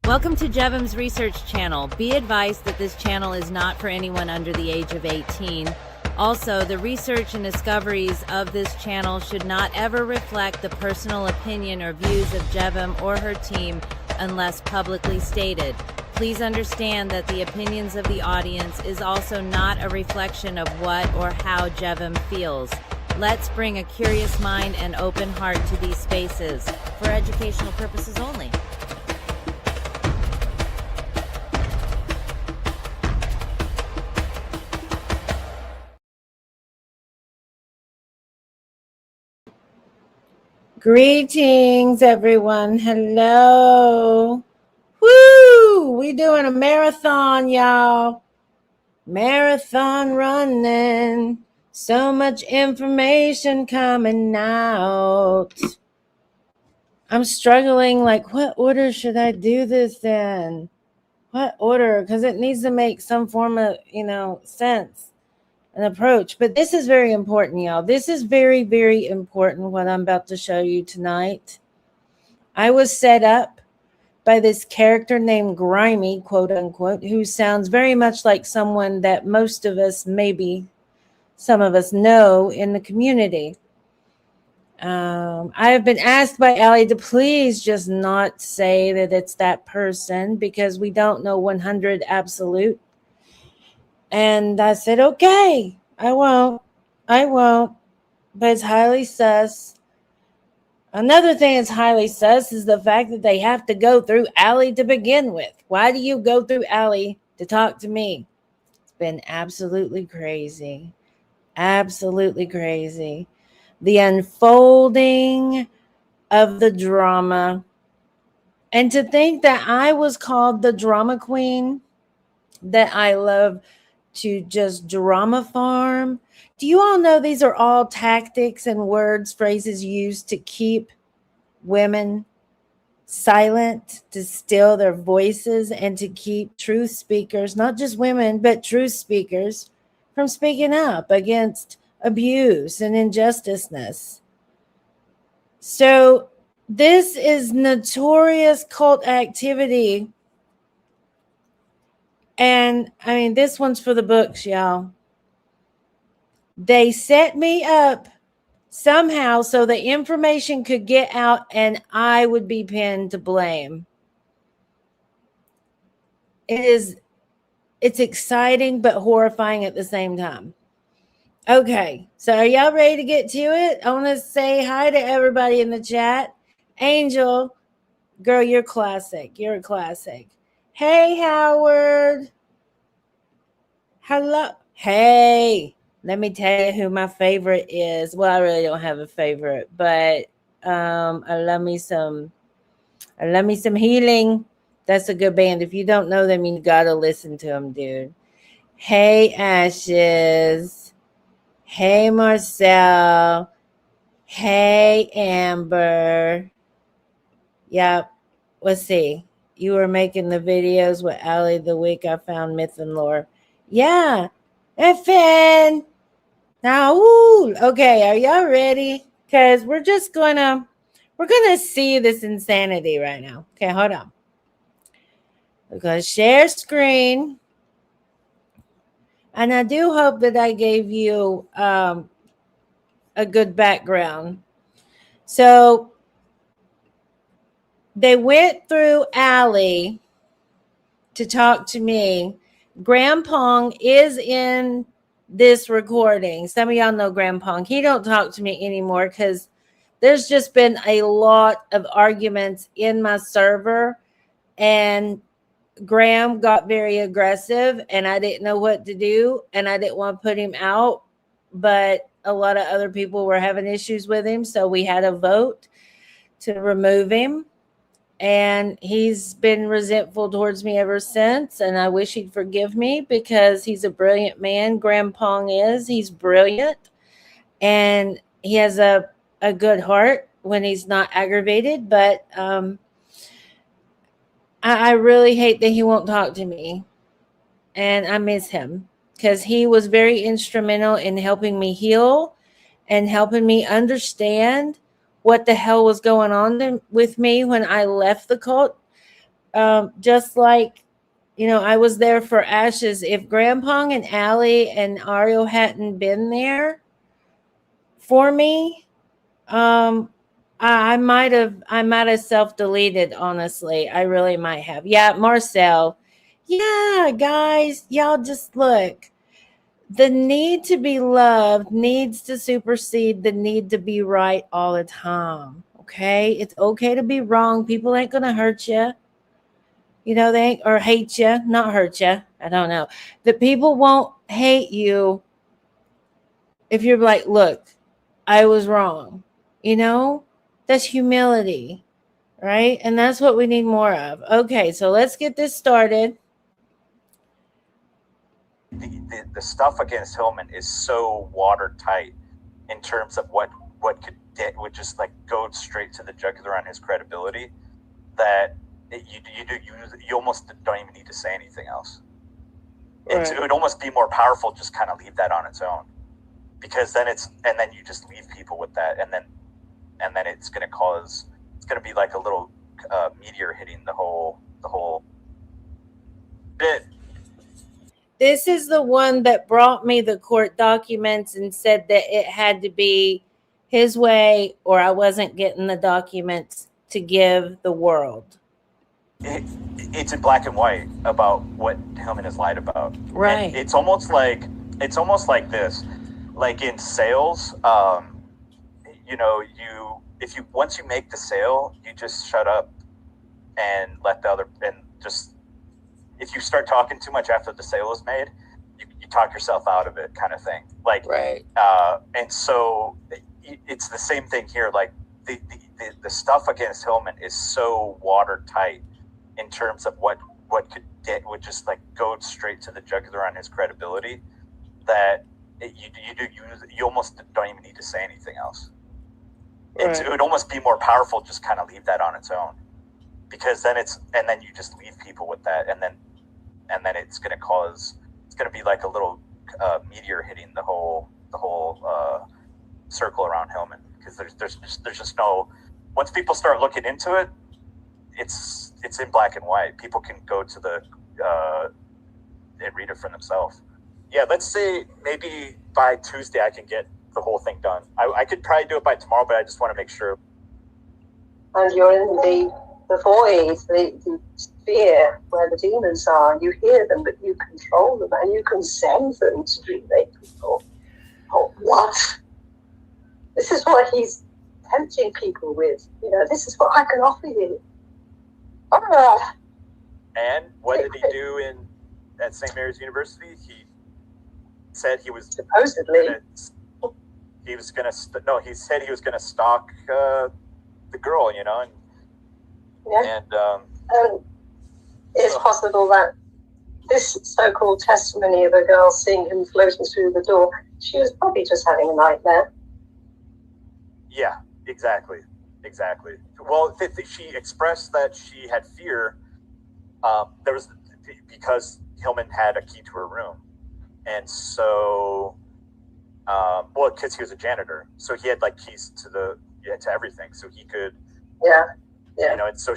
Welcome to Jevim's Research Channel. Be advised that this channel is not for anyone under the age of 18. Also, the research and discoveries of this channel should not ever reflect the personal opinion or views of Jevim or her team unless publicly stated. Please understand that the opinions of the audience is also not a reflection of what or how Jevim feels. Let's bring a curious mind and open heart to these spaces for educational purposes only. Greetings, everyone. Hello. Woo! We doing a marathon, y'all. Marathon running. So much information coming out. I'm struggling, like, what order should I do this in? What order? Because it needs to make some form of, sense. An approach. But this is very important, y'all. This is very, very important, what I'm about to show you tonight. I was set up by this character named Grimy, quote unquote, who sounds very much like someone that most of us, maybe some of us, know in the community. I have been asked by Ali to please just not say that it's that person because we don't know 100 absolute. And I said, okay, I won't, but it's highly sus. Another thing that's highly sus is the fact that they have to go through Ali to begin with. Why do you go through Ali to talk to me? It's been absolutely crazy. Absolutely crazy. The unfolding of the drama. And to think that I was called the drama queen, that I love to just drama farm. Do you all know these are all tactics and words, phrases used to keep women silent, to still their voices, and to keep truth speakers, not just women, but truth speakers, from speaking up against abuse and injusticeness. So this is notorious cult activity. And I mean, this one's for the books, y'all. They set me up somehow so the information could get out and I would be pinned to blame. It's exciting but horrifying at the same time. Okay, so are y'all ready to get to it? I want to say hi to everybody in the chat. Angel, girl, you're classic. You're a classic. Hey, Howard. Hello. Hey, let me tell you who my favorite is. Well, I really don't have a favorite, but I love me some Healing. That's a good band. If you don't know them, you gotta listen to them, dude. Hey, Ashes. Hey, Marcel. Hey, Amber. Yep. Let's see. You were making the videos with Ali the week I found Myth and Lore. Yeah. FN. Now, ooh, okay, are y'all ready? Because we're gonna see this insanity right now. Okay, hold on. We're gonna share screen. And I do hope that I gave you a good background. So they went through Ali to talk to me. Graham Pong is in this recording. Some of y'all know Graham Pong. He don't talk to me anymore because there's just been a lot of arguments in my server, and Graham got very aggressive, and I didn't know what to do, and I didn't want to put him out, but a lot of other people were having issues with him, so we had a vote to remove him. And he's been resentful towards me ever since. And I wish he'd forgive me because he's a brilliant man. Graham Pong is. He's brilliant. And he has a good heart when he's not aggravated. But I really hate that he won't talk to me. And I miss him because he was very instrumental in helping me heal and helping me understand what the hell was going on with me when I left the cult. Just like, I was there for Ashes. If Grandpong and Ali and Ario hadn't been there for me, um, I might have self-deleted, honestly. I really might have. Yeah, Marcel. Yeah, guys, y'all just look. The need to be loved needs to supersede the need to be right all the time. Okay? It's okay to be wrong. People ain't gonna hurt you. They ain't, or hate you, not hurt you. I don't know. The people won't hate you if you're like, look, I was wrong. That's humility, right? And that's what we need more of. Okay, so let's get this started. The stuff against Hillman is so watertight in terms of what would just like go straight to the jugular on his credibility that you almost don't even need to say anything else. Right. It would almost be more powerful just kind of leave that on its own, because then you just leave people with that, and then it's going to be like a little meteor hitting the whole bit. This is the one that brought me the court documents and said that it had to be his way or I wasn't getting the documents to give the world. It's in black and white about what Hillman has lied about. Right. And it's almost like this, like in sales, once you make the sale, you just shut up and let the other, and just, if you start talking too much after the sale is made, you talk yourself out of it, kind of thing. Like, right. And so it's the same thing here. Like the stuff against Hillman is so watertight in terms of what would just like go straight to the jugular on his credibility that you almost don't even need to say anything else. Right. It would almost be more powerful just kind of leave that on its own, because then you just leave people with that, and then it's going to be like a little meteor hitting the whole circle around Hillman, because there's just no, once people start looking into it, it's in black and white. People can go to the and read it for themselves. Yeah, let's say maybe by Tuesday I can get the whole thing done. I could probably do it by tomorrow, but I just want to make sure. And you're in the void, the sphere where the demons are. You hear them, but you control them, and you can send them to dream-make people. Oh, what? This is what he's tempting people with. This is what I can offer you. And what did he do at St. Mary's University? He said he was supposedly he said he was gonna stalk the girl, and yeah. And it's possible that this so-called testimony of a girl seeing him floating through the door, she was probably just having a nightmare. Yeah, exactly. Well, she expressed that she had fear. Because Hillman had a key to her room, and so, because he was a janitor, so he had like keys to everything, so he could, yeah. And so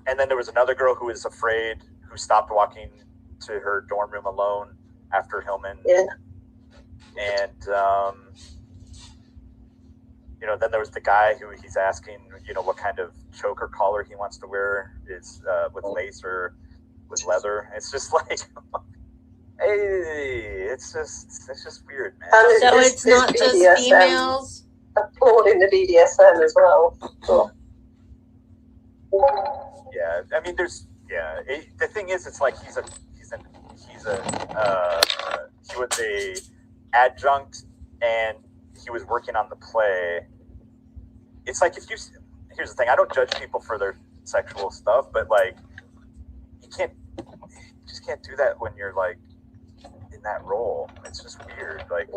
and then there was another girl who was afraid, who stopped walking to her dorm room alone after Hillman, and then there was the guy who he's asking, what kind of choker collar he wants to wear, is with lace or with leather. It's just like, hey, it's just weird, man. So it's not just BDSM. Females applauding the BDSM as well. Cool. Yeah, I mean, the thing is, it's like he was a adjunct, and he was working on the play. It's like, here's the thing, I don't judge people for their sexual stuff, but like, you just can't do that when you're like in that role. It's just weird. Like,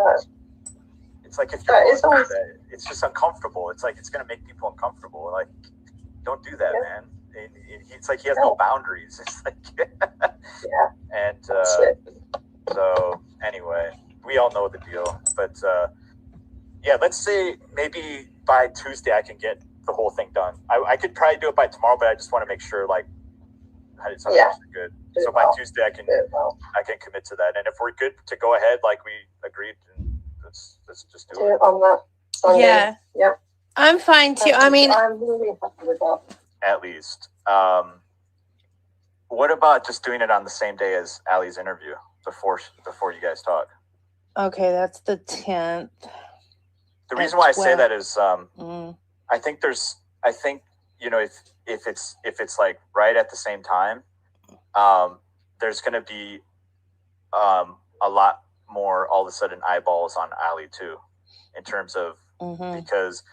it's like, if you're it's just uncomfortable. It's like, it's going to make people uncomfortable. Like, don't do that, man. It's like he has no boundaries. It's like, and so anyway, we all know the deal. But let's say maybe by Tuesday I can get the whole thing done. I could probably do it by tomorrow, but I just want to make sure, like, It sounds actually good. So by Tuesday, I can commit to that. And if we're good to go ahead, like we agreed, let's just do it on that Sunday. Yeah. Yeah. I'm fine too. I mean, I'm really happy with that. at least. What about just doing it on the same day as Ali's interview before you guys talk? okay, that's the 10th. The reason why I say 12. that is I think you know, if it's like right at the same time, there's going to be a lot more all of a sudden eyeballs on Ali too, in terms of because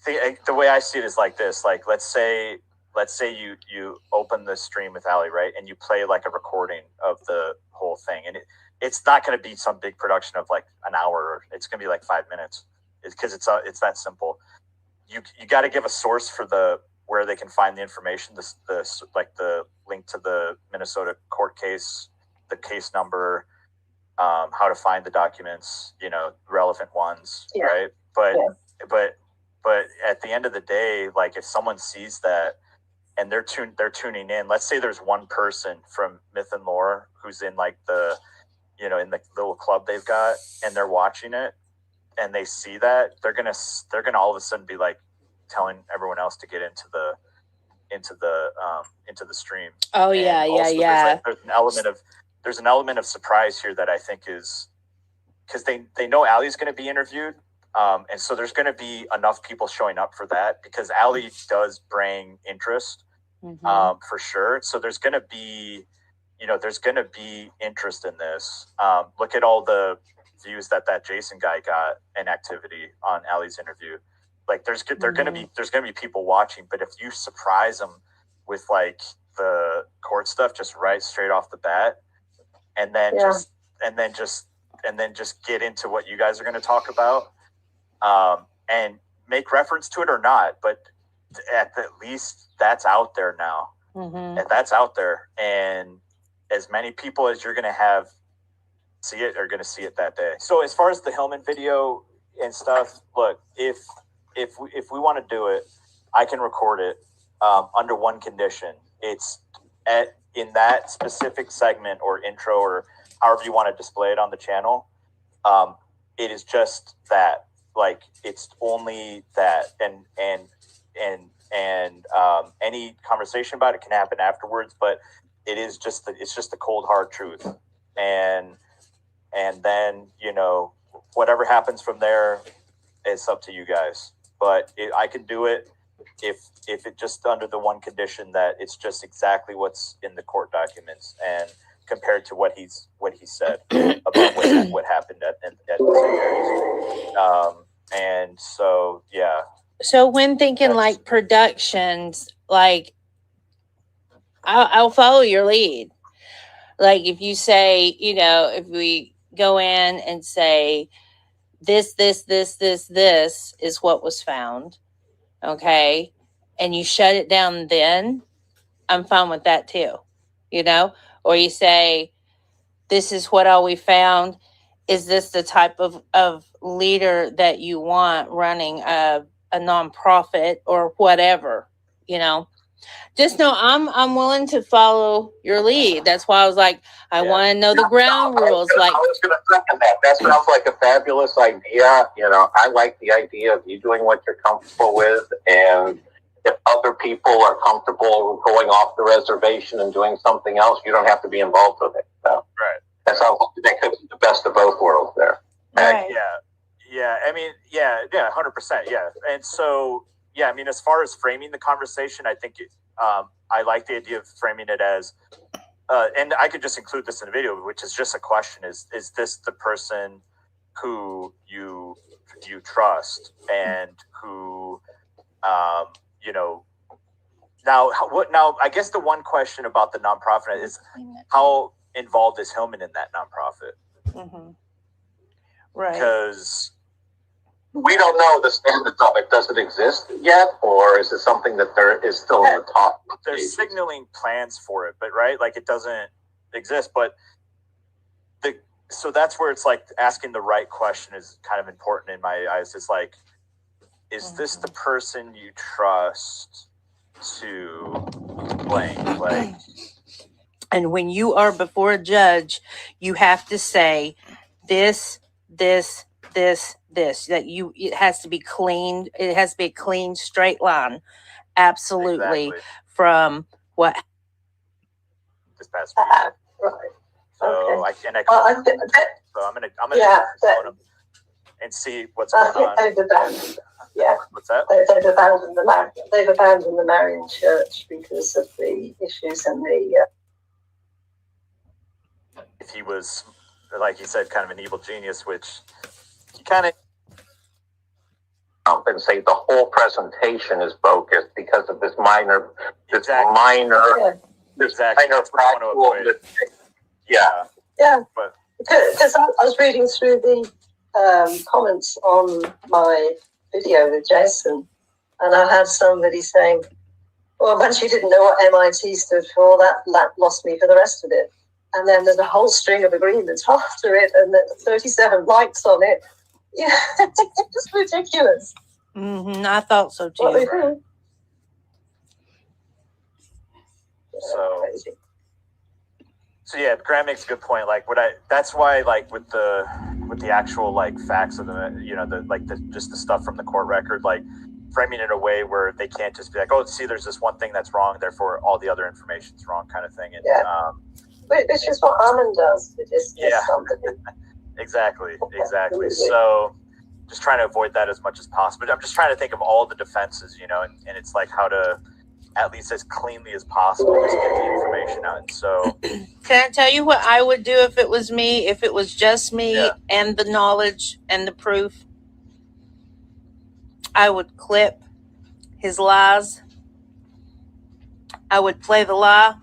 the way I see it is like this. Like let's say you open the stream with Ali, right, and you play like a recording of the whole thing, and it's not going to be some big production of like an hour. It's going to be like 5 minutes, because it's that simple. You got to give a source for where they can find the information, like the link to the Minnesota court case, the case number, how to find the documents, you know, relevant ones, right? But at the end of the day, like if someone sees that and they're tuning in, let's say there's one person from Myth and Lore who's in like the, you know, in the little club they've got, and they're watching it and they see that, they're gonna all of a sudden be like telling everyone else to get into the stream. Oh yeah, and yeah. There's an element of surprise here that I think is because they know Ali's going to be interviewed, and so there's going to be enough people showing up for that, because Ali does bring interest, for sure. So there's going to be interest in this. Look at all the views that Jason guy got and activity on Ali's interview. Like there's going to be people watching, but if you surprise them with like the court stuff just right straight off the bat, and then just get into what you guys are going to talk about, and make reference to it or not, but at least that's out there now. And that's out there, and as many people as you're going to have see it are going to see it that day. So as far as the Hillman video and stuff, look, if we want to do it, I can record it under one condition. It's in that specific segment or intro or however you want to display it on the channel. It is just that, like, it's only that, and any conversation about it can happen afterwards, but it's just the cold hard truth. And then, you know, whatever happens from there, it's up to you guys. But I can do it if it just under the one condition that it's just exactly what's in the court documents, and compared to what he said about what happened at St. Mary's. And so, yeah. So when thinking like productions, like I'll follow your lead. Like if you say, you know, if we go in and say this is what was found, okay, and you shut it down, then I'm fine with that too, you know. Or you say, this is what all we found. Is this the type of leader that you want running a nonprofit or whatever, you know? Just know I'm willing to follow your lead. That's why I was like, I want to know the ground rules. I was going to second that. That sounds like a fabulous idea. You know, I like the idea of you doing what you're comfortable with, and if other people are comfortable going off the reservation and doing something else, you don't have to be involved with it. So right. That sounds like that could be the best of both worlds there. Right. Yeah. I mean, yeah, 100%. Yeah. And so, yeah, I mean, as far as framing the conversation, I think I like the idea of framing it as, and I could just include this in the video, which is just a question: is this the person who you trust, and who, you know, now I guess the one question about the nonprofit is how involved is Hillman in that nonprofit? Right. Because we don't know the standards of it. Does it exist yet, or is it something that there is still in the top? They're signaling plans for it, but right, like it doesn't exist. But so that's where it's like asking the right question is kind of important in my eyes. It's like, is this the person you trust to blank? Like, And when you are before a judge, you have to say this, this, this, this. It has to be clean. It has to be a clean, straight line. Absolutely. Exactly. From what This past week. Right. So Okay. so I'm gonna phone him and see what's going on. They've abandoned. Yeah. What's that? They've abandoned the Marian Church because of the issues and the. If he was, like you said, kind of an evil genius, which he kind of. And say the whole presentation is bogus because of this minor Exactly. minor practical. Yeah. But Because I was reading through the comments on my video with Jason, and I had somebody saying, well, once you didn't know what MIT stood for, that lost me for the rest of it. And then there's a whole string of agreements after it, and 37 likes on it. Yeah, it's just ridiculous. I thought so too. What they do. So yeah, Graham makes a good point. Like that's why like with the actual like facts of the just the stuff from the court record, like framing it in a way where they can't just be like, oh, see, there's this one thing that's wrong, therefore all the other information's wrong, kind of thing. And which is what Ammon does. Exactly. So just trying to avoid that as much as possible. I'm just trying to think of all the defenses, and it's like how to at least as cleanly as possible just get the information out. And so can I tell you what I would do if it was me, if it was just me and the knowledge and the proof? I would clip his lies. I would play the lie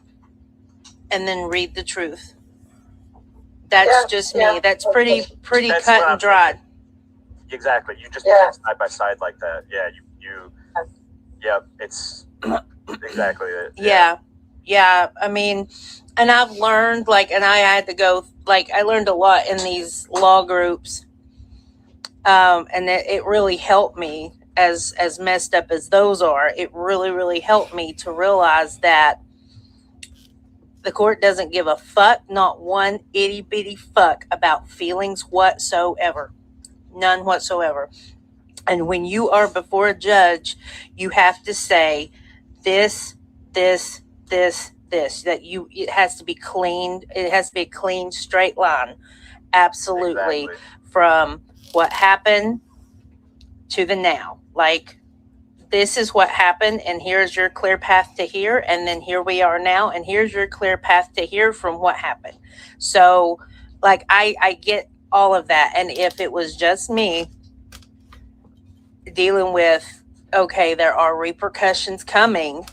and then read the truth. That's just me. That's pretty that's cut and dried. Exactly. You just put it side by side like that. Yeah, it's exactly it. Yeah. I mean, and I've learned and I had to go I learned a lot in these law groups, and it really helped me as messed up as those are. It really, really helped me to realize that the court doesn't give a fuck, not one itty bitty fuck about feelings whatsoever, none whatsoever. And when you are before a judge, you have to say this, this, this, this. It has to be clean. It has to be a clean, straight line. Absolutely. Exactly. From what happened to the now. This is what happened, and here's your clear path to here, and then here we are now, and here's your clear path to here from what happened. So, I get all of that. And if it was just me dealing with, okay, there are repercussions coming,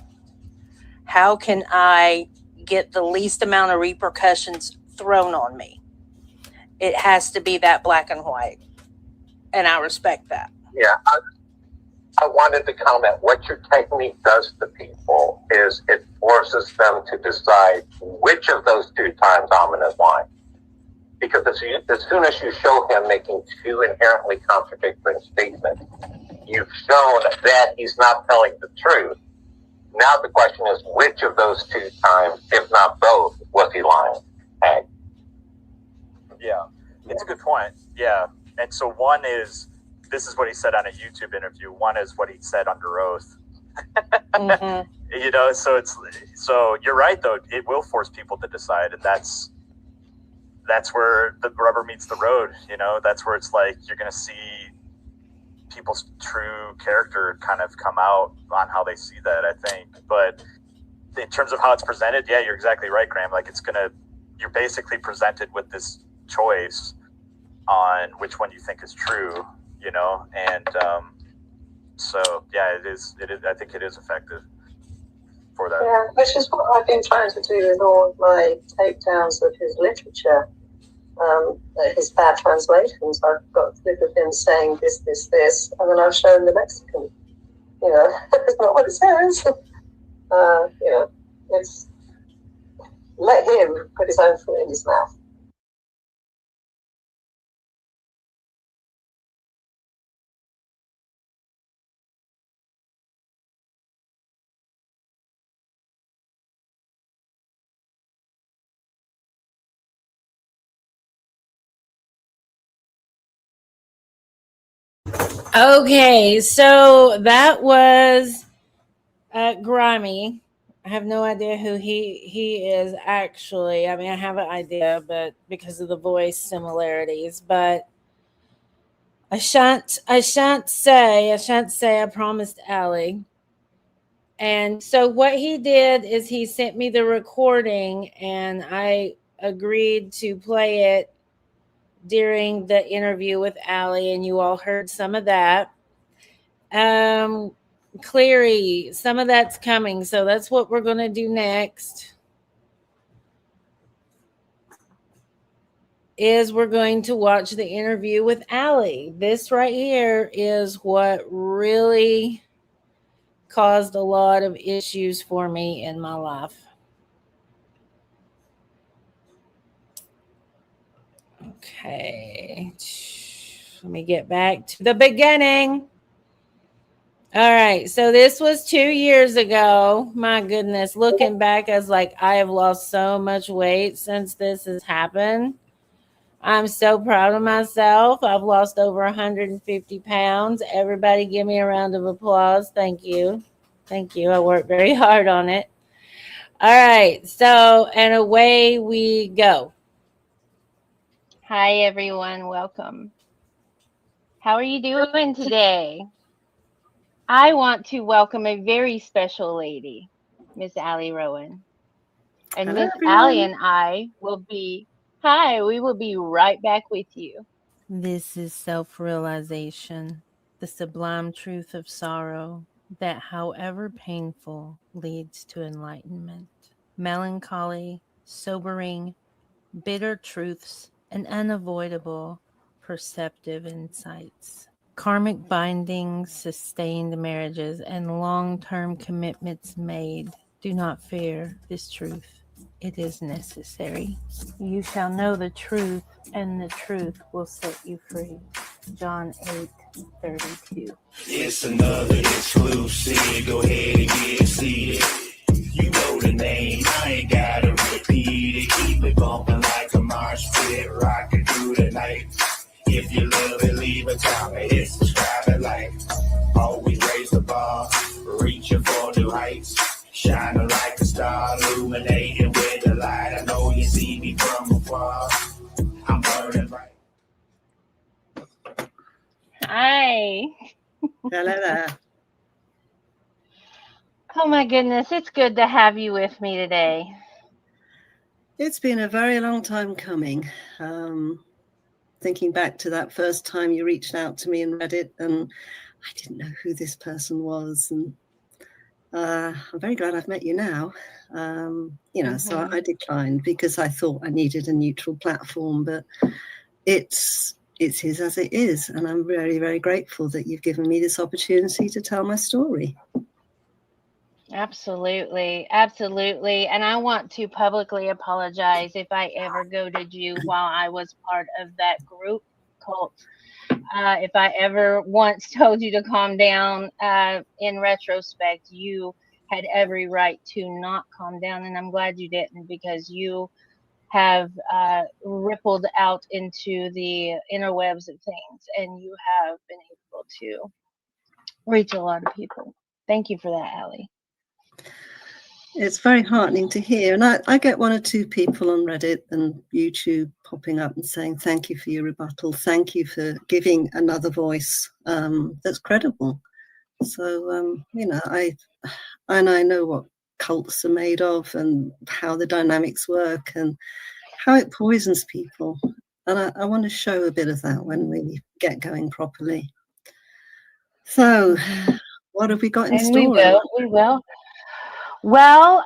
how can I get the least amount of repercussions thrown on me? It has to be that black and white, and I respect that. Yeah, I wanted to comment. What your technique does to people is it forces them to decide which of those two times Ammon is lying. Because as soon as you show him making two inherently contradictory statements, you've shown that he's not telling the truth. Now the question is, which of those two times, if not both, was he lying? Okay. Yeah, it's a good point. Yeah, and so one is, this is what he said on a YouTube interview. One is what he said under oath. Mm-hmm. So you're right though. It will force people to decide, and that's where the rubber meets the road. That's where it's like you're going to see people's true character kind of come out on how they see that, I think. But in terms of how it's presented, yeah, you're exactly right, Graham. You're basically presented with this choice on which one you think is true, and so yeah, it is. I think it is effective for that. Yeah, which is what I've been trying to do with all of my takedowns of his literature, his bad translations. I've got a clip of him saying this, and then I've shown the Mexican. It's not what it says. It's let him put his own foot in his mouth. Okay, so that was Grimy. I have no idea who he is actually. I mean, I have an idea, but because of the voice similarities, but I shan't say I promised Ali. And so what he did is he sent me the recording and I agreed to play it during the interview with Ali, and you all heard some of that. Cleary, some of that's coming, so that's what we're going to do next. Is we're going to watch the interview with Ali. This right here is what really caused a lot of issues for me in my life. Okay. Let me get back to the beginning. All right. So this was 2 years ago. My goodness. Looking back, I was like, I have lost so much weight since this has happened. I'm so proud of myself. I've lost over 150 pounds. Everybody give me a round of applause. Thank you. Thank you. I worked very hard on it. All right. So, and away we go. Hi, everyone. Welcome. How are you doing today? I want to welcome a very special lady, Miss Ali Rowan. And Hello, Miss everyone. Ali and I will be, we will be right back with you. This is self-realization, the sublime truth of sorrow that, however painful, leads to enlightenment. Melancholy, sobering, bitter truths, and unavoidable perceptive insights. Karmic bindings, sustained marriages, and long-term commitments made. Do not fear this truth. It is necessary. You shall know the truth, and the truth will set you free. John 8:32. It's another exclusive. Go ahead and get seated. You know the name. I ain't gotta repeat it. Keep it bumping like a marsh pit, rocking through the night. If you love it, leave a comment. Hit subscribe and like. Always raise the bar, reaching for new heights. Shining like a star, illuminating with the light. I know you see me from afar. I'm burning bright. Hi. Hello there. Oh, my goodness. It's good to have you with me today. It's been a very long time coming. Thinking back to that first time you reached out to me in Reddit, and I didn't know who this person was. And I'm very glad I've met you now. So I declined because I thought I needed a neutral platform, but it's his as it is. And I'm very, very grateful that you've given me this opportunity to tell my story. Absolutely. Absolutely. And I want to publicly apologize if I ever goaded you while I was part of that group cult. If I ever once told you to calm down, in retrospect, you had every right to not calm down. And I'm glad you didn't, because you have rippled out into the interwebs of things, and you have been able to reach a lot of people. Thank you for that, Ali. It's very heartening to hear. And I get one or two people on Reddit and YouTube popping up and saying, thank you for your rebuttal. Thank you for giving another voice that's credible. So, I know what cults are made of and how the dynamics work and how it poisons people. And I want to show a bit of that when we get going properly. So what have we got in store? We will. Well,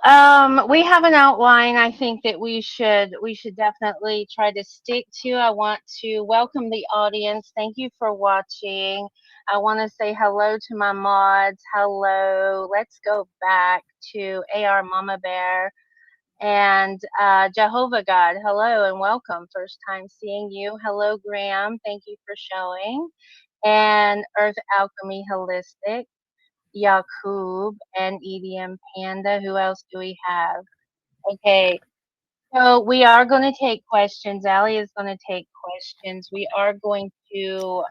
we have an outline I think that we should definitely try to stick to. I want to welcome the audience. Thank you for watching. I want to say hello to my mods. Hello. Let's go back to AR Mama Bear and Jehovah God. Hello and welcome. First time seeing you. Hello, Graham. Thank you for showing. And Earth Alchemy Holistic. Yakub and EDM Panda. Who else do we have? Okay, so we are going to take questions. Ali is going to take questions. We are going to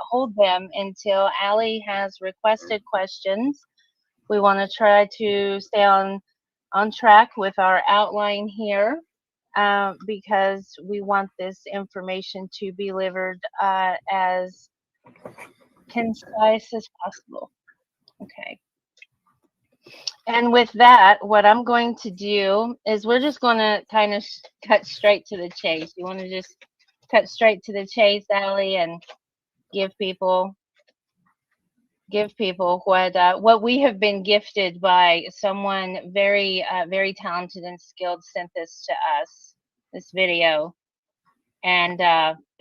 hold them until Ali has requested questions. We want to try to stay on track with our outline here, because we want this information to be delivered as concise as possible. Okay. And with that, what I'm going to do is we're just going to kind of cut straight to the chase. You want to just cut straight to the chase, Ali, and give people what we have been gifted by someone very very talented and skilled sent this to us, this video, and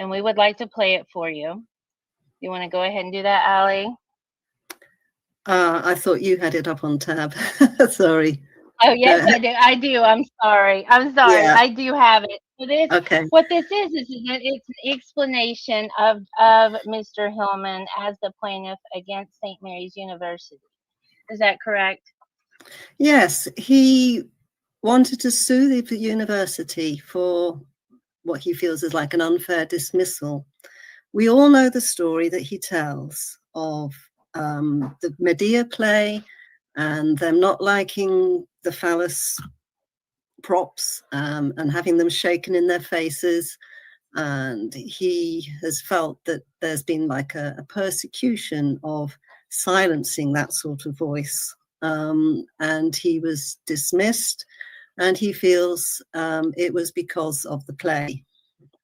we would like to play it for you. You want to go ahead and do that, Ali? I thought you had it up on tab. Sorry. Oh yes, I do. I'm sorry. Yeah. I do have it. So this, Okay. what this is that it's an explanation of Mr. Hillman as the plaintiff against St. Mary's University. Is that correct? Yes, he wanted to sue the university for what he feels is like an unfair dismissal. We all know the story that he tells of the Medea play and them not liking the phallus props and having them shaken in their faces. And he has felt that there's been like a persecution of silencing that sort of voice. And he was dismissed, and he feels it was because of the play.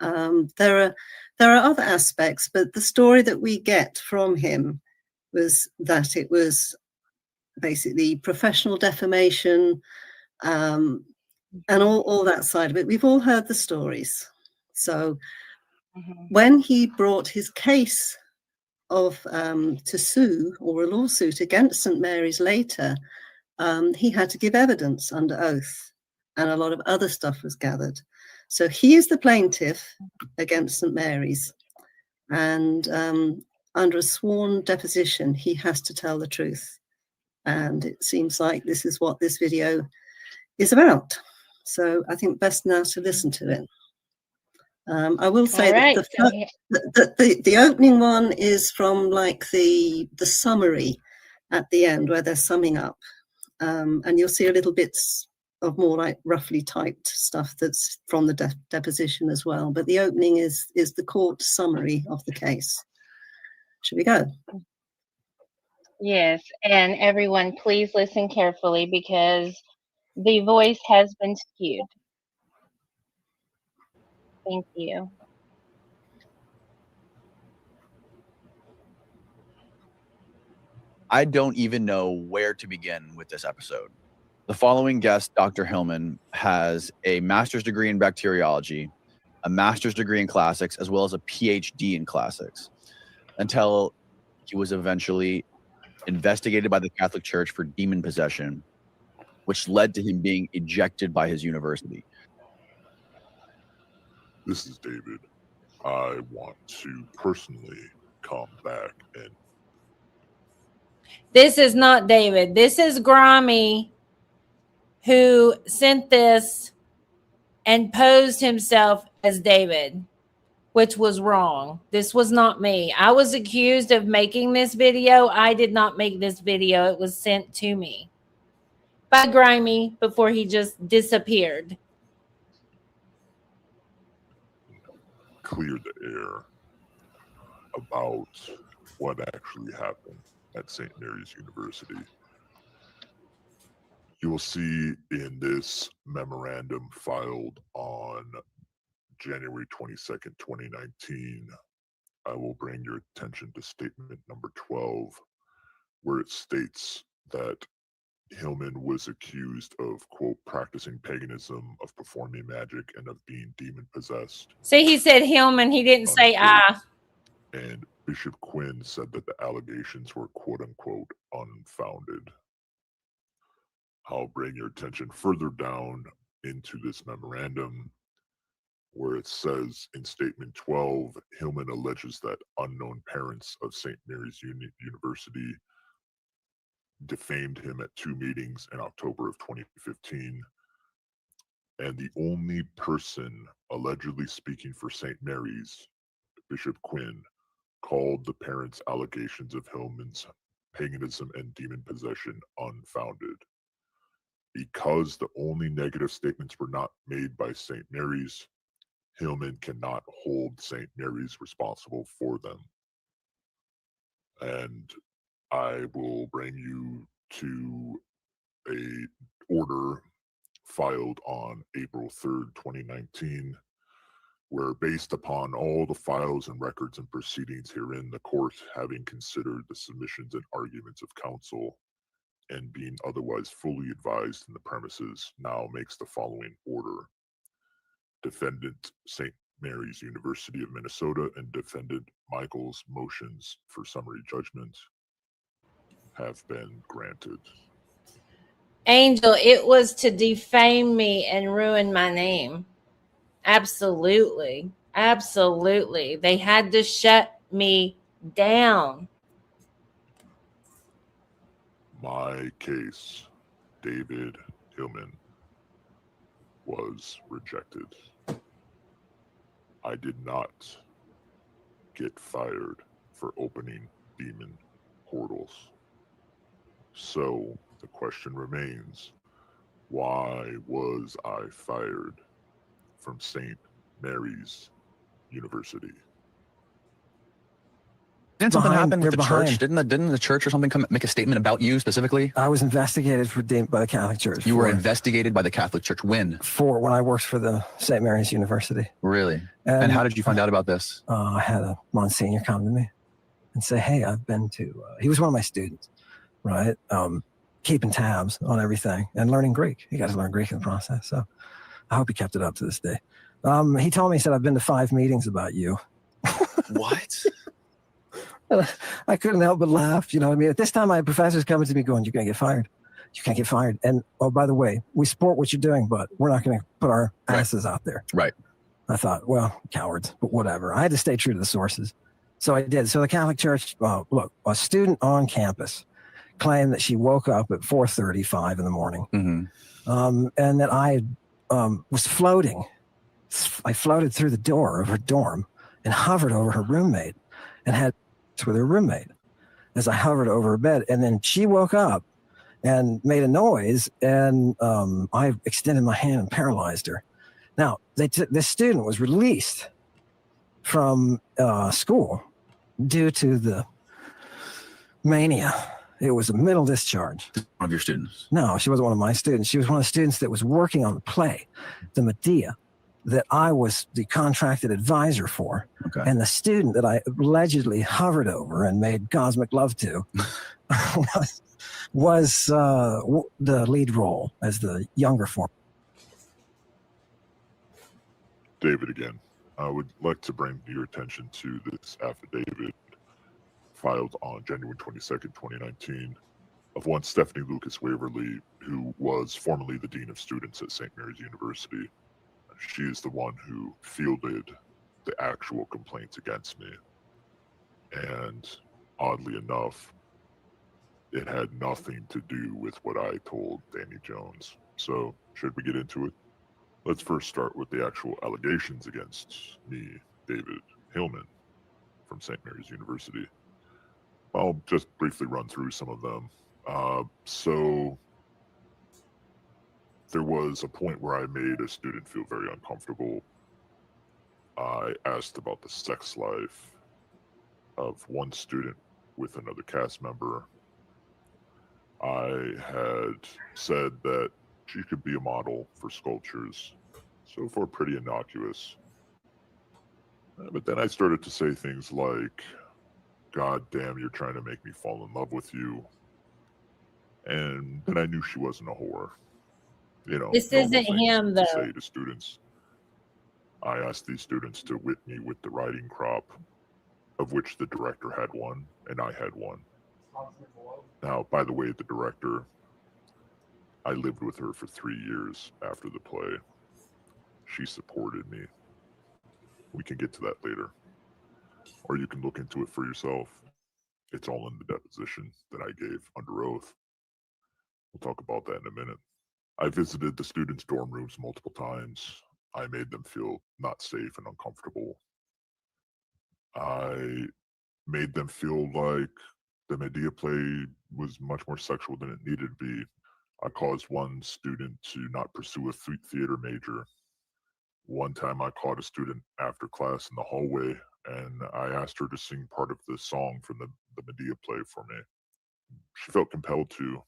There are other aspects, but the story that we get from him was that it was basically professional defamation, and all that side of it. We've all heard the stories. So when he brought his case of to sue, or a lawsuit against St. Mary's later, he had to give evidence under oath, and a lot of other stuff was gathered. So he is the plaintiff against St. Mary's, and under a sworn deposition, he has to tell the truth. And it seems like this is what this video is about. So I think best now to listen to it. I will say that the opening one is from like the summary at the end, where they're summing up, and you'll see a little bits of more like roughly typed stuff that's from the deposition as well. But the opening is the court summary of the case. Should we go? Yes, and everyone, please listen carefully because the voice has been skewed. Thank you. I don't even know where to begin with this episode. The following guest, Dr. Hillman, has a master's degree in bacteriology, a master's degree in classics, as well as a PhD in classics, until he was eventually investigated by the Catholic Church for demon possession, which led to him being ejected by his university. This is David. I want to personally come back and... This is not David. This is Grimy, who sent this and posed himself as David, which was wrong. This was not me. I was accused of making this video. I did not make this video. It was sent to me by Grimy before he just disappeared. Clear the air about what actually happened at St. Mary's University. You will see in this memorandum filed on January 22nd, 2019, I will bring your attention to statement number 12, where it states that Hillman was accused of, quote, practicing paganism, of performing magic, and of being demon possessed. See, he said Hillman. He didn't say I. And Bishop Quinn said that the allegations were, quote unquote, unfounded. I'll bring your attention further down into this memorandum, where it says in statement 12, Hillman alleges that unknown parents of St. Mary's University defamed him at 2 meetings in October of 2015. And the only person allegedly speaking for St. Mary's, Bishop Quinn, called the parents' allegations of Hillman's paganism and demon possession unfounded. Because the only negative statements were not made by St. Mary's, Hillman cannot hold St. Mary's responsible for them. And I will bring you to a order filed on April 3rd, 2019, where, based upon all the files and records and proceedings herein, the court, having considered the submissions and arguments of counsel and being otherwise fully advised in the premises, now makes the following order. Defendant St. Mary's University of Minnesota and Defendant Michael's motions for summary judgment have been granted. Angel, it was to defame me and ruin my name. Absolutely. Absolutely. They had to shut me down. My case, David Hillman, was rejected. I did not get fired for opening demon portals. So the question remains, why was I fired from St. Mary's University? Didn't something Behind- happen with they're the church? behind. Didn't the church or something come make a statement about you specifically? I was investigated by the Catholic Church. You were investigated by the Catholic Church. When when I worked for the St. Mary's University. Really? And how did you find out about this? I had a Monsignor come to me and say, "Hey, I've been to." He was one of my students, right? Keeping tabs on everything and learning Greek. You got to learn Greek in the process. So I hope he kept it up to this day. He told me, he said, "I've been to 5 meetings about you." What? I couldn't help but laugh. You know what I mean? At this time, my professor's coming to me going, "You're going to get fired. You can't get fired. And, oh, by the way, we support what you're doing, but we're not going to put our asses out there." Right. I thought, well, cowards, but whatever. I had to stay true to the sources. So I did. So the Catholic Church, look, a student on campus claimed that she woke up at 4:35 in the morning, and that I was floating. I floated through the door of her dorm and hovered over her roommate and had with her roommate as I hovered over her bed. And then she woke up and made a noise, and I extended my hand and paralyzed her. Now, this student was released from school due to the mania. It was a mental discharge. One of your students? No, she wasn't one of my students. She was one of the students that was working on the play, the Medea, that I was the contracted advisor for. Okay. And the student that I allegedly hovered over and made cosmic love to was the lead role as the younger form. David again. I would like to bring your attention to this affidavit filed on January 22nd, 2019, of one Stephanie Lucas Waverly, who was formerly the Dean of Students at St. Mary's University. She is the one who fielded the actual complaints against me. And oddly enough, it had nothing to do with what I told Danny Jones. So, should we get into it? Let's first start with the actual allegations against me, David Hillman, from St. Mary's University. I'll just briefly run through some of them. So there was a point where I made a student feel very uncomfortable. I asked about the sex life of one student with another cast member. I had said that she could be a model for sculptures, so far pretty innocuous. But then I started to say things like, "God damn, you're trying to make me fall in love with you." And then I knew she wasn't a whore. You know, This normal isn't things him, to though. say to students. I asked these students to whip me with the writing crop, of which the director had one, and I had one. Now, by the way, the director, I lived with her for 3 years after the play. She supported me. We can get to that later. Or you can look into it for yourself. It's all in the deposition that I gave under oath. We'll talk about that in a minute. I visited the students' dorm rooms multiple times. I made them feel not safe and uncomfortable. I made them feel like the Medea play was much more sexual than it needed to be. I caused one student to not pursue a theater major. One time I caught a student after class in the hallway, and I asked her to sing part of the song from the Medea play for me. She felt compelled to,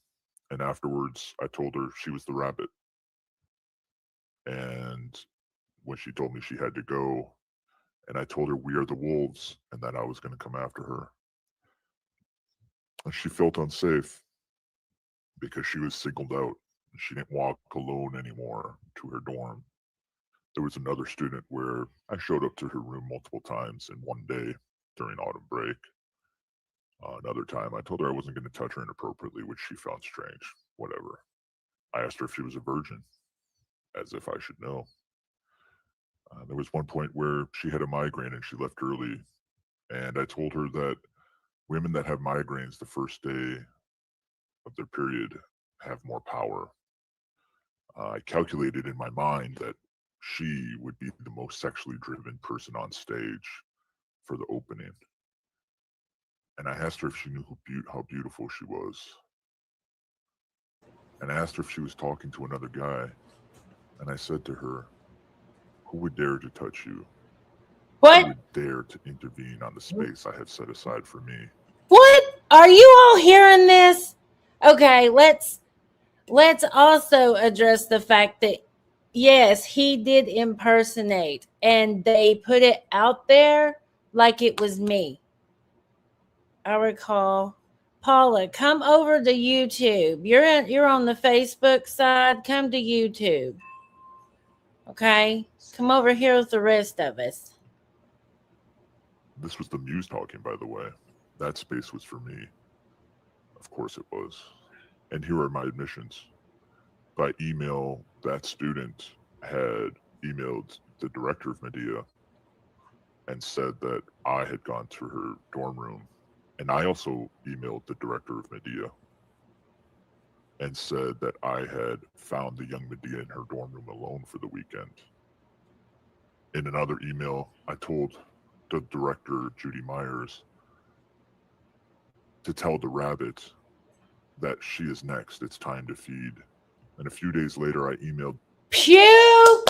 and afterwards I told her she was the rabbit. And when she told me she had to go, and I told her we are the wolves and that I was going to come after her. And she felt unsafe because she was singled out. She didn't walk alone anymore to her dorm. There was another student where I showed up to her room multiple times in one day during autumn break. Another time I told her I wasn't going to touch her inappropriately, which she found strange. Whatever. I asked her if she was a virgin, as if I should know. There was one point where she had a migraine and she left early. And I told her that women that have migraines the first day of their period have more power. I calculated in my mind that she would be the most sexually driven person on stage for the opening. And I asked her if she knew how beautiful she was. And I asked her if she was talking to another guy. And I said to her, who would dare to touch you? What? Who would dare to intervene on the space I have set aside for me? What? Are you all hearing this? Okay, let's also address the fact that yes, he did impersonate, and they put it out there like it was me. I recall. Paula, come over to YouTube. You're on the Facebook side. Come to YouTube. Okay? Come over here with the rest of us. This was the muse talking, by the way. That space was for me. Of course it was. And here are my admissions. By email, that student had emailed the director of Medea and said that I had gone to her dorm room. And I also emailed the director of Medea and said that I had found the young Medea in her dorm room alone for the weekend. In another email, I told the director, Judy Myers, to tell the rabbit that she is next. It's time to feed. And a few days later, I emailed. Pew!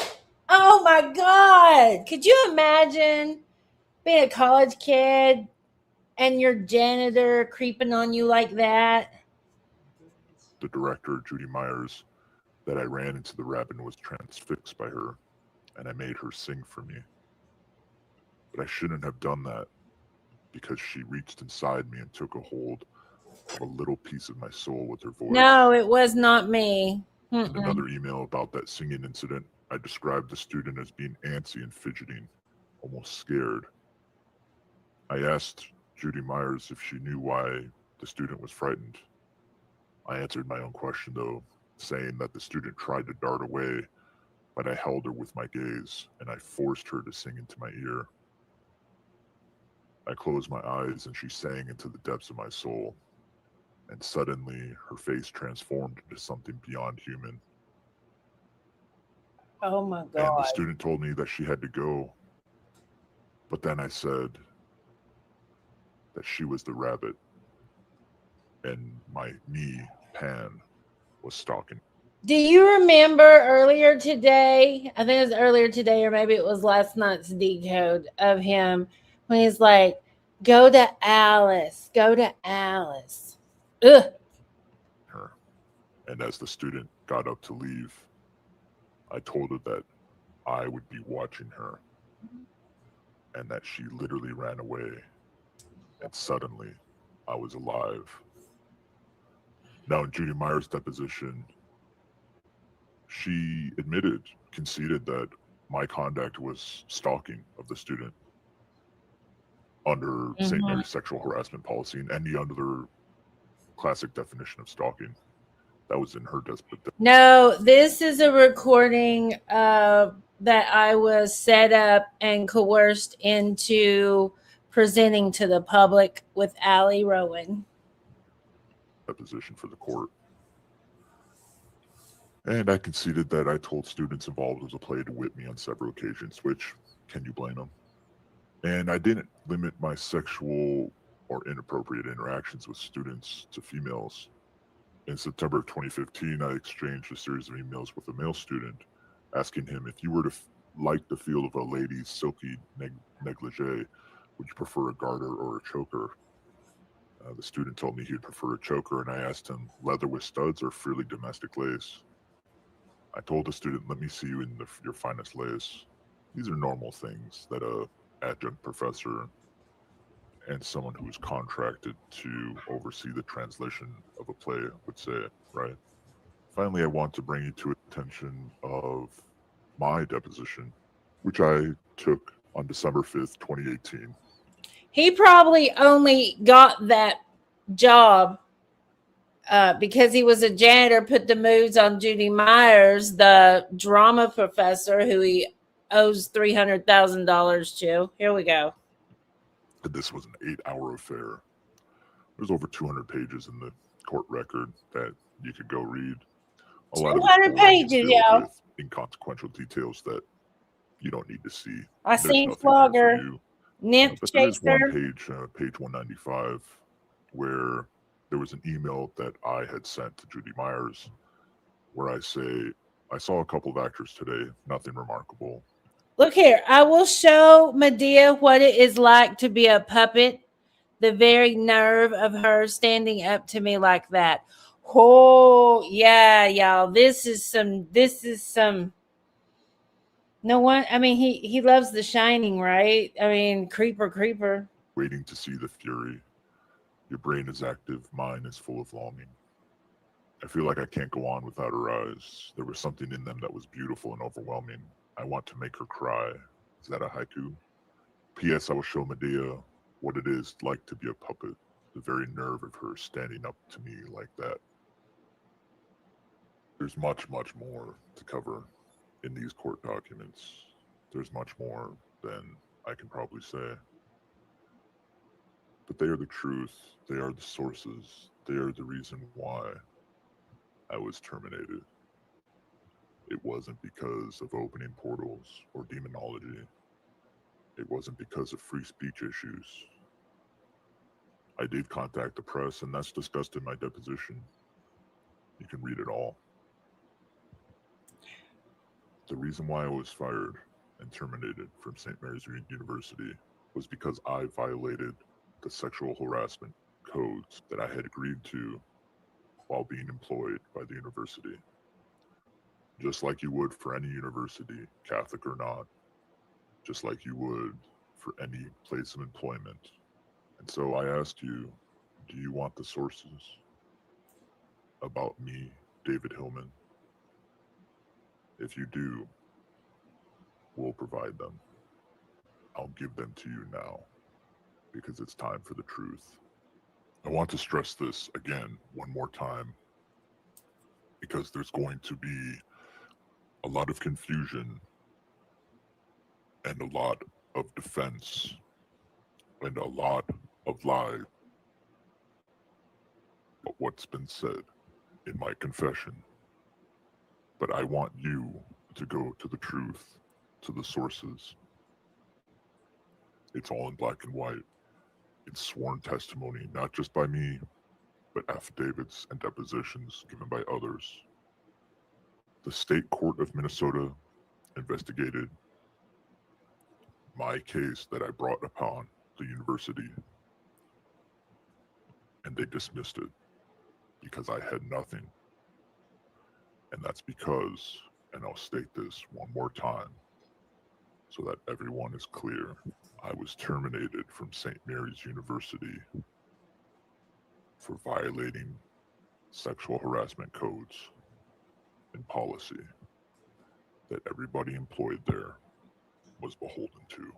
Oh my God. Could you imagine being a college kid and your janitor creeping on you like that? The director, Judy Myers, that I ran into the rabbit and was transfixed by her, and I made her sing for me. But I shouldn't have done that because she reached inside me and took a hold of a little piece of my soul with her voice. No, it was not me. In another email about that singing incident, I described the student as being antsy and fidgeting, almost scared. I asked Judy Myers if she knew why the student was frightened. I answered my own question, though, saying that the student tried to dart away, but I held her with my gaze, and I forced her to sing into my ear. I closed my eyes, and she sang into the depths of my soul. And suddenly, her face transformed into something beyond human. Oh my God. And the student told me that she had to go. But then I said that she was the rabbit. And me, Pan, was stalking. Do you remember earlier today? I think it was earlier today, or maybe it was last night's decode of him when he's like, go to Alice, go to Alice. Ugh. Her. And as the student got up to leave, I told her that I would be watching her and that she literally ran away. And suddenly, I was alive. Now, in Judy Myers' deposition, she conceded that my conduct was stalking of the student under St. Mary's sexual harassment policy and any other classic definition of stalking. That was in her deposition. No, this is a recording that I was set up and coerced into presenting to the public with Ali Rowan. Deposition for the court. And I conceded that I told students involved with the play to whip me on several occasions, which, can you blame them? And I didn't limit my sexual or inappropriate interactions with students to females. In September of 2015, I exchanged a series of emails with a male student asking him, if you were to like the feel of a lady's silky negligee, would you prefer a garter or a choker? The student told me he'd prefer a choker, and I asked him, leather with studs or frilly domestic lace? I told the student, let me see you in your finest lace. These are normal things that a adjunct professor and someone who is contracted to oversee the translation of a play would say, right? Finally, I want to bring you to attention of my deposition, which I took on December 5th, 2018. He probably only got that job because he was a janitor, put the moves on Judy Myers, the drama professor who he owes $300,000 to. Here we go. This was an 8-hour affair. There's over 200 pages in the court record that you could go read. A lot of 200 pages, y'all. With inconsequential details that you don't need to see. I seen Flogger, Nymph but there is Chaser. one page, page 195, where there was an email that I had sent to Judy Myers where I say, I saw a couple of actors today, nothing remarkable. Look here, I will show Medea what it is like to be a puppet. The very nerve of her standing up to me like that. Oh, yeah, y'all. This is some. No one, I mean, he loves The Shining, right? I mean, creeper. Waiting to see the fury. Your brain is active, mine is full of longing. I feel like I can't go on without her eyes. There was something in them that was beautiful and overwhelming. I want to make her cry. Is that a haiku? P.S. I will show Medea what it is like to be a puppet. The very nerve of her standing up to me like that. There's much, much more to cover in these court documents. There's much more than I can probably say. But they are the truth. They are the sources. They are the reason why I was terminated. It wasn't because of opening portals or demonology. It wasn't because of free speech issues. I did contact the press, and that's discussed in my deposition. You can read it all. The reason why I was fired and terminated from St. Mary's University was because I violated the sexual harassment codes that I had agreed to while being employed by the university. Just like you would for any university, Catholic or not. Just like you would for any place of employment. And so I asked you, do you want the sources about me, David Hillman? If you do, we'll provide them. I'll give them to you now because it's time for the truth. I want to stress this again one more time because there's going to be a lot of confusion and a lot of defense and a lot of lie. But what's been said in my confession. But I want you to go to the truth, to the sources. It's all in black and white. It's sworn testimony, not just by me, but affidavits and depositions given by others. The State Court of Minnesota investigated my case that I brought upon the university, and they dismissed it because I had nothing. And that's because, and I'll state this one more time so that everyone is clear, I was terminated from St. Mary's University for violating sexual harassment codes and policy that everybody employed there was beholden to.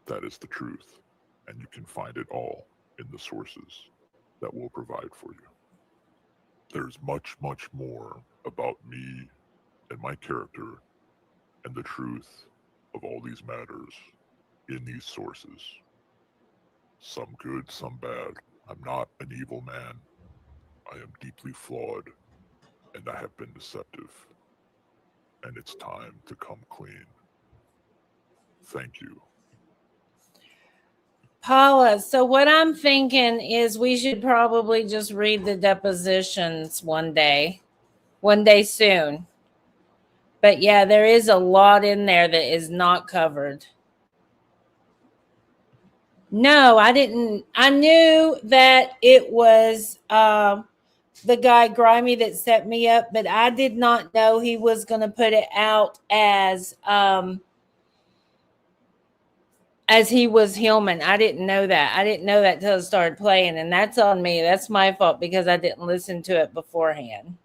That is the truth, and you can find it all in the sources that will provide for you. There's much, much more about me and my character and the truth of all these matters in these sources. Some good, some bad. I'm not an evil man. I am deeply flawed, and I have been deceptive. And it's time to come clean. Thank you. Paula, so what I'm thinking is we should probably just read the depositions one day soon. But yeah, there is a lot in there that is not covered. No, I didn't. I knew that it was the guy Grimy that set me up, but I did not know he was going to put it out as he was Hillman. I didn't know that. I didn't know that till it started playing, and that's on me. That's my fault because I didn't listen to it beforehand.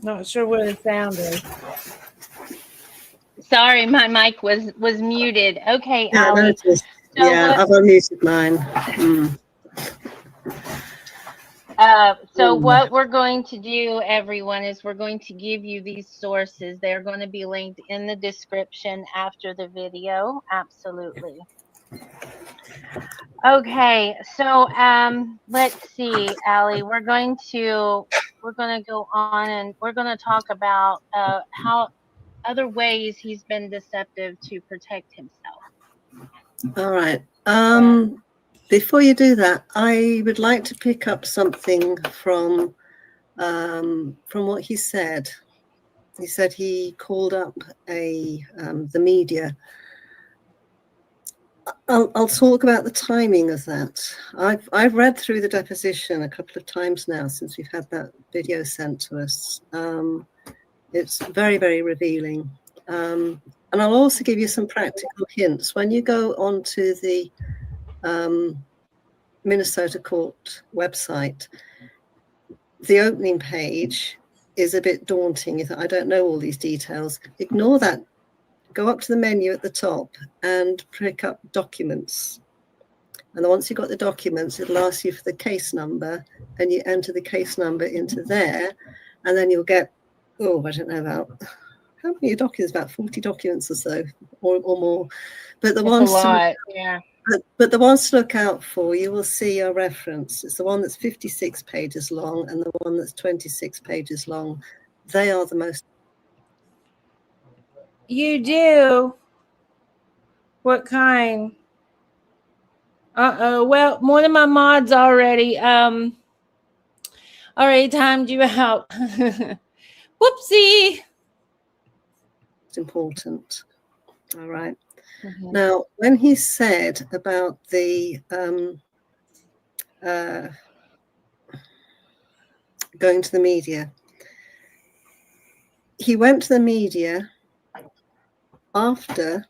Not sure where the sound is. Sorry, my mic was muted. Okay, Yeah, I Ali. noticed. So Yeah, I've unmuted mine. So what we're going to do, everyone, is we're going to give you these sources. They're going to be linked in the description after the video. Absolutely. Okay, so let's see, Ali. We're going to go on and we're going to talk about how other ways he's been deceptive to protect himself. All right. Before you do that, I would like to pick up something from what he said. He said he called up the media. I'll talk about the timing of that. I've read through the deposition a couple of times now since we've had that video sent to us. It's very, very revealing. And I'll also give you some practical hints. When you go onto the Minnesota court website, the opening page is a bit daunting. You think, I don't know all these details. Ignore that. Go up to the menu at the top and pick up documents. And once you've got the documents, it'll ask you for the case number, and you enter the case number into there, and then you'll get, I don't know about how many documents, about 40 documents or so, or more. But the ones a lot, yeah. But the ones to look out for, you will see a reference. It's the one that's 56 pages long and the one that's 26 pages long. They are the most. You do? What kind? Well, one of my mods already timed you out. Whoopsie. It's important. All right. Mm-hmm. Now, when he said about the going to the media, he went to the media after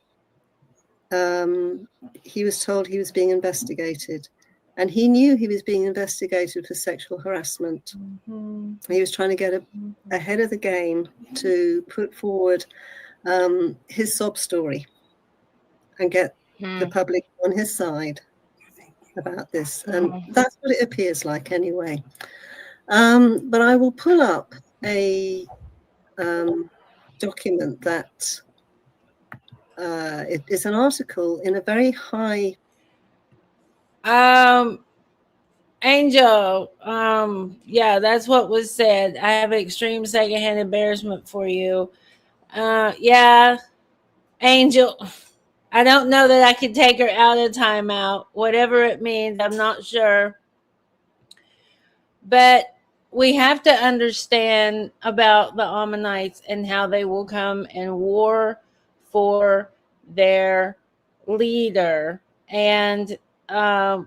he was told he was being investigated, and he knew he was being investigated for sexual harassment. Mm-hmm. He was trying to get ahead of the game to put forward his sob story and get the public on his side about this. And that's what it appears like anyway. But I will pull up a document that it's an article in a very high. Angel, yeah, that's what was said. I have extreme secondhand embarrassment for you. Yeah, Angel, I don't know that I could take her out of timeout, whatever it means. I'm not sure. But we have to understand about the Ammonites and how they will come and war for their leader. And a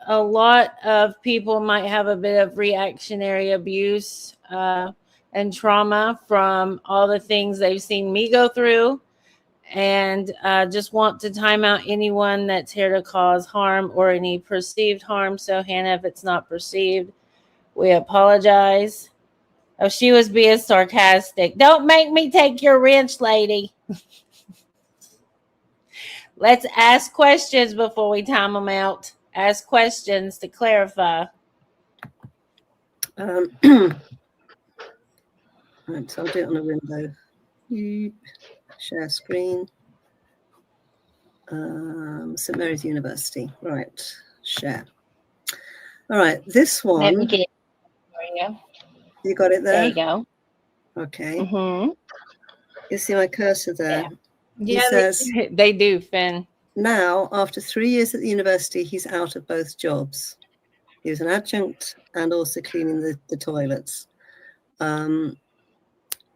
lot of people might have a bit of reactionary abuse and trauma from all the things they've seen me go through, and just want to time out anyone that's here to cause harm or any perceived harm. So, Hannah, if it's not perceived, we apologize. Oh, she was being sarcastic. Don't make me take your wrench, lady. Let's ask questions before we time them out. Ask questions to clarify. Right, so I'll do it on a window. Share screen. St. Mary's University. Right, share. All right, this one. Let me get it for you. You got it there? There you go. Okay. Mm-hmm. You see my cursor there? Yeah, He says, they do, Finn. now, after 3 years at the university, he's out of both jobs. He was an adjunct and also cleaning the toilets.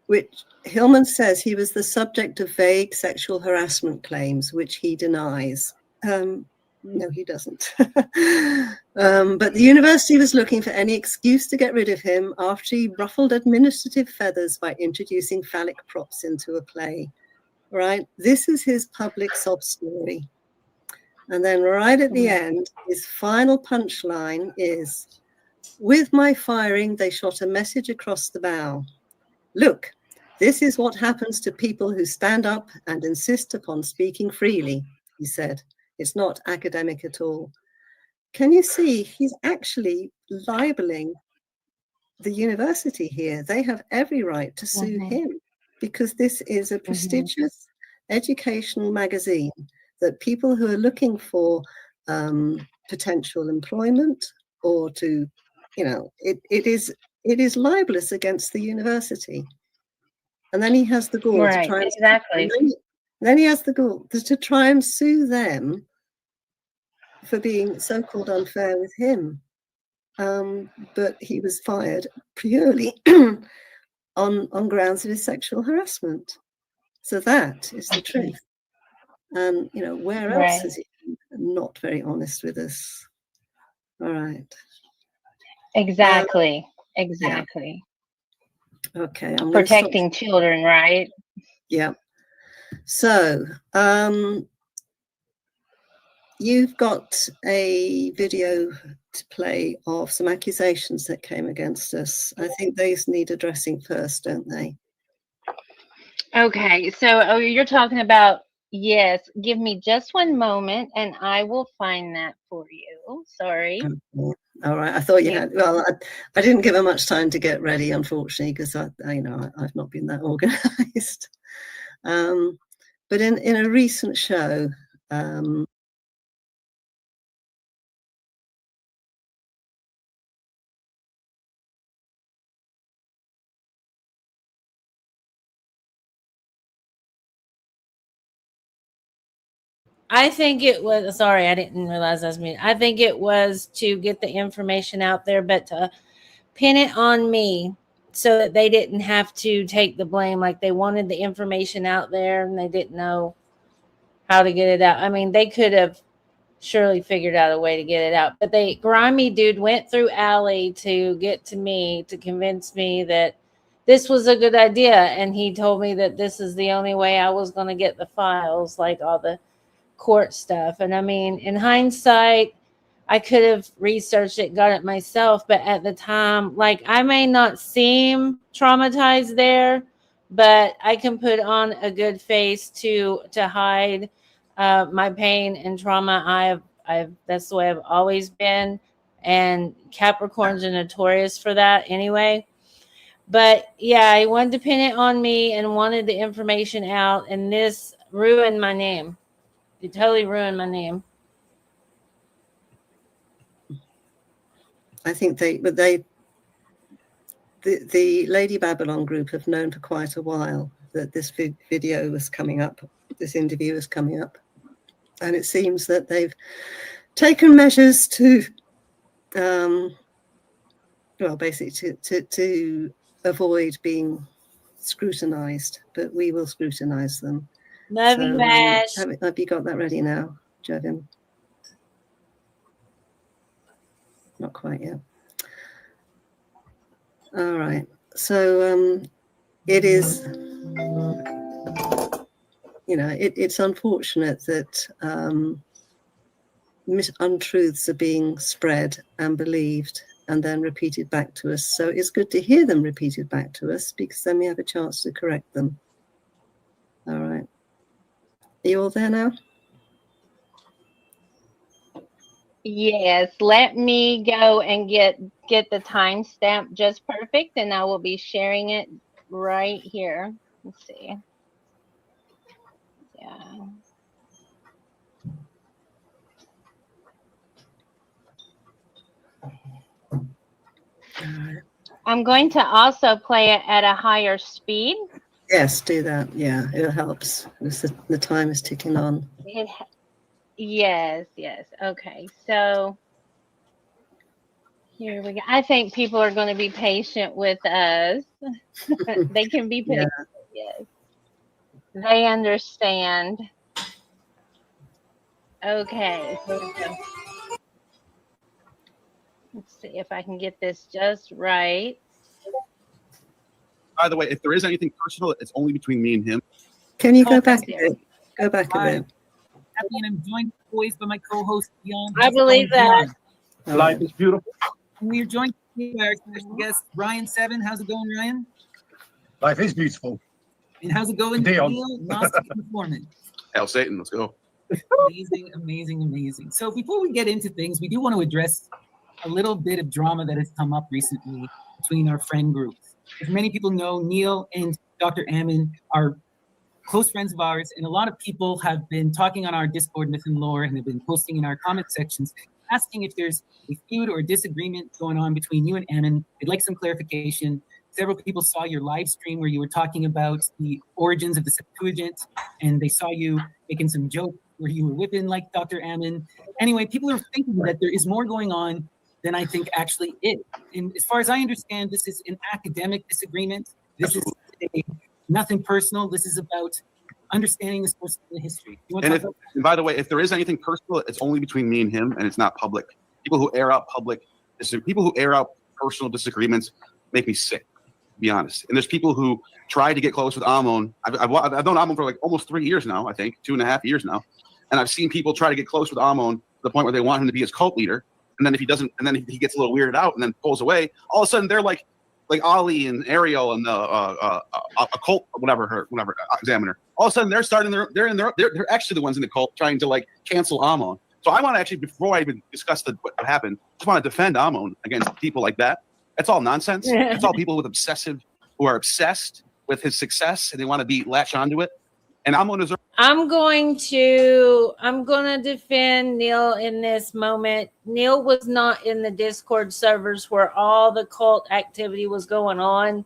Which Hillman says he was the subject of vague sexual harassment claims, which he denies. No, he doesn't. But the university was looking for any excuse to get rid of him after he ruffled administrative feathers by introducing phallic props into a play. Right? This is his public sob story. And then right at the end, his final punchline is, with my firing, they shot a message across the bow. Look, this is what happens to people who stand up and insist upon speaking freely, he said. It's not academic at all. Can you see he's actually libeling the university here? They have every right to sue him because this is a prestigious educational magazine that people who are looking for potential employment or to, you know, it is libelous against the university. And then he has the gall to try and then he has the gall to try and sue them for being so-called unfair with him. But he was fired purely on grounds of his sexual harassment. So that is the truth. And, you know, where else is he not very honest with us? All right. Exactly. Yeah. Okay. I'm protecting children, right? Yeah. So, you've got a video to play of some accusations that came against us. I think those need addressing first, don't they? Okay, so you're talking about, yes, give me just one moment and I will find that for you. Sorry. Okay. All right, I thought you had. Well, I didn't give her much time to get ready, unfortunately, because I've not been that organized. But in a recent show, I think it was, sorry, I didn't realize I was muted. I think it was to get the information out there, but to pin it on me so that they didn't have to take the blame. Like they wanted the information out there and they didn't know how to get it out. I mean, they could have surely figured out a way to get it out, but Grimy dude went through Ali to get to me to convince me that this was a good idea. And he told me that this is the only way I was going to get the files, like all the court stuff. And I mean, in hindsight, I could have researched it, got it myself, but at the time, like, I may not seem traumatized there, but I can put on a good face to hide my pain and trauma. I've that's the way I've always been, and Capricorns are notorious for that anyway. But yeah, he wanted to pin it on me and wanted the information out, and this ruined my name. It totally ruined my name. I think the Lady Babylon group have known for quite a while that this video was coming up, this interview was coming up, and it seems that they've taken measures to, well, basically to avoid being scrutinized, but we will scrutinize them. Love you, Ash. Have you got that ready now, Jevim? Not quite yet. All right. So it is, you know, it's unfortunate that untruths are being spread and believed and then repeated back to us. So it's good to hear them repeated back to us because then we have a chance to correct them. All right. Are you all there now? Yes, let me go and get the timestamp just perfect, and I will be sharing it right here. Let's see. Yeah. I'm going to also play it at a higher speed. Yes, do that. Yeah, it helps. The time is ticking on. Yes. Okay, so here we go. I think people are going to be patient with us. They can be patient. Yeah. Yes. They understand. Okay. Let's see if I can get this just right. By the way, if there is anything personal, it's only between me and him. Can you go back a bit? Go back a bit. Happy and I'm joined always by my co-host Dion. I believe that. Life is beautiful. And we are joined by our special guest Ryan Seven. How's it going, Ryan? Life is beautiful. And how's it going, Dion. Neil? Gnostic informant. Hell, Satan, let's go. Amazing. So before we get into things, we do want to address a little bit of drama that has come up recently between our friend groups. As many people know, Neil and Dr. Ammon are close friends of ours, and a lot of people have been talking on our Discord, Myth and Lore, and have been posting in our comment sections, asking if there's a feud or a disagreement going on between you and Ammon. They'd like some clarification. Several people saw your live stream where you were talking about the origins of the Septuagint, and they saw you making some joke where you were whipping like Dr. Ammon. Anyway, people are thinking that there is more going on than I think actually is. And as far as I understand, this is an academic disagreement. This is nothing personal. This is about understanding this person's history. And by the way, if there is anything personal, it's only between me and him, and it's not public. People who air out personal disagreements make me sick, to be honest. And there's people who try to get close with Ammon. I've known Ammon for like almost 3 years now, I think, 2.5 years now. And I've seen people try to get close with Ammon to the point where they want him to be his cult leader. And then if he doesn't, and then he gets a little weirded out and then pulls away, all of a sudden they're like Ali and Ariel and the occult, whatever examiner. All of a sudden they're actually the ones in the cult trying to like cancel Ammon. So I want to actually, before I even discuss what happened, just want to defend Ammon against people like that. That's all nonsense. It's all people who are obsessed with his success and they want to latch onto it. And Ammon is. I'm going to defend Neil in this moment. Neil was not in the Discord servers where all the cult activity was going on.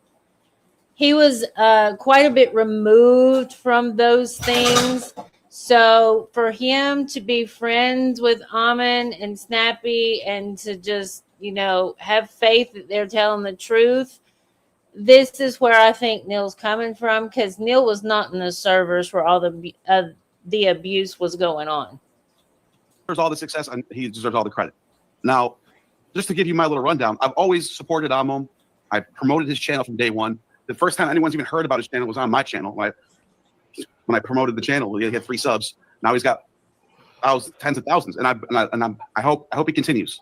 He was quite a bit removed from those things. So for him to be friends with Ammon and Snappy and to just, have faith that they're telling the truth, this is where I think Neil's coming from, because Neil was not in the servers where all the abuse was going on. There's all the success, and he deserves all the credit. Now, just to give you my little rundown, I've always supported Ammon. I promoted his channel from day one. The first time anyone's even heard about his channel was on my channel. When I promoted the channel, he had 3 subs. Now he's got tens of thousands, and I hope he continues.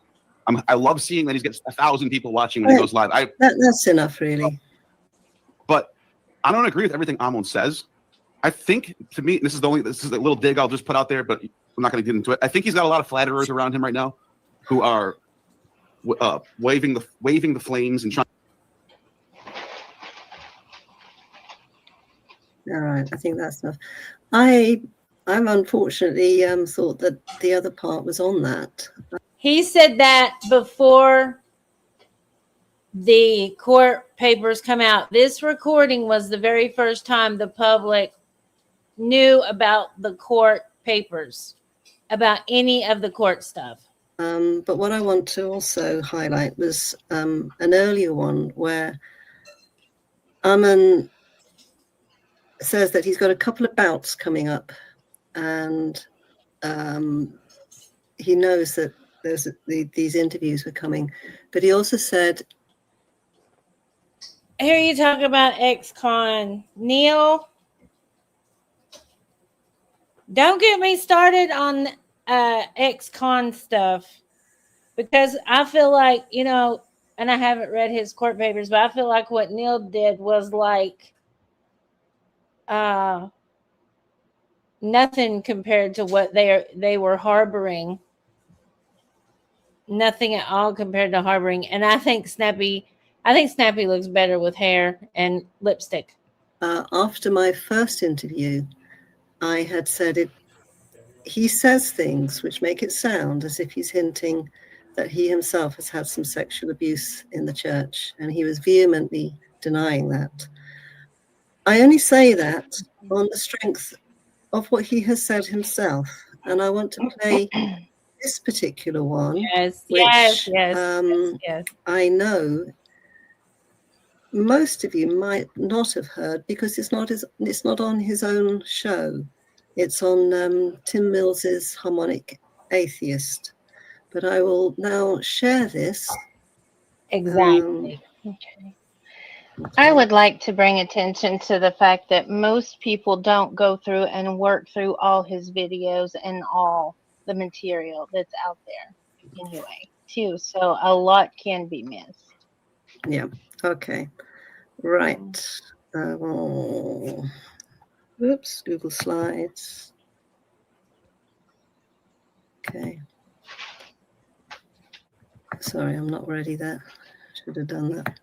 I love seeing that he gets 1,000 people watching when he goes live. That's enough, really. But I don't agree with everything Ammon says. I think, to me, this is a little dig I'll just put out there, but I'm not going to get into it. I think he's got a lot of flatterers around him right now who are waving the flames and trying. All right, I think that's enough. I'm unfortunately thought that the other part was on that. He said that before the court papers come out. This recording was the very first time the public knew about the court papers, about any of the court stuff. But what I want to also highlight was an earlier one where Ammon says that he's got a couple of bouts coming up, and he knows that these interviews were coming. But he also said, Here you talk about ex-con. Neil, don't get me started on ex-con stuff, because I feel like, and I haven't read his court papers, but I feel like what Neil did was like nothing compared to what they were harboring. Nothing at all compared to harboring. And I think Snappy looks better with hair and lipstick. After my first interview, I had said he says things which make it sound as if he's hinting that he himself has had some sexual abuse in the church, and he was vehemently denying that. I only say that on the strength of what he has said himself, and I want to play this particular one, which I know most of you might not have heard because it's not on his own show. It's on Tim Mills's Harmonic Atheist. But I will now share this. Exactly. Okay. I would like to bring attention to the fact that most people don't go through and work through all his videos and all the material that's out there anyway, too. So a lot can be missed. Yeah. Okay. Right. Oops. Google Slides. Okay. Sorry, I'm not ready there. Should have done that.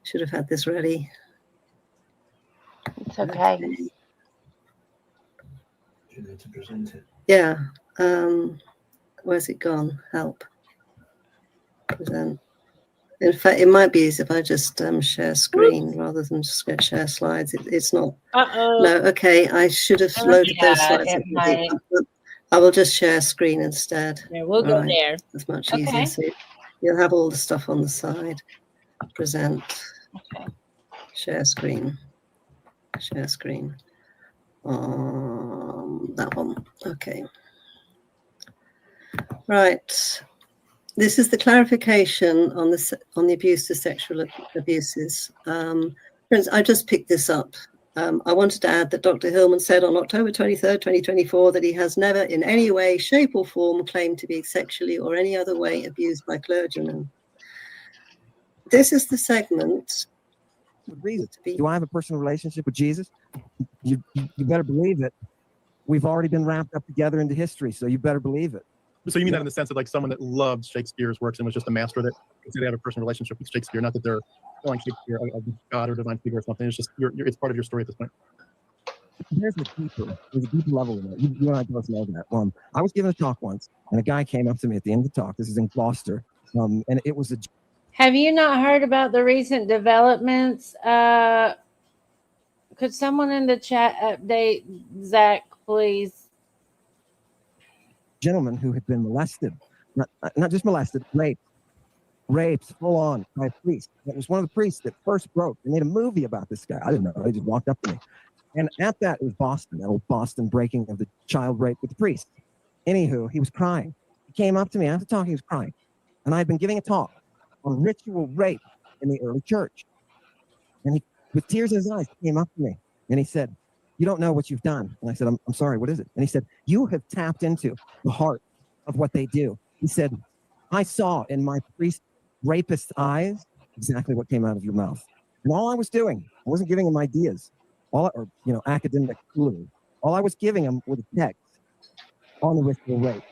Should have had this ready. It's okay. You need to present it. Yeah. Where's it gone? Help. Present. In fact, it might be easy if I just share screen rather than just share slides. It's not. No, okay. I should have loaded those slides. I will just share screen instead. Yeah, we'll go there. It's much easier. So you'll have all the stuff on the side. Present. Okay. Share screen. Share screen. That one. Okay. Right. This is the clarification on the abuse to sexual abuses. Friends, I just picked this up. I wanted to add that Dr. Hillman said on October 23rd, 2024, that he has never in any way, shape or form claimed to be sexually or any other way abused by clergymen. This is the segment. Do I have a personal relationship with Jesus? You better believe it. We've already been wrapped up together into history, so you better believe it. So you mean that in the sense that like someone that loved Shakespeare's works and was just a master that they have a personal relationship with Shakespeare, not that they're calling Shakespeare a god or divine figure or something. It's just it's part of your story at this point. There's a deeper level in it. You and I both know that. I was giving a talk once, and a guy came up to me at the end of the talk. This is in Gloucester, and it was a. Have you not heard about the recent developments? Could someone in the chat update Zach, please? Gentleman who had been molested, not just molested, raped full on by a priest. It was one of the priests that first broke. They made a movie about this guy. I didn't know. They just walked up to me. And at that, it was Boston, that old Boston breaking of the child rape with the priest. Anywho, he was crying. He came up to me after talking, he was crying. And I had been giving a talk on ritual rape in the early church. And he, with tears in his eyes, came up to me and he said, "You don't know what you've done." And I said, I'm sorry, what is it? And he said, "You have tapped into the heart of what they do." He said, "I saw in my priest rapist eyes exactly what came out of your mouth." And all I was doing, I wasn't giving him ideas, academic clue. All I was giving him was a text on the ritual rape.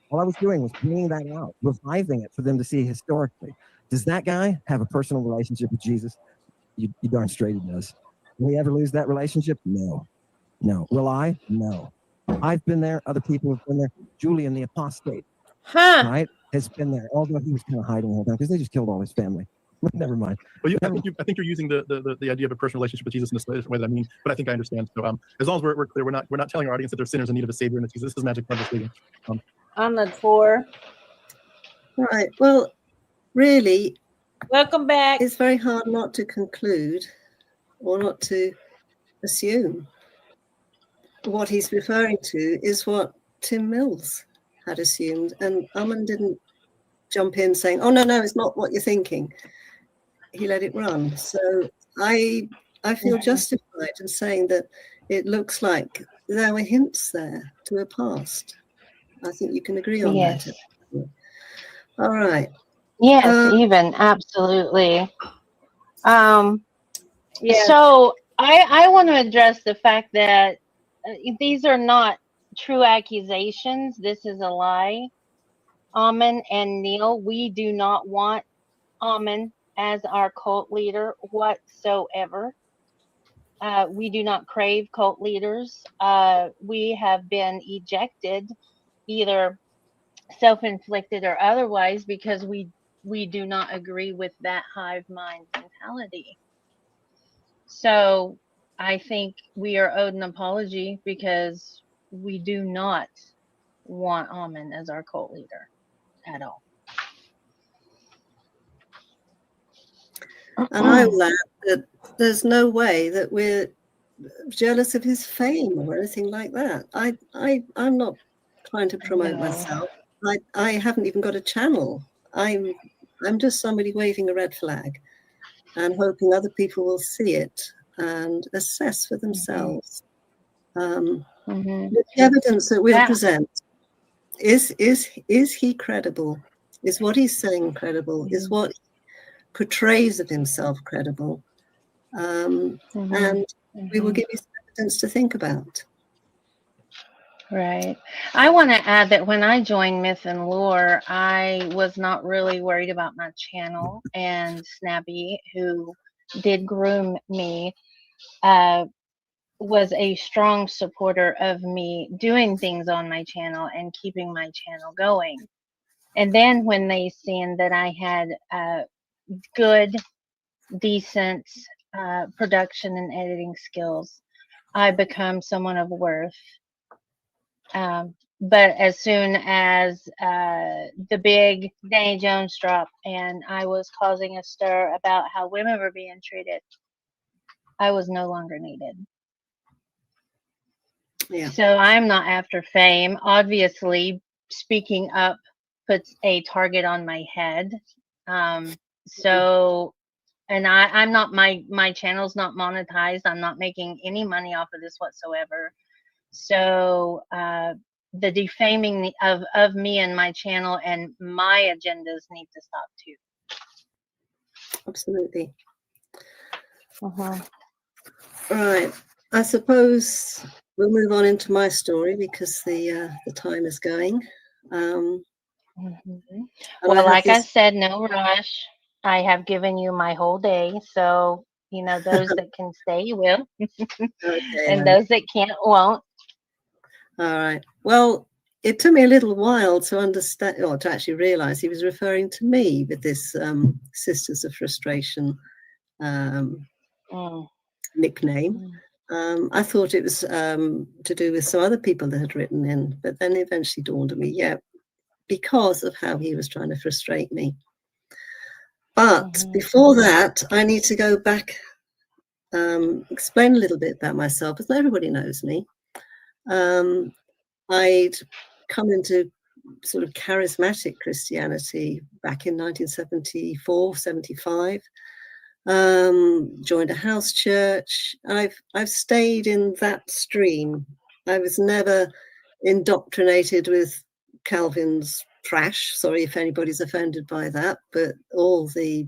All I was doing was bringing that out, reviving it for them to see historically. Does that guy have a personal relationship with Jesus? You darn straight he does. Will he ever lose that relationship? No. Will I? No. I've been there. Other people have been there. Julian the apostate, right, has been there. Although he was kind of hiding the whole time because they just killed all his family. Never mind. Well, I think you're using the idea of a personal relationship with Jesus in this way that I mean, but I think I understand. So as long as we're clear, we're not telling our audience that they're sinners in need of a savior and that Jesus is magic public reading. On the tour. Right. Well, really, welcome back. It's very hard not to conclude or not to assume what he's referring to is what Tim Mills had assumed. And Ammon didn't jump in saying, "Oh, no, it's not what you're thinking." He let it run. So I feel justified in saying that it looks like there were hints there to a past. I think you can agree on that. All right. Yes, even absolutely. So I want to address the fact that these are not true accusations. This is a lie. Ammon and Neil, we do not want Ammon as our cult leader whatsoever. We do not crave cult leaders. We have been ejected either self-inflicted or otherwise, because we do not agree with that hive mind mentality. So I think we are owed an apology because we do not want Ammon as our cult leader at all. And I will add that there's no way that we're jealous of his fame or anything like that. I'm not trying to promote myself. I haven't even got a channel. I'm just somebody waving a red flag and hoping other people will see it and assess for themselves. The evidence that we'll present, is he credible? Is what he's saying credible? Is what he portrays of himself credible? And we will give you some evidence to think about. Right. I want to add that when I joined Myth and Lore, I was not really worried about my channel, and Snappy, who did groom me, was a strong supporter of me doing things on my channel and keeping my channel going. And then when they seen that I had good, decent production and editing skills, I become someone of worth. But as soon as the big Danny Jones drop and I was causing a stir about how women were being treated, I was no longer needed. Yeah. So I'm not after fame. Obviously, speaking up puts a target on my head. So, and I'm not, my channel's not monetized. I'm not making any money off of this whatsoever. So the defaming of me and my channel and my agendas need to stop too. Absolutely. Right. I suppose we'll move on into my story because the time is going. Well, like I said, no rush. I have given you my whole day, so you know those that can stay will, and those that can't won't. All right. Well, it took me a little while to understand, or to actually realize he was referring to me with this Sisters of Frustration nickname. I thought it was to do with some other people that had written in, but then it eventually dawned on me, yeah, because of how he was trying to frustrate me. But before that, I need to go back, explain a little bit about myself, because not everybody knows me. I'd come into sort of charismatic Christianity back in 1974, 75. Joined a house church. I've stayed in that stream. I was never indoctrinated with Calvin's trash. Sorry if anybody's offended by that, but all the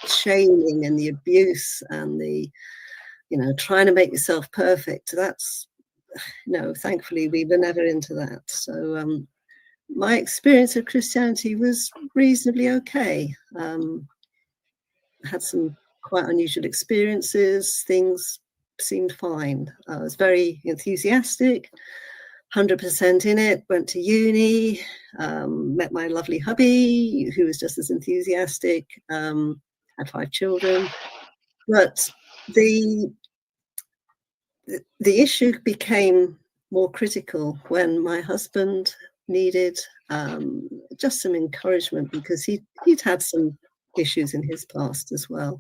shaming and the abuse and the, you know, trying to make yourself perfect. That's, no, thankfully we were never into that. So my experience of Christianity was reasonably okay. Had some quite unusual experiences. Things seemed fine. I was very enthusiastic, 100% in it. Went to uni, met my lovely hubby, who was just as enthusiastic. Had 5 children, but the issue became more critical when my husband needed just some encouragement, because he'd had some issues in his past as well.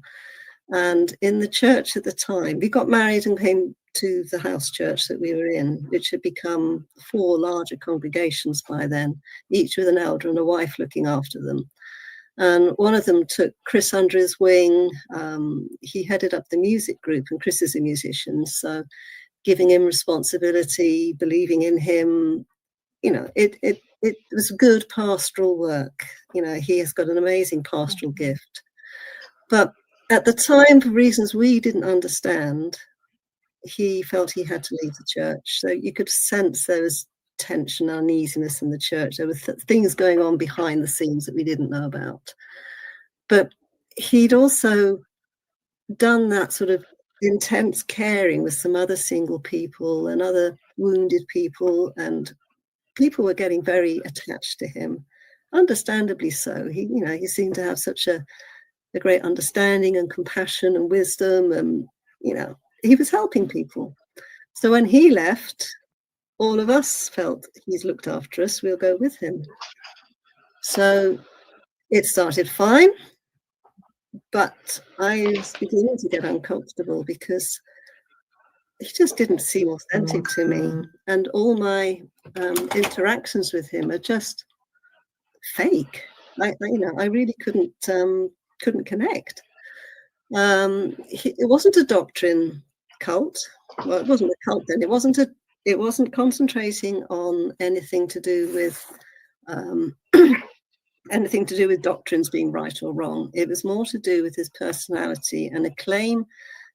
And in the church at the time, we got married and came to the house church that we were in, which had become 4 larger congregations by then, each with an elder and a wife looking after them. And one of them took Chris under his wing. He headed up the music group, and Chris is a musician, so giving him responsibility, believing in him, you know, it was good pastoral work. You know, he has got an amazing pastoral gift. But at the time, for reasons we didn't understand, he felt he had to leave the church. So you could sense there was tension, uneasiness in the church. There were things going on behind the scenes that we didn't know about. But he'd also done that sort of intense caring with some other single people and other wounded people, and people were getting very attached to him, understandably so. He seemed to have such a great understanding and compassion and wisdom, and he was helping people. So when he left, all of us felt he's looked after us, we'll go with him. So it started fine, but I was beginning to get uncomfortable because he just didn't seem authentic to me, and all my interactions with him are just fake. I really couldn't connect. It wasn't a doctrine cult. Well, it wasn't a cult then. It wasn't concentrating on anything to do with doctrines being right or wrong. It was more to do with his personality and a claim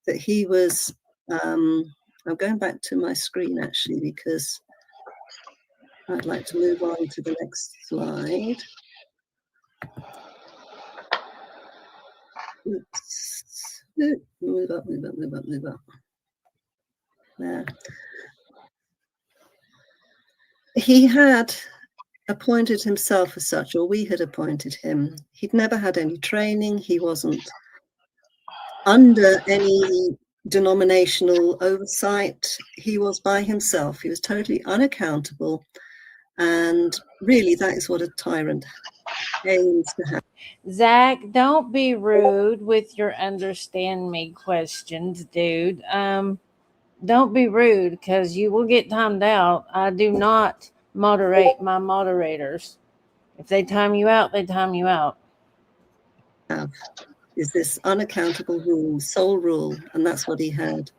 that he was. I'm going back to my screen actually because I'd like to move on to the next slide. Oops. Move up. There. He had appointed himself as such, or we had appointed him. He'd never had any training. He wasn't under any denominational oversight. He was by himself. He was totally unaccountable. And really, that is what a tyrant aims to have. Zach, don't be rude with your understand me questions, dude. Don't be rude because you will get timed out. I do not moderate my moderators. If they time you out, they time you out. Is this unaccountable rule, sole rule, and that's what he had.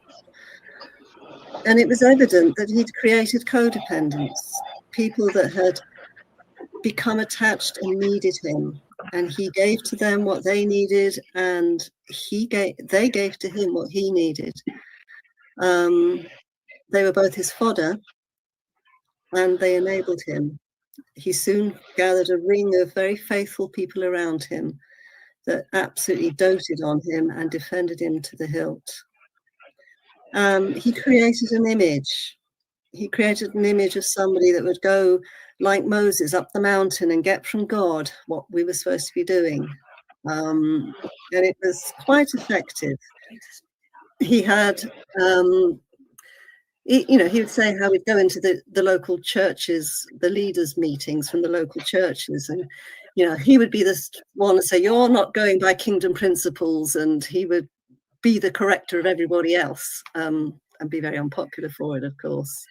And it was evident that he'd created codependents, people that had become attached and needed him, and he gave to them what they needed, and they gave to him what he needed. They were both his fodder, and they enabled him. He soon gathered a ring of very faithful people around him that absolutely doted on him and defended him to the hilt. He created an image. He created an image of somebody that would go like Moses up the mountain and get from God what we were supposed to be doing. And it was quite effective. He had, he would say how we'd go into the local churches, the leaders' meetings from the local churches, and he would be this one to say, you're not going by kingdom principles, and he would be the corrector of everybody else, and be very unpopular for it, of course.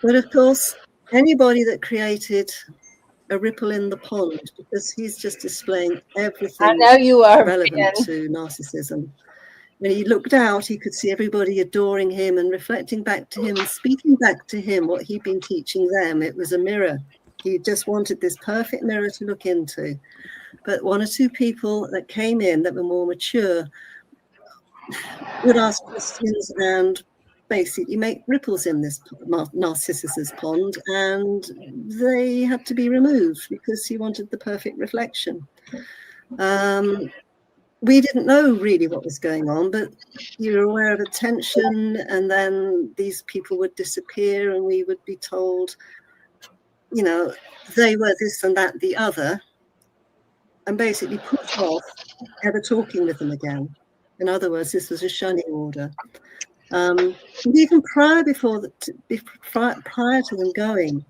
But of course, anybody that created a ripple in the pond, because he's just displaying everything I know you are relevant to narcissism. When he looked out, he could see everybody adoring him and reflecting back to him and speaking back to him what he'd been teaching them. It was a mirror. He just wanted this perfect mirror to look into. But one or two people that came in that were more mature would ask questions and basically make ripples in this Narcissus's pond, and they had to be removed because he wanted the perfect reflection. We didn't know really what was going on, but you were aware of a tension, and then these people would disappear and we would be told, they were this and that, the other, and basically put off ever talking with them again. In other words, this was a shunning order. And even prior to them going,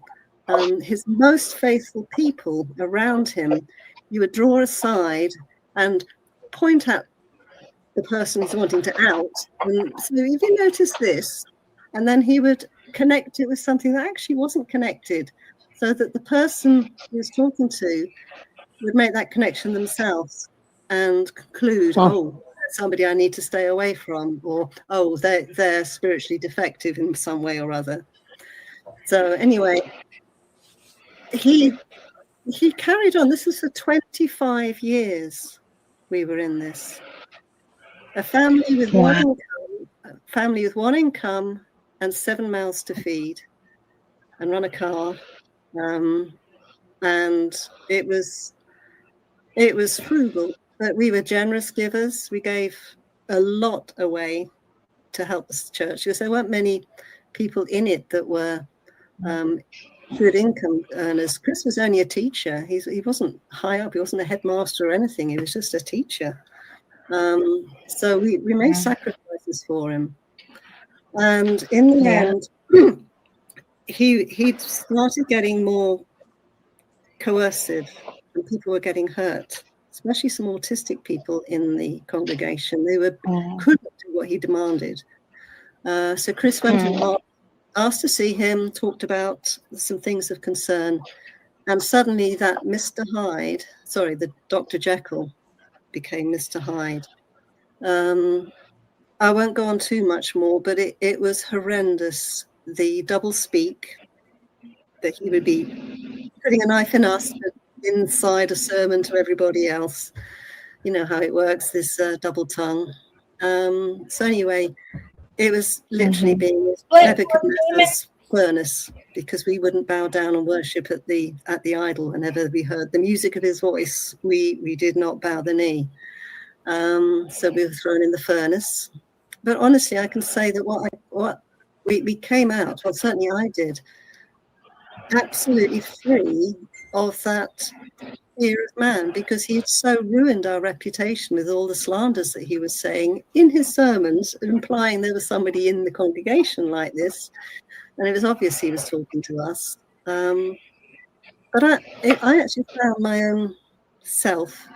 his most faithful people around him, you would draw aside and point at the person he's wanting to out. And so if you notice this, and then he would connect it with something that actually wasn't connected, so that the person he was talking to would make that connection themselves and conclude, somebody I need to stay away from, or they're spiritually defective in some way or other. So anyway, he carried on. This was for 25 years. We were in this. A family with one income and 7 mouths to feed, and run a car. And it was frugal, but we were generous givers. We gave a lot away to help the church because there weren't many people in it that were good income earners. Chris was only a teacher. He wasn't high up. He wasn't a headmaster or anything. He was just a teacher. So we made sacrifices for him. And in the end, he started getting more coercive, and people were getting hurt, especially some autistic people in the congregation. They couldn't do what he demanded. So Chris went and asked to see him, talked about some things of concern, and suddenly that the Dr. Jekyll became Mr. Hyde. I won't go on too much more, but it was horrendous. The double speak, that he would be putting a knife in us, but inside a sermon to everybody else. You know how it works, this double tongue. So anyway, it was literally being Nebuchadnezzar's furnace, because we wouldn't bow down and worship at the idol whenever we heard the music of his voice. We did not bow the knee. So we were thrown in the furnace. But honestly, I can say that what we came out, well, certainly I did, absolutely free of that fear of man, because he had so ruined our reputation with all the slanders that he was saying in his sermons, implying there was somebody in the congregation like this. And it was obvious he was talking to us. But I actually found my own self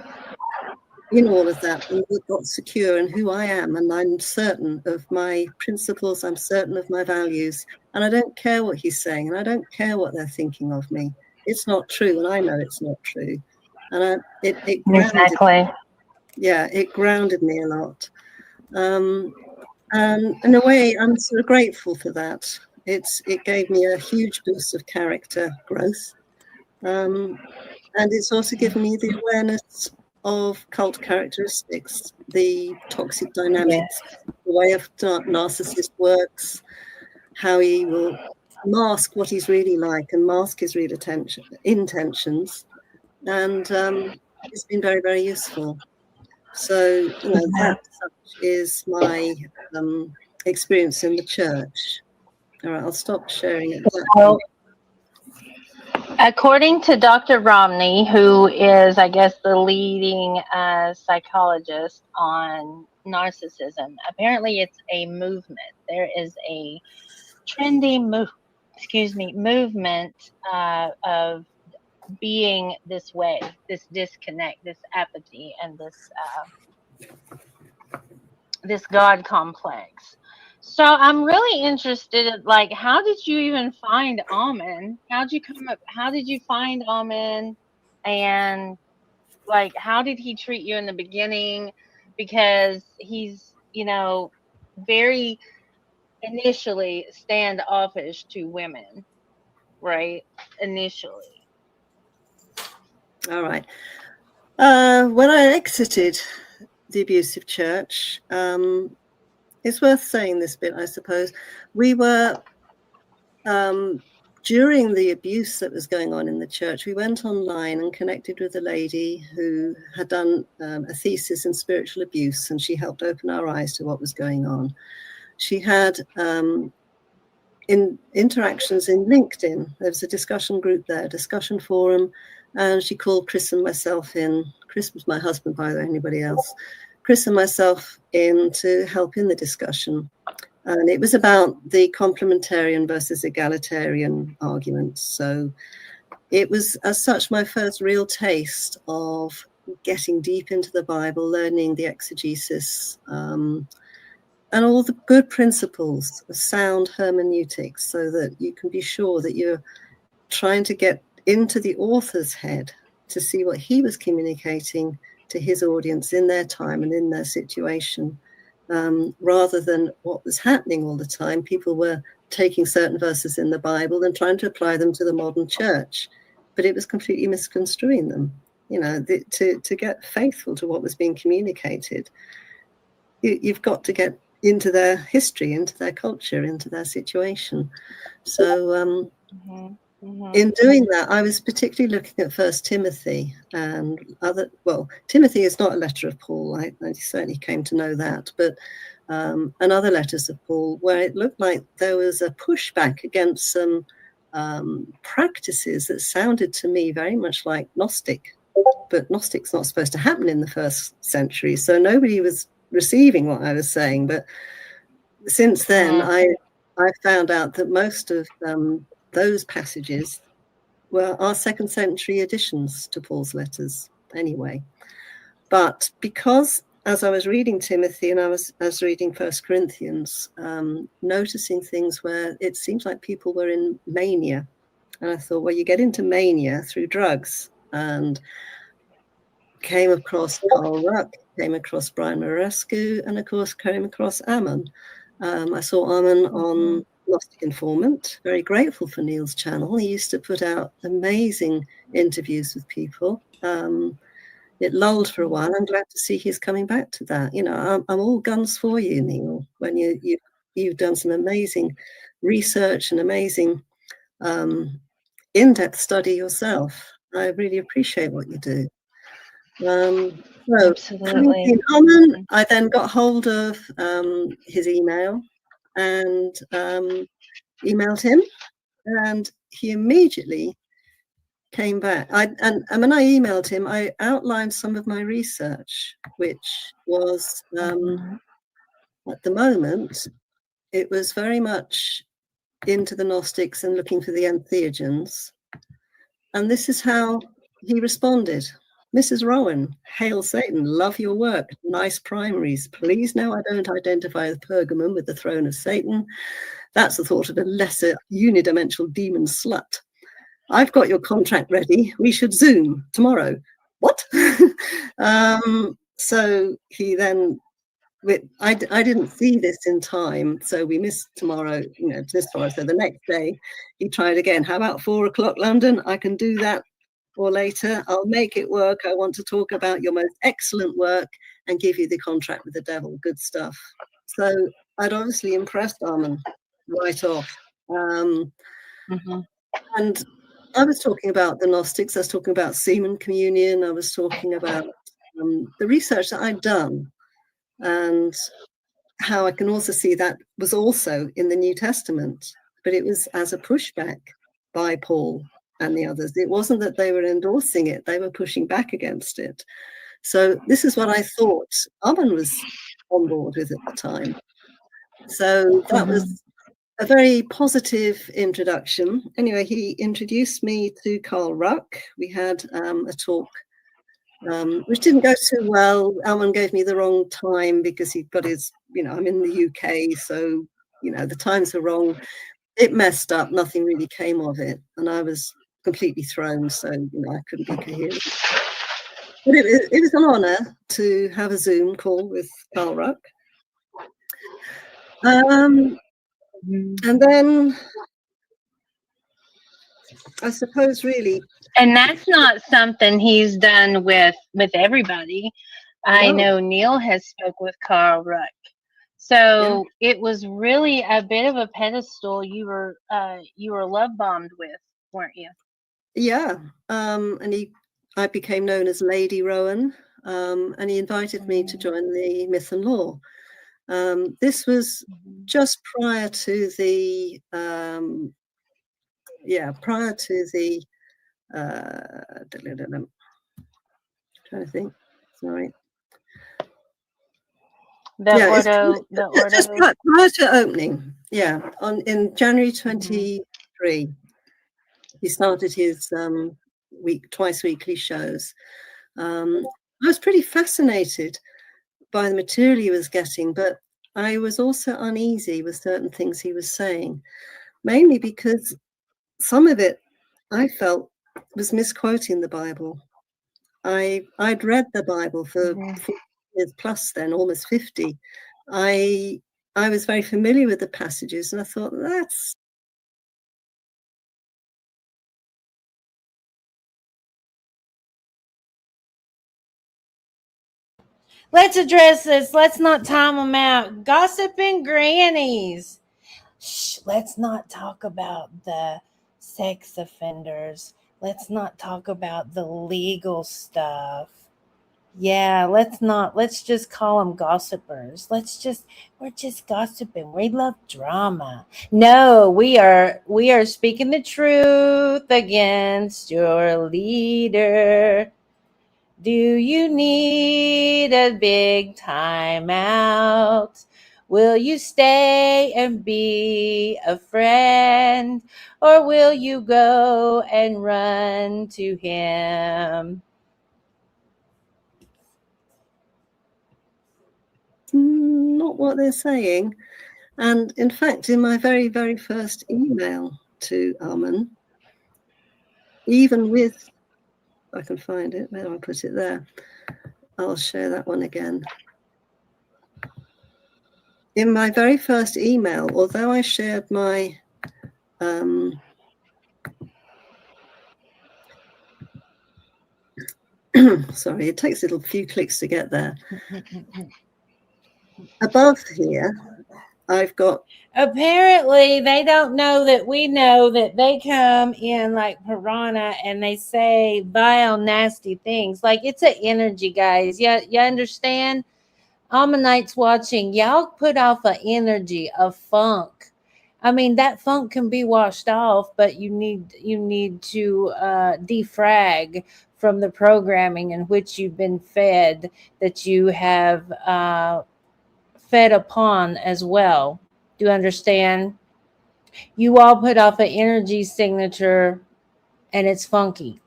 in all of that, and got secure in who I am, and I'm certain of my principles, I'm certain of my values, and I don't care what he's saying, and I don't care what they're thinking of me. It's not true, and I know it's not true. And it grounded me a lot. And in a way, I'm sort of grateful for that. It gave me a huge boost of character growth. And it's also given me the awareness of cult characteristics, the toxic dynamics, the way a narcissist works, how he will mask what he's really like and mask his real intentions. And it's been very, very useful. So, that is my experience in the church. All right, I'll stop sharing it. According to Dr. Romney, who is, I guess, the leading psychologist on narcissism, apparently it's a movement. There is a trendy movement of being this way, this disconnect, this apathy, and this God complex. So I'm really interested in, like, how did you even find Ammon? How did you find Ammon? And like, how did he treat you in the beginning? Because he's, very initially standoffish to women, right? Initially. All right. When I exited the abusive church, it's worth saying this bit, I suppose. We were, during the abuse that was going on in the church, we went online and connected with a lady who had done a thesis in spiritual abuse, and she helped open our eyes to what was going on. She had interactions in LinkedIn. There was a discussion group there, discussion forum, and she called Chris and myself in. Chris was my husband, by the way, anybody else. Chris and myself in to help in the discussion. And it was about the complementarian versus egalitarian arguments. So it was, as such, my first real taste of getting deep into the Bible, learning the exegesis, and all the good principles of sound hermeneutics, so that you can be sure that you're trying to get into the author's head to see what he was communicating to his audience in their time and in their situation, rather than what was happening all the time. People were taking certain verses in the Bible and trying to apply them to the modern church, but it was completely misconstruing them. To get faithful to what was being communicated, you've got to get into their history, into their culture, into their situation. So in doing that, I was particularly looking at First Timothy and Timothy is not a letter of Paul. I certainly came to know that, but and other letters of Paul, where it looked like there was a pushback against some practices that sounded to me very much like Gnostic. But Gnostic's not supposed to happen in the first century, so nobody was receiving what I was saying. But since then, I found out that most of those passages are second century additions to Paul's letters anyway. But because as I was reading Timothy and I was reading 1 Corinthians, noticing things where it seems like people were in mania. And I thought, well, you get into mania through drugs. And came across Carl Ruck, came across Brian Marescu, and of course came across Ammon. I saw Ammon on Gnostic Informant. Very grateful for Neil's channel. He used to put out amazing interviews with people. It lulled for a while. I'm glad to see he's coming back to that. You know, I'm all guns for you, Neil. When you've done some amazing research and amazing in-depth study yourself. I really appreciate what you do. So Absolutely. Ammon, I then got hold of his email and emailed him, and he immediately came back. And when I emailed him, I outlined some of my research, which was at the moment, it was very much into the Gnostics and looking for the entheogens. And this is how he responded. Mrs. Rowan, hail Satan, love your work, nice primaries. Please know I don't identify with Pergamum with the throne of Satan. That's the thought of a lesser unidimensional demon slut. I've got your contract ready. We should Zoom tomorrow. What? So he then, I didn't see this in time, so we missed tomorrow, this tomorrow. So the next day he tried again. How about 4 o'clock London? I can do that. Or later, I'll make it work. I want to talk about your most excellent work and give you the contract with the devil. Good stuff. So I'd obviously impressed Ammon right off. And I was talking about the Gnostics. I was talking about semen communion. I was talking about the research that I'd done and how I can also see that was also in the New Testament, but it was as a pushback by Paul and the others. It wasn't that they were endorsing it, they were pushing back against it. So this is what I thought Ammon was on board with at the time. So that was a very positive introduction. Anyway, he introduced me to Carl Ruck. We had a talk, which didn't go too well. Ammon gave me the wrong time because he got his, I'm in the UK, so, the times are wrong. It messed up. Nothing really came of it. And I was completely thrown, so, I couldn't be coherent. But it was an honor to have a Zoom call with Carl Ruck. And then I suppose really. And that's not something he's done with everybody. No. I know Neil has spoke with Carl Ruck. So it was really a bit of a pedestal you were love bombed with, weren't you? Yeah. And I became known as Lady Rowan. And he invited me to join the Myth and Law. This was just prior to the trying to think. Sorry. Just prior to opening. Yeah. In January 23, he started his twice weekly shows. I was pretty fascinated by the material he was getting, but I was also uneasy with certain things he was saying, mainly because some of it I felt was misquoting the Bible. I'd read the Bible for 40 years plus then, almost 50. I was very familiar with the passages, and I thought that's. Let's address this. Let's not time them out. Gossiping grannies. Shh, let's not talk about the sex offenders. Let's not talk about the legal stuff. Yeah, let's just call them gossipers. We're just gossiping. We love drama. No, we are speaking the truth against your leader. Do you need a big time out? Will you stay and be a friend? Or will you go and run to him? Not what they're saying. And in fact, in my very, very first email to Ammon, even with, I can find it, where do I put it there? I'll share that one again. In my very first email, although I shared my sorry, it takes a few clicks to get there. Above here, I've got. Apparently, they don't know that we know that they come in like piranha and they say vile, nasty things. Like, it's an energy, guys. Yeah, you understand? Ammonites watching, y'all put off an energy of funk. I mean, that funk can be washed off, but you need to defrag from the programming in which you've been fed, that you have fed upon as well. Do you understand? You all put off an energy signature and it's funky.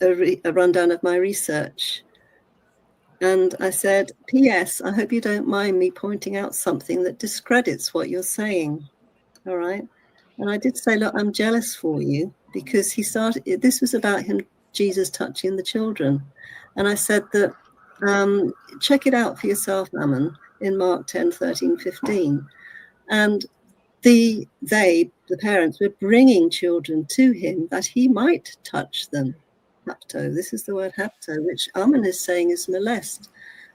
A rundown of my research. And I said, P.S., I hope you don't mind me pointing out something that discredits what you're saying. All right. And I did say, look, I'm jealous for you, because this was about Jesus touching the children. And I said that, check it out for yourself, Ammon, in Mark 10, 13, 15. And the parents were bringing children to him that he might touch them. Hapto, this is the word hapto, which Ammon is saying is molest.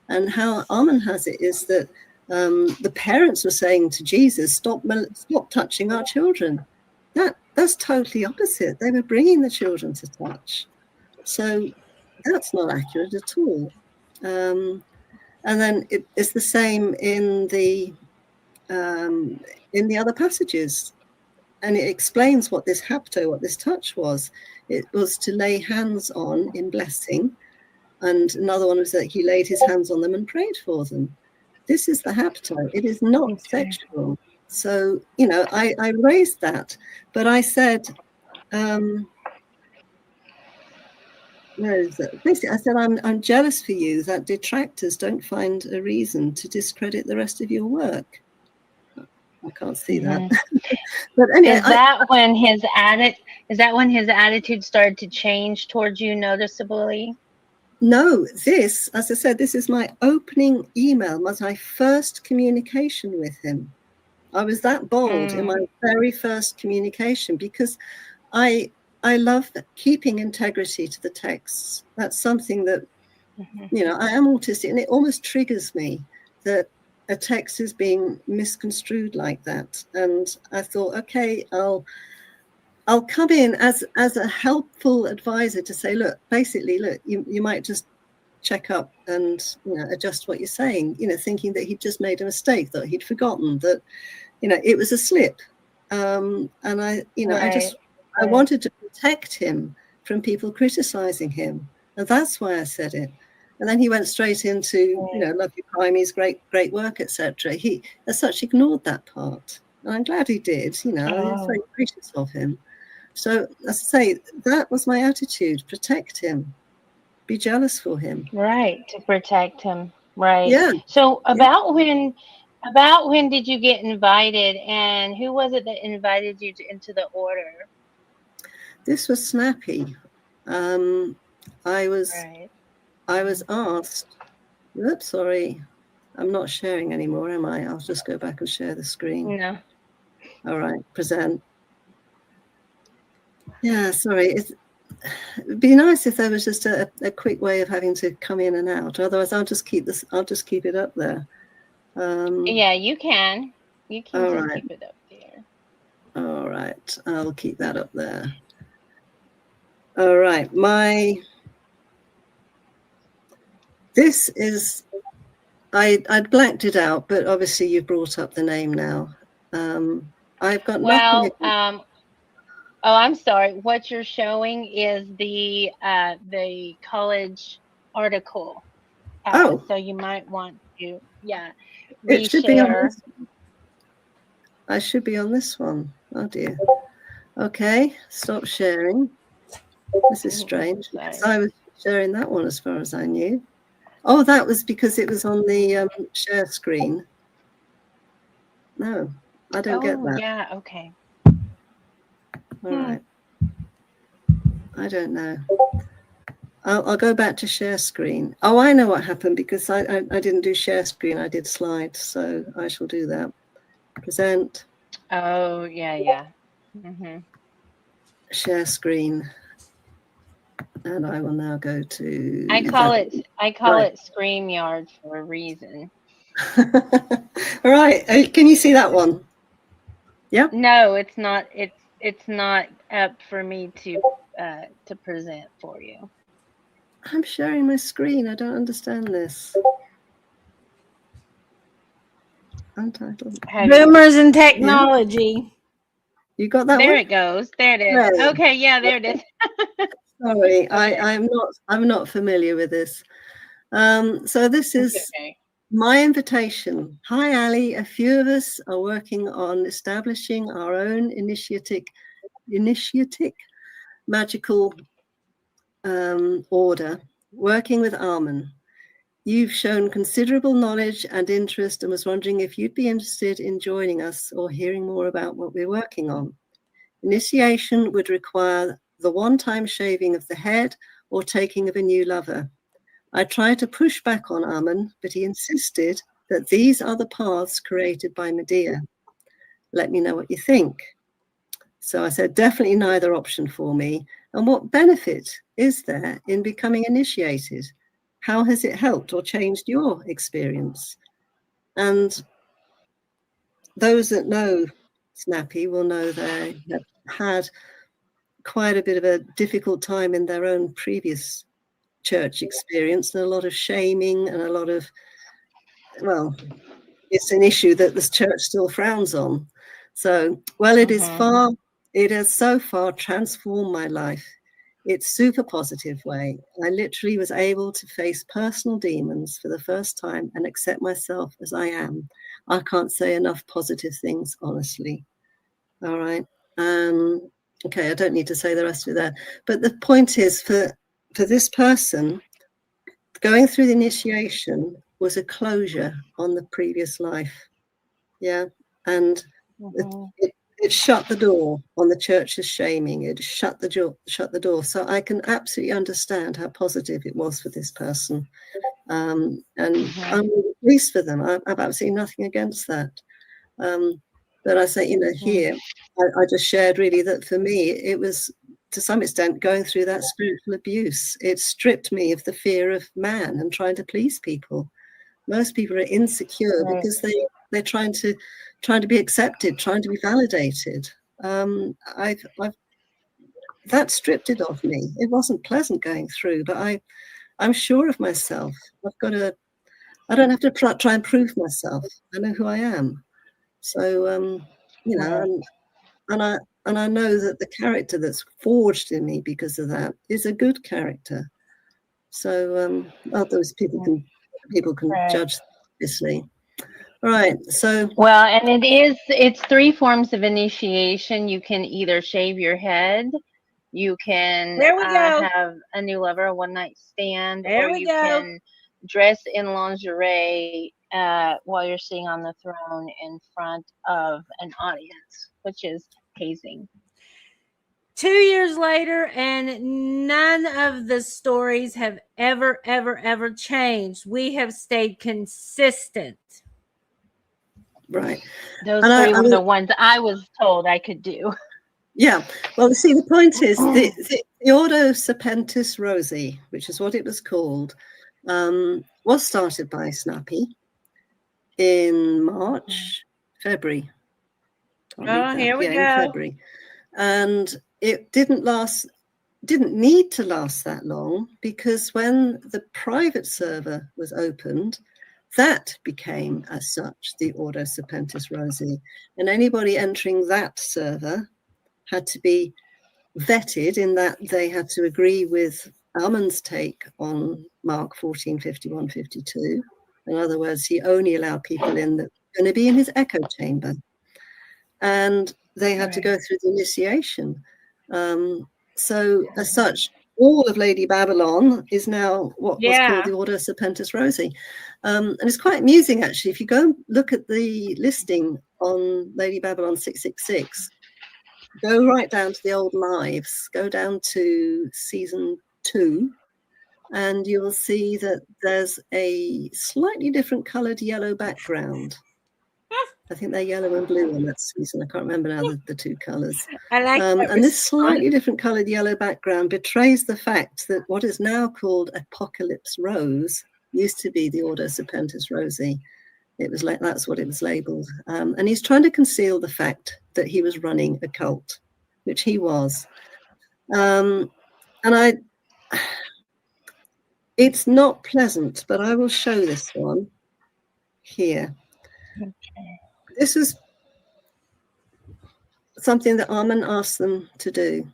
And how Ammon has it is that the parents were saying to Jesus, stop touching our children. That's totally opposite. They were bringing the children to touch. So that's not accurate at all. And then it's the same in the other passages. And it explains what this hapto, what this touch was. It was to lay hands on in blessing. And another one was that he laid his hands on them and prayed for them. This is the hapto. It is not sexual. So, I raised that. But I said, basically, I said, I'm jealous for you that detractors don't find a reason to discredit the rest of your work. I can't see that. But anyway, is that when his attitude started to change towards you noticeably? No, as I said, this is my opening email, was my first communication with him. I was that bold in my very first communication, because I love keeping integrity to the texts. That's something that, I am autistic, and it almost triggers me that a text is being misconstrued like that. And I thought, okay, I'll come in as a helpful advisor to say, look, you might just check up and adjust what you're saying, thinking that he'd just made a mistake, that he'd forgotten, that it was a slip. And I wanted to protect him from people criticizing him, and that's why I said it. And then he went straight into, love you, Grimy's great work, etc. He, as such, ignored that part. And I'm glad he did, I was very gracious of him. So, as I say, that was my attitude: protect him, be jealous for him. Right, to protect him. Right. Yeah. So about when did you get invited, and who was it that invited you into the order? This was snappy. I was asked. Oops, sorry. I'm not sharing anymore, am I? I'll just go back and share the screen. No. All right, present. Yeah, sorry. It'd be nice if there was just a quick way of having to come in and out. Otherwise, I'll just keep it up there. Yeah, you can. You can all just right. keep it up there. All right, I'll keep that up there. All right. This is, I'd blanked it out, but obviously you've brought up the name now. I've got nothing. Well, oh, I'm sorry. What you're showing is the college article. Oh. So you might want to, It should be on reshare. this. I should be on this one. Oh dear. Okay, stop sharing. This is strange because I was sharing that one as far as I knew. Oh, that was because it was on the share screen. No, I don't get that. Yeah, okay. All right. I don't know. I'll go back to share screen. Oh, I know what happened because I didn't do share screen. I did slides, so I shall do that. Present. Oh, yeah. Mm-hmm. Share screen. And I will now go to. I call it StreamYard for a reason. All right. Can you see that one? Yeah. No, it's not. It's not up for me to present for you. I'm sharing my screen. I don't understand this. Untitled. Boomers and technology. You got that there one? It goes. There it is. Right. Okay, yeah, there it is. Sorry, okay. I'm not familiar with this. So this is my invitation. Hi, Ali. A few of us are working on establishing our own initiatic magical order, working with Ammon. You've shown considerable knowledge and interest and was wondering if you'd be interested in joining us or hearing more about what we're working on. Initiation would require the one-time shaving of the head or taking of a new lover. I tried to push back on Ammon, but he insisted that these are the paths created by Medea. Let me know what you think. So I said, definitely neither option for me. And what benefit is there in becoming initiated? How has it helped or changed your experience? And those that know Snappy will know they have had quite a bit of a difficult time in their own previous church experience, and a lot of shaming and a lot of, well, it's an issue that the church still frowns on. So, well, it has so far transformed my life. It's super positive way. I literally was able to face personal demons for the first time and accept myself as I am. I can't say enough positive things, honestly. All right. Okay, I don't need to say the rest of that. But the point is, for this person, going through the initiation was a closure on the previous life. Yeah. And it shut the door on the church's shaming. It shut the door. So I can absolutely understand how positive it was for this person. And I'm pleased for them. I have absolutely nothing against that. But I say, here, I just shared really that for me, it was to some extent going through that spiritual abuse. It stripped me of the fear of man and trying to please people. Most people are insecure because they're trying to be accepted, trying to be validated. That stripped it of me. It wasn't pleasant going through, but I'm sure of myself. I don't have to try and prove myself. I know who I am. So, and I know that the character that's forged in me because of that is a good character. So, those people can judge, obviously. All right. So, well, and it's 3 forms of initiation. You can either shave your head, you can have a new lover, a one-night stand, or you can dress in lingerie while you're sitting on the throne in front of an audience, which is hazing. 2 years later, and none of the stories have ever changed. We have stayed consistent. Right. Those 3 were the ones I was told I could do. Yeah. Well, see, the point is the Ordo Serpentis Rosae, which is what it was called, was started by Snappy in February. Oh, here we go. In February. And it didn't last didn't need to last that long, because when the private server was opened, that became as such the Ordo Serpentis Rosae. And anybody entering that server had to be vetted in that they had to agree with Ammon's take on Mark 14:51-52. In other words, he only allowed people in that were going to be in his echo chamber. And they had to go through the initiation. So as such, all of Lady Babylon is now what's called the Ordo Serpentis Rosae. And it's quite amusing, actually. If you go and look at the listing on Lady Babylon 666, go right down to the old lives, go down to season 2, and you will see that there's a slightly different coloured yellow background. I think they're yellow and blue on that season. I can't remember now the two colours. I like that and this slightly different coloured yellow background betrays the fact that what is now called Apocalypse Rose used to be the Ordo Serpentis Rosae. It was like that's what it was labelled. And he's trying to conceal the fact that he was running a cult, which he was. It's not pleasant, but I will show this one here. This is something that Ammon asked them to do.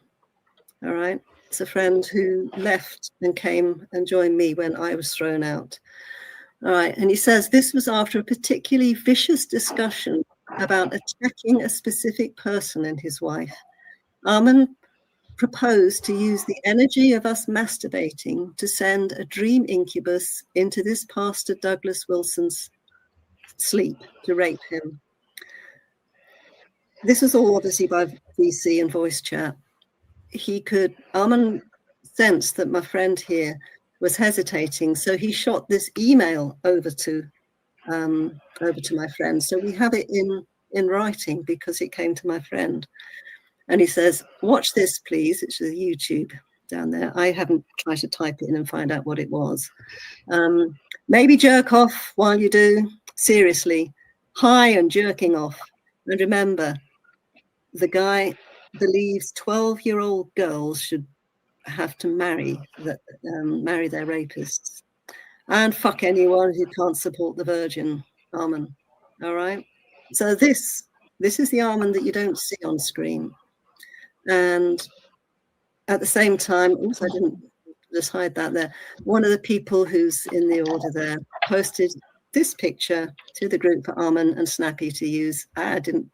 All right. It's a friend who left and came and joined me when I was thrown out. All right. And he says this was after a particularly vicious discussion about attacking a specific person and his wife. Ammon proposed to use the energy of us masturbating to send a dream incubus into this Pastor Douglas Wilson's sleep to rape him. This was all obviously by VC and voice chat. Ammon sensed that my friend here was hesitating, so he shot this email over to my friend. So we have it in writing because it came to my friend. And he says, watch this, please. It's a YouTube down there. I haven't tried to type it in and find out what it was. Maybe jerk off while you do. Seriously, high and jerking off. And remember, the guy believes 12-year-old girls should have to marry their rapists. And fuck anyone who can't support the Virgin, Ammon. All right? So this is the Ammon that you don't see on screen. And at the same time, I didn't just hide that there. One of the people who's in the order there posted this picture to the group for Ammon and Snappy to use. I didn't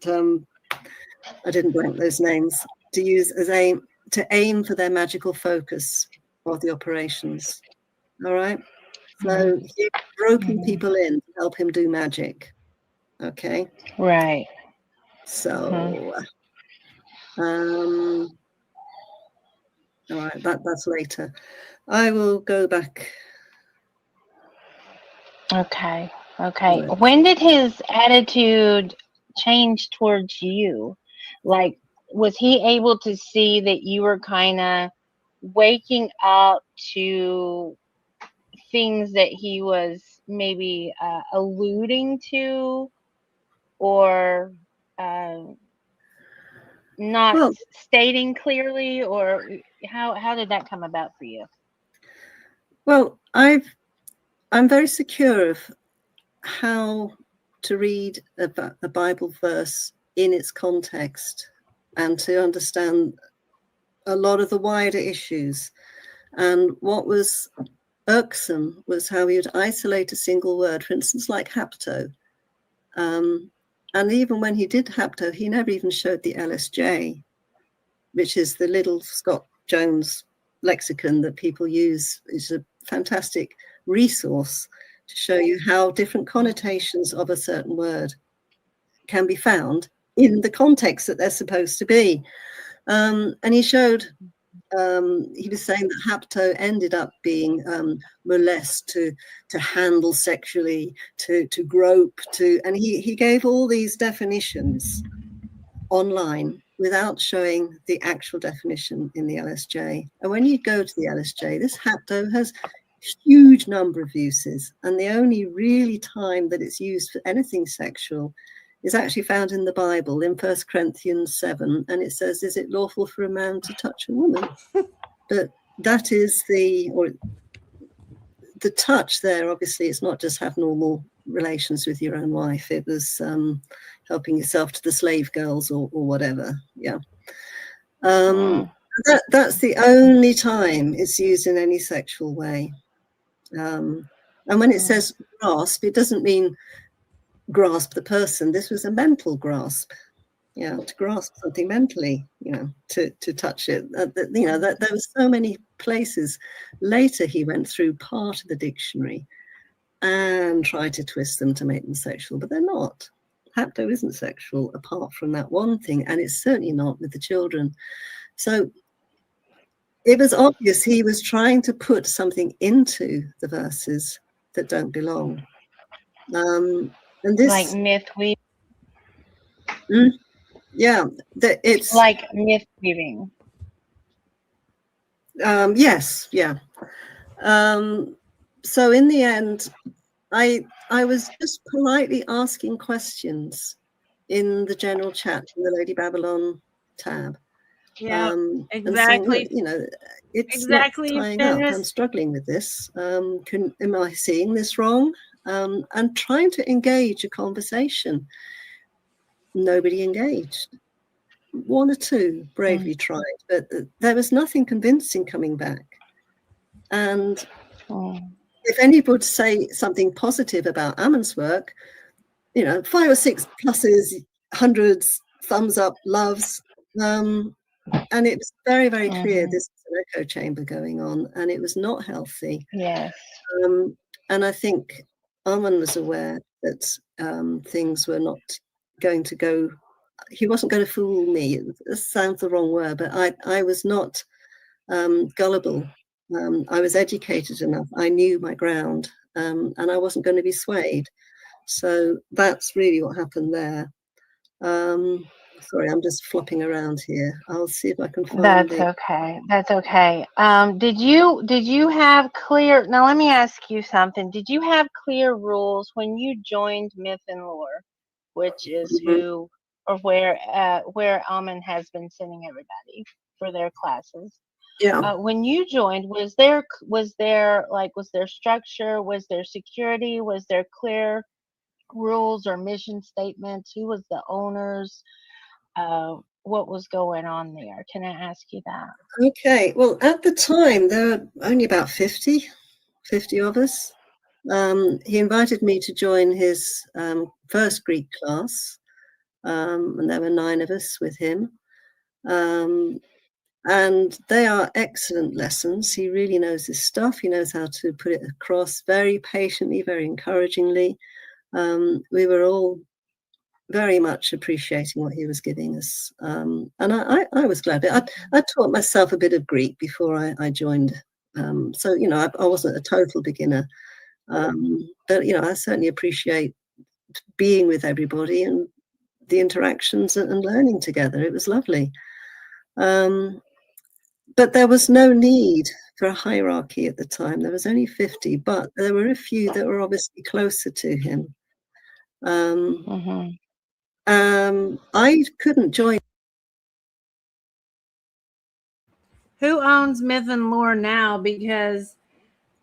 blank those names, to use as to aim for their magical focus of the operations. All right. So he's roping people in to help him do magic. Okay. Right. So all right, that's later. I will go back. Okay. When did his attitude change towards you? Like, was he able to see that you were kind of waking up to things that he was maybe alluding to, or not stating clearly, or how did that come about for you? Well, I'm very secure of how to read a Bible verse in its context and to understand a lot of the wider issues. And what was irksome was how he would isolate a single word, for instance, like hapto. And even when he did hapto, he never even showed the LSJ, which is the little Scott Jones lexicon that people use. It's a fantastic resource to show you how different connotations of a certain word can be found in the context that they're supposed to be. And he showed, he was saying that hapto ended up being molest, to handle sexually, to grope, and he gave all these definitions online without showing the actual definition in the LSJ. And when you go to the LSJ, this hapto has huge number of uses, and the only really time that it's used for anything sexual is actually found in the Bible in 1 Corinthians 7, and it says, "Is it lawful for a man to touch a woman?" But that is the touch there. Obviously, it's not just have normal relations with your own wife. It was helping yourself to the slave girls or whatever. Yeah. That's the only time it's used in any sexual way. And when it says grasp, it doesn't mean grasp the person. This was a mental grasp. To grasp something mentally, to touch it. That there were so many places. Later, he went through part of the dictionary and tried to twist them to make them sexual, but they're not. Hapto isn't sexual apart from that one thing, and it's certainly not with the children. So it was obvious he was trying to put something into the verses that don't belong. And this, like myth weaving. Yeah, it's like myth weaving. Yes, yeah. So in the end, I was just politely asking questions in the general chat in the Lady Babylon tab. Yeah, exactly. And saying, it's exactly not tying up. I'm struggling with this. Am I seeing this wrong? And trying to engage a conversation. Nobody engaged. One or two bravely tried, but there was nothing convincing coming back. And if anybody would say something positive about Ammon's work, 5 or 6 pluses, hundreds, thumbs up, loves. And it was very, very clear this was an echo chamber going on, and it was not healthy. Yes. And I think Ammon was aware that things were not going to go. He wasn't going to fool me. It sounds the wrong word, but I was not gullible. I was educated enough. I knew my ground, and I wasn't going to be swayed. So that's really what happened there. Sorry, I'm just flopping around here. I'll see if I can find That's it. okay. That's okay. Did you have clear? Now let me ask you something. Did you have clear rules when you joined Myth and Lore, which is who or where Ammon has been sending everybody for their classes? Yeah. When you joined, was there structure? Was there security? Was there clear rules or mission statements? Who was the owners? What was going on there? Can I ask you that? Okay. Well, at the time, there were only about 50 of us. He invited me to join his first Greek class, and there were 9 of us with him. And they are excellent lessons. He really knows his stuff. He knows how to put it across very patiently, very encouragingly. We were all very much appreciating what he was giving us. And I was glad. I taught myself a bit of Greek before I joined. So, I wasn't a total beginner. But, I certainly appreciate being with everybody and the interactions and learning together. It was lovely. But there was no need for a hierarchy at the time. There was only 50, but there were a few that were obviously closer to him. I couldn't join. Who owns Myth and Lore now? Because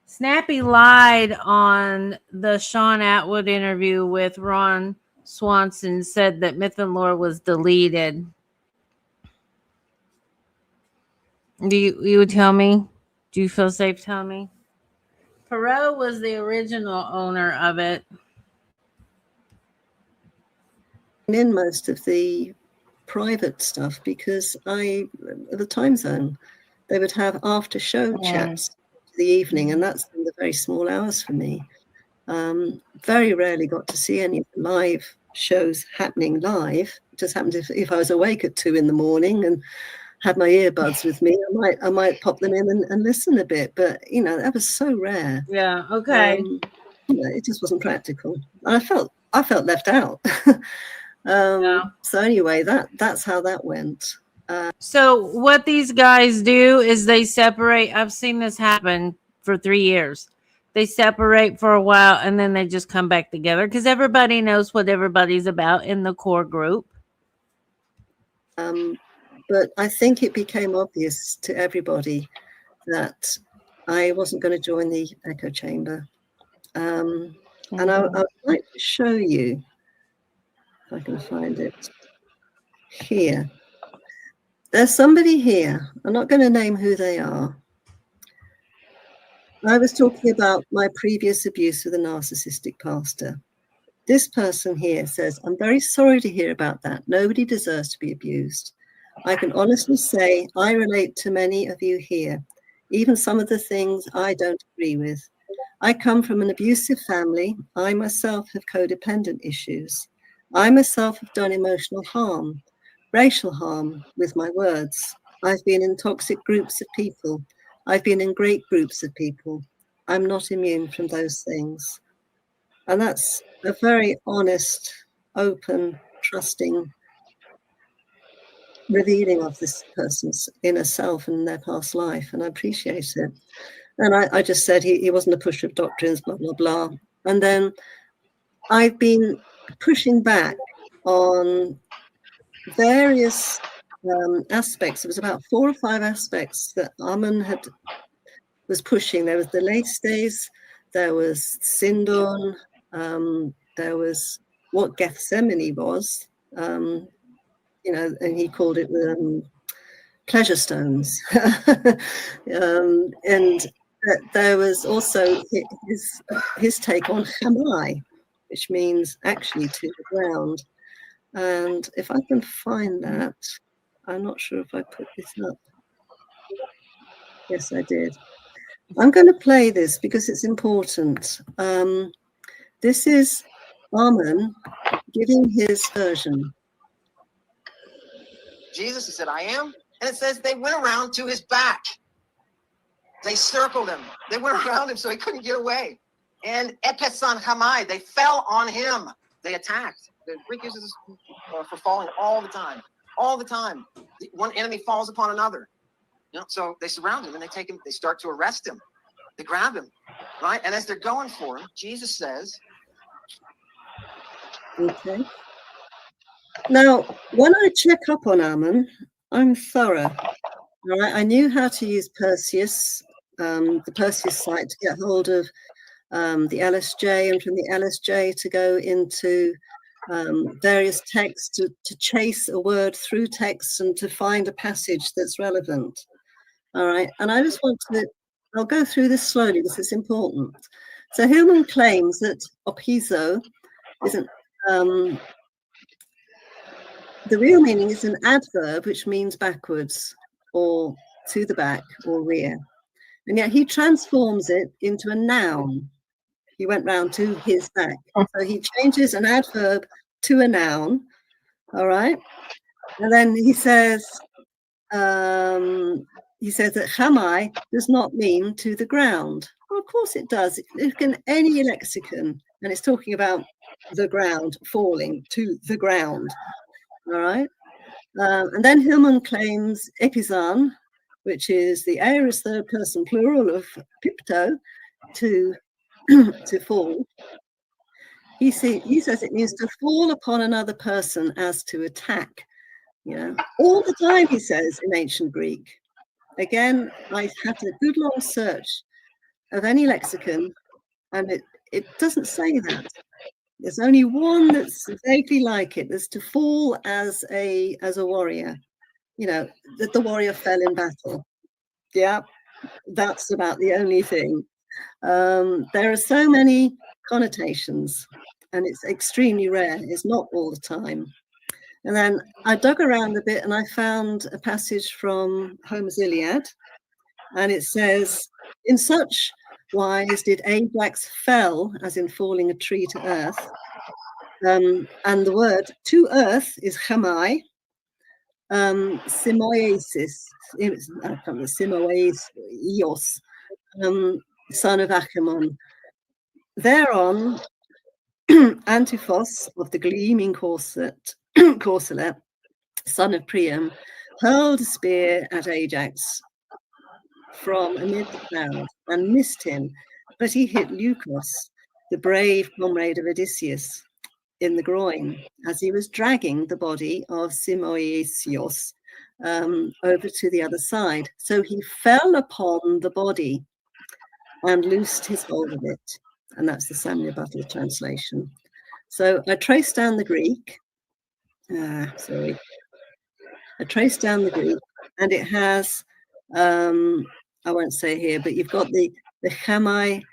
Snappy lied on the Sean Atwood interview with Ron Swanson, said that Myth and Lore was deleted. Do you would tell me? Do you feel safe telling me? Perot was the original owner of it. In most of the private stuff because the time zone, they would have after show chats in the evening, and that's in the very small hours for me. Very rarely got to see any live shows happening live. It just happened if I was awake at 2 a.m. and had my earbuds with me, I might pop them in and listen a bit. But that was so rare. Yeah. Okay. It just wasn't practical. I felt left out. So anyway, that's how that went. So what these guys do is they separate. I've seen this happen for 3 years. They separate for a while and then they just come back together because everybody knows what everybody's about in the core group. But I think it became obvious to everybody that I wasn't going to join the echo chamber. And I would like to show you, if I can find it, here. There's somebody here. I'm not going to name who they are. I was talking about my previous abuse with a narcissistic pastor. This person here says, I'm very sorry to hear about that. Nobody deserves to be abused. I can honestly say I relate to many of you here, even some of the things I don't agree with. I come from an abusive family. I myself have codependent issues. I myself have done emotional harm, racial harm with my words. I've been in toxic groups of people. I've been in great groups of people. I'm not immune from those things. And that's a very honest, open, trusting revealing of this person's inner self and their past life. And I appreciate it. And I just said he wasn't a pusher of doctrines, blah, blah, blah. And then I've been pushing back on various aspects. It was about 4 or 5 aspects that Ammon was pushing. There was the late stays, there was Sindon, there was what Gethsemane was, and he called it pleasure stones. And there was also his take on Hamai, which means actually to the ground. And if I can find that, I'm not sure if I put this up. Yes, I did. I'm going to play this because it's important. This is Ammon giving his version. Jesus, he said, I am. And it says they went around to his back. They circled him. They went around him so he couldn't get away. And Epesan Hamai, they fell on him. They attacked. The Greek uses this for falling all the time. All the time. One enemy falls upon another. So they surround him and they take him, they start to arrest him. They grab him, right? And as they're going for him, Jesus says, okay. Now, when I check up on Ammon, I'm thorough. All right? I knew how to use Perseus, the Perseus site, to get hold of the LSJ, and from the LSJ to go into various texts to chase a word through text and to find a passage that's relevant. All right. And I just want to, I'll go through this slowly because it's important. So Hillman claims that opizo isn't, the real meaning is an adverb, which means backwards or to the back or rear. And yet he transforms it into a noun. He went round to his back. So he changes an adverb to a noun. All right. And then he says that Hamai does not mean to the ground. Well, of course it does. Look in any lexicon, and it's talking about the ground, falling to the ground. All right. And then Hillman claims epizan, which is the aorist third person plural of pipto, to fall. He says it means to fall upon another person as to attack. All the time, he says, in ancient Greek. Again, I had a good long search of any lexicon, and it doesn't say that. There's only one that's vaguely like it. There's to fall as a warrior, that the warrior fell in battle. Yeah, that's about the only thing. There are so many connotations, and it's extremely rare. It's not all the time. And then I dug around a bit and I found a passage from Homer's Iliad, and it says, in such wise did Ajax fell, as in falling a tree to earth. And the word to earth is chamai, simoesis, simoeis, son of Achaemon. Thereon, Antiphos of the gleaming corselet, son of Priam, hurled a spear at Ajax from amid the cloud and missed him, but he hit Leucos, the brave comrade of Odysseus, in the groin as he was dragging the body of Simoisios over to the other side. So he fell upon the body and loosed his hold of it. And that's the Samuel Butler translation. So I traced down the Greek. I traced down the Greek, and it has, I won't say here, but you've got the Chamai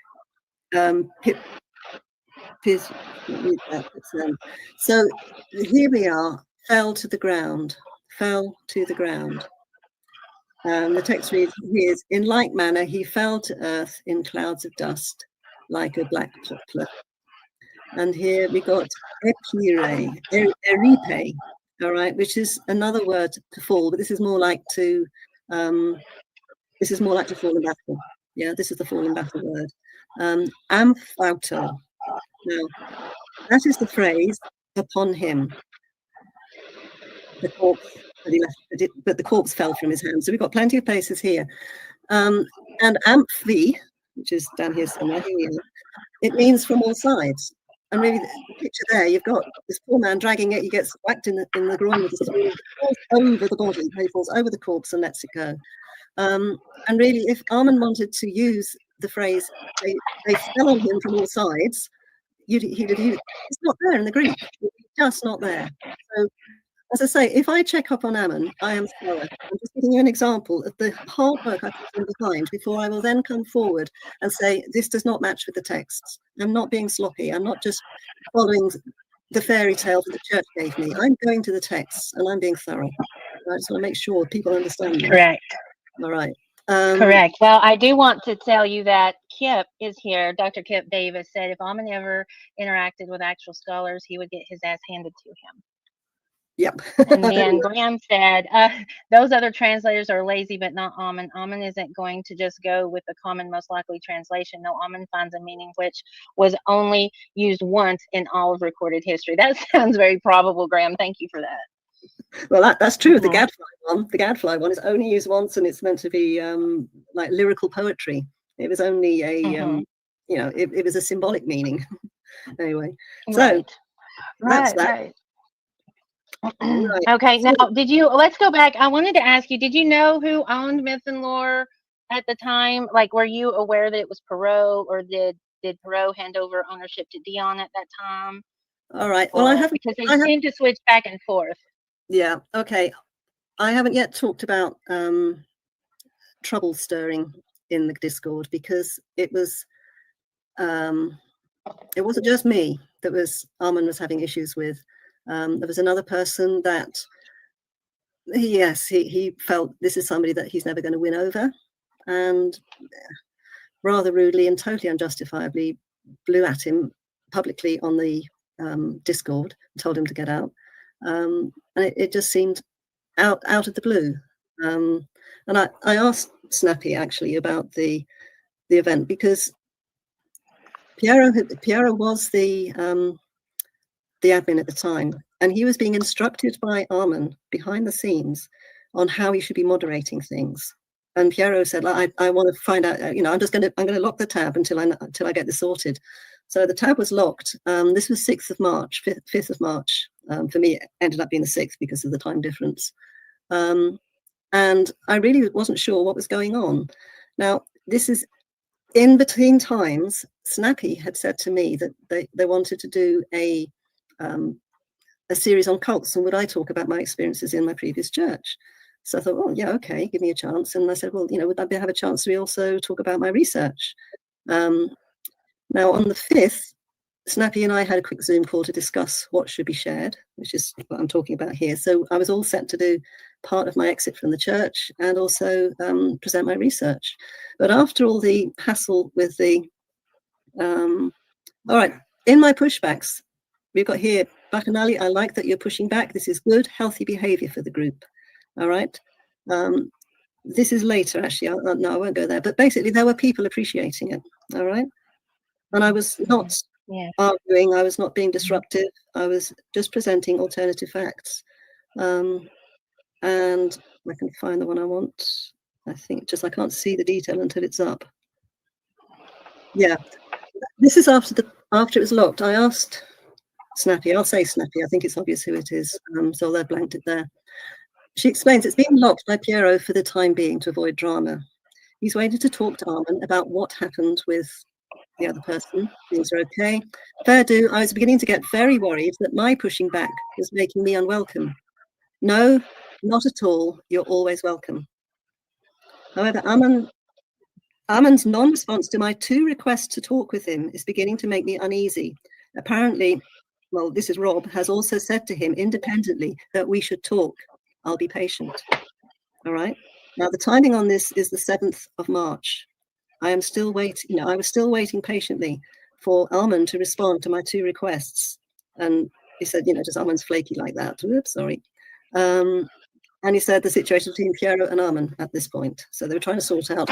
so here we are, fell to the ground. The text reads, in like manner, he fell to earth in clouds of dust, like a black poplar. And here we got eripe, all right, which is another word to fall, but this is more like to fall in battle. Yeah, this is the fall in battle word. Amphauto. Now, that is the phrase upon him. The corpse that he left, but the corpse fell from his hand. So we've got plenty of places here. And amphi, which is down here somewhere, here we are, it means from all sides. And really, the picture there, you've got this poor man dragging it. He gets whacked in the groin with a sword, falls over the body. He falls over the corpse and lets it go. And really, if Ammon wanted to use the phrase, they fell on him from all sides, he'd have used it. It's not there in the Greek. It's just not there. So, as I say, if I check up on Ammon, I am thorough. I'm just giving you an example of the hard work I put behind before I will then come forward and say, this does not match with the texts. I'm not being sloppy. I'm not just following the fairy tale that the church gave me. I'm going to the texts and I'm being thorough. I just want to make sure people understand this. Correct. All right. Correct. Well, I do want to tell you that Kip is here. Dr. Kip Davis said if Ammon ever interacted with actual scholars, he would get his ass handed to him. Yep. And then Graham said, those other translators are lazy, but not Ammon. Ammon isn't going to just go with the common most likely translation. No, Ammon finds a meaning which was only used once in all of recorded history. That sounds very probable, Graham. Thank you for that. Well, that's true. The Gadfly one. The Gadfly one is only used once, and it's meant to be like lyrical poetry. It was only a, it was a symbolic meaning. Anyway, so that's that. Right. Okay, now let's go back. I wanted to ask you, did you know who owned Myth and Lore at the time? Like, were you aware that it was Perot, or did Perot hand over ownership to Dion at that time? All right. Well, I haven't, because they seem to switch back and forth. Yeah. Okay. I haven't yet talked about trouble stirring in the Discord, because it wasn't just me that Ammon was having issues with. There was another person that, he felt this is somebody that he's never going to win over, and rather rudely and totally unjustifiably blew at him publicly on the Discord and told him to get out. And it just seemed out of the blue. And I asked Snappy actually about the event, because Piero was the admin at the time, and he was being instructed by Ammon behind the scenes on how he should be moderating things. And Piero said, I want to find out, I'm going to lock the tab until I get this sorted. So the tab was locked. This was 5th of March. For me, it ended up being the 6th because of the time difference. And I really wasn't sure what was going on. Now, this is in between times. Snappy had said to me that they wanted to do a series on cults, and would I talk about my experiences in my previous church? So I thought, oh yeah, okay, give me a chance. And I said, well, would I have a chance to also talk about my research? Now on the 5th, Snappy and I had a quick Zoom call to discuss what should be shared, which is what I'm talking about here. So I was all set to do part of my exit from the church and also present my research. But after all the hassle with all right, in my pushbacks, we've got here, Bacanali, I like that you're pushing back. This is good, healthy behavior for the group. All right. This is later, actually. No, I won't go there. But basically, there were people appreciating it. All right. And I was not arguing. I was not being disruptive. I was just presenting alternative facts. And I can find the one I want. I think I can't see the detail until it's up. Yeah, this is after it was locked. I asked Snappy, I'll say Snappy, I think it's obvious who it is, so they've blanked it there. She explains it's being locked by Piero for the time being to avoid drama. He's waited to talk to Ammon about what happened with the other person. Things are okay. Fair do, I was beginning to get very worried that my pushing back was making me unwelcome. No, not at all. You're always welcome. However, Ammon's non-response to my 2 requests to talk with him is beginning to make me uneasy. Apparently, well, this is Rob, has also said to him independently that we should talk. I'll be patient. All right. Now, the timing on this is the 7th of March. I was still waiting patiently for Ammon to respond to my 2 requests. And he said, does Ammon's flaky like that? Oops, sorry. And he said the situation between Piero and Ammon at this point. So they were trying to sort out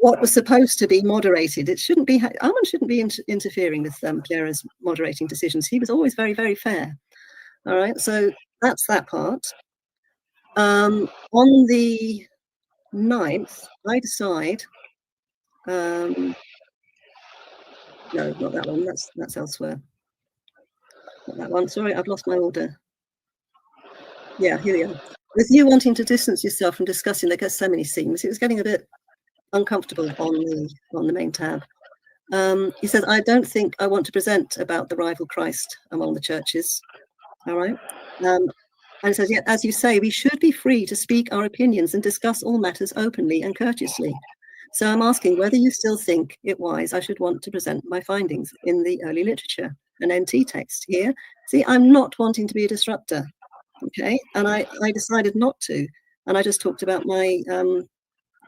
what was supposed to be moderated. It shouldn't be, Ammon shouldn't be interfering with Piero's moderating decisions. He was always very, very fair. All right, so that's that part. On the 9th, I decide, no, not that one, that's elsewhere. Not that one, sorry, I've lost my order. Yeah, here we are. With you wanting to distance yourself from discussing the Gethsemane scenes, it was getting a bit uncomfortable on the main tab. He says, I don't think I want to present about the rival Christ among the churches. All right. And he says, yeah, as you say, we should be free to speak our opinions and discuss all matters openly and courteously. So I'm asking whether you still think it wise I should want to present my findings in the early literature, an NT text here. See, I'm not wanting to be a disruptor. Okay. And I decided not to. And I just talked about my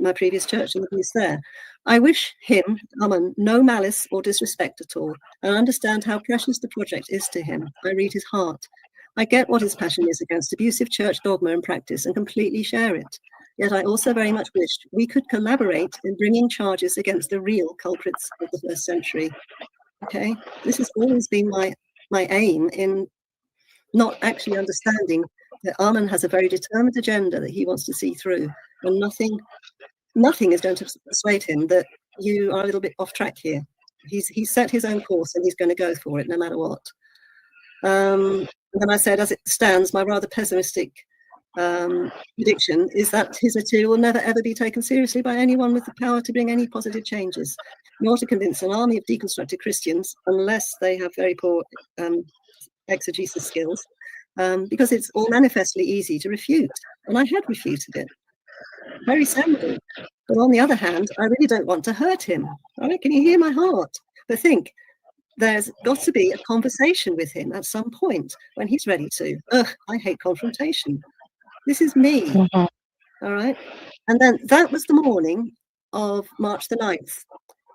my previous church and the piece there. I wish him, Ammon, no malice or disrespect at all. I understand how precious the project is to him. I read his heart. I get what his passion is against abusive church dogma and practice and completely share it. Yet I also very much wish we could collaborate in bringing charges against the real culprits of the 1st century. Okay, this has always been my aim in not actually understanding that Ammon has a very determined agenda that he wants to see through, and nothing is going to persuade him that you are a little bit off track here. He's set his own course and he's going to go for it no matter what. And then I said, as it stands, my rather pessimistic prediction is that his material will never ever be taken seriously by anyone with the power to bring any positive changes, nor to convince an army of deconstructed Christians unless they have very poor exegesis skills, because it's all manifestly easy to refute. And I had refuted it very soundly. But on the other hand, I really don't want to hurt him. All right, can you hear my heart? But think, there's got to be a conversation with him at some point when he's ready to. I hate confrontation. This is me. Mm-hmm. All right. And then that was the morning of March the 9th.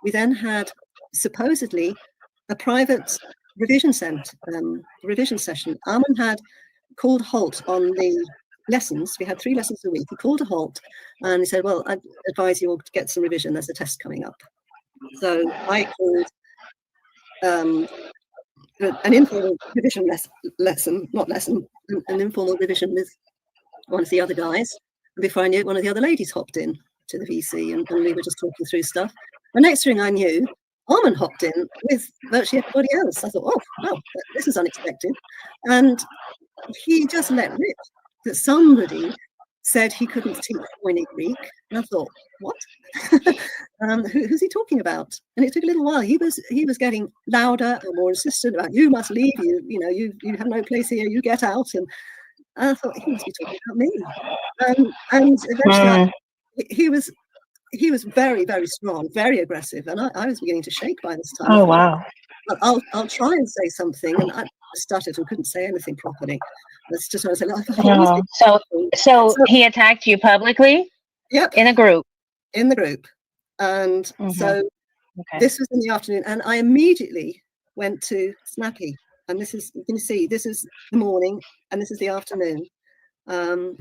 We then had supposedly a private revision session. Ammon had called halt on the lessons. We had 3 lessons a week. He called a halt and he said, well, I advise you all to get some revision. There's a test coming up. So I called an informal revision an informal revision with one of the other guys. And before I knew it, one of the other ladies hopped in to the VC and we were just talking through stuff. The next thing I knew, Ammon hopped in with virtually everybody else. I thought, oh, wow, this is unexpected. And he just let rip that somebody said he couldn't teach Koine Greek. And I thought, what? Who's he talking about? And it took a little while. He was getting louder and more insistent about, you must leave, you have no place here, you get out. And I thought, he must be talking about me. And eventually he was very, very strong, very aggressive. And I was beginning to shake by this time. Oh, wow. I'll try and say something. And I stuttered and couldn't say anything properly. That's just what I said. So he attacked you publicly? Yep. In a group? In the group. And so this was in the afternoon. And I immediately went to Snappy. And this is, you can see, this is the morning and this is the afternoon. And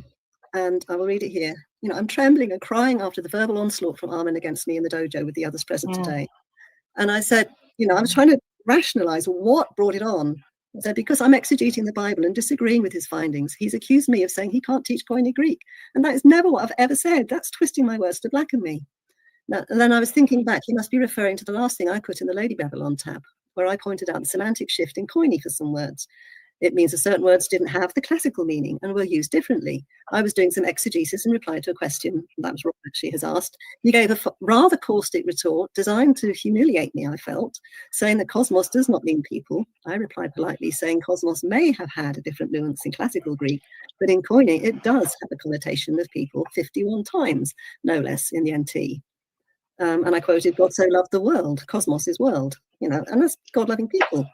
I will read it here. I'm trembling and crying after the verbal onslaught from Ammon against me in the dojo with the others present today. And I said, I was trying to rationalize what brought it on. I said, because I'm exegeting the Bible and disagreeing with his findings. He's accused me of saying he can't teach Koine Greek. And that is never what I've ever said. That's twisting my words to blacken me. Now, and then I was thinking back, he must be referring to the last thing I put in the Lady Babylon tab, where I pointed out the semantic shift in Koine for some words. It means that certain words didn't have the classical meaning and were used differently. I was doing some exegesis in reply to a question that was Rob actually has asked. He gave a rather caustic retort designed to humiliate me, I felt, saying that cosmos does not mean people. I replied politely, saying cosmos may have had a different nuance in classical Greek, but in Koine it does have a connotation of people 51 times, no less, in the NT. And I quoted, God so loved the world, cosmos is world, you know, and that's God-loving people.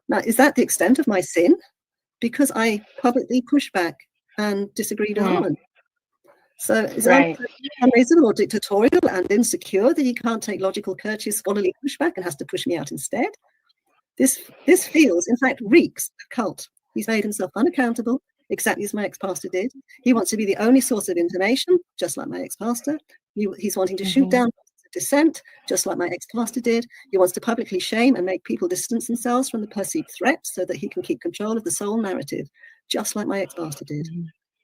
Now, is that the extent of my sin? Because I publicly pushed back and disagreed with Ammon. So is it unreasonable or dictatorial and insecure that he can't take logical, courteous, scholarly pushback and has to push me out instead? This feels, in fact, reeks of cult. He's made himself unaccountable, exactly as my ex-pastor did. He wants to be the only source of information, just like my ex-pastor. He's wanting to shoot down dissent, just like my ex-pastor did. He wants to publicly shame and make people distance themselves from the perceived threat so that he can keep control of the soul narrative, just like my ex-pastor did.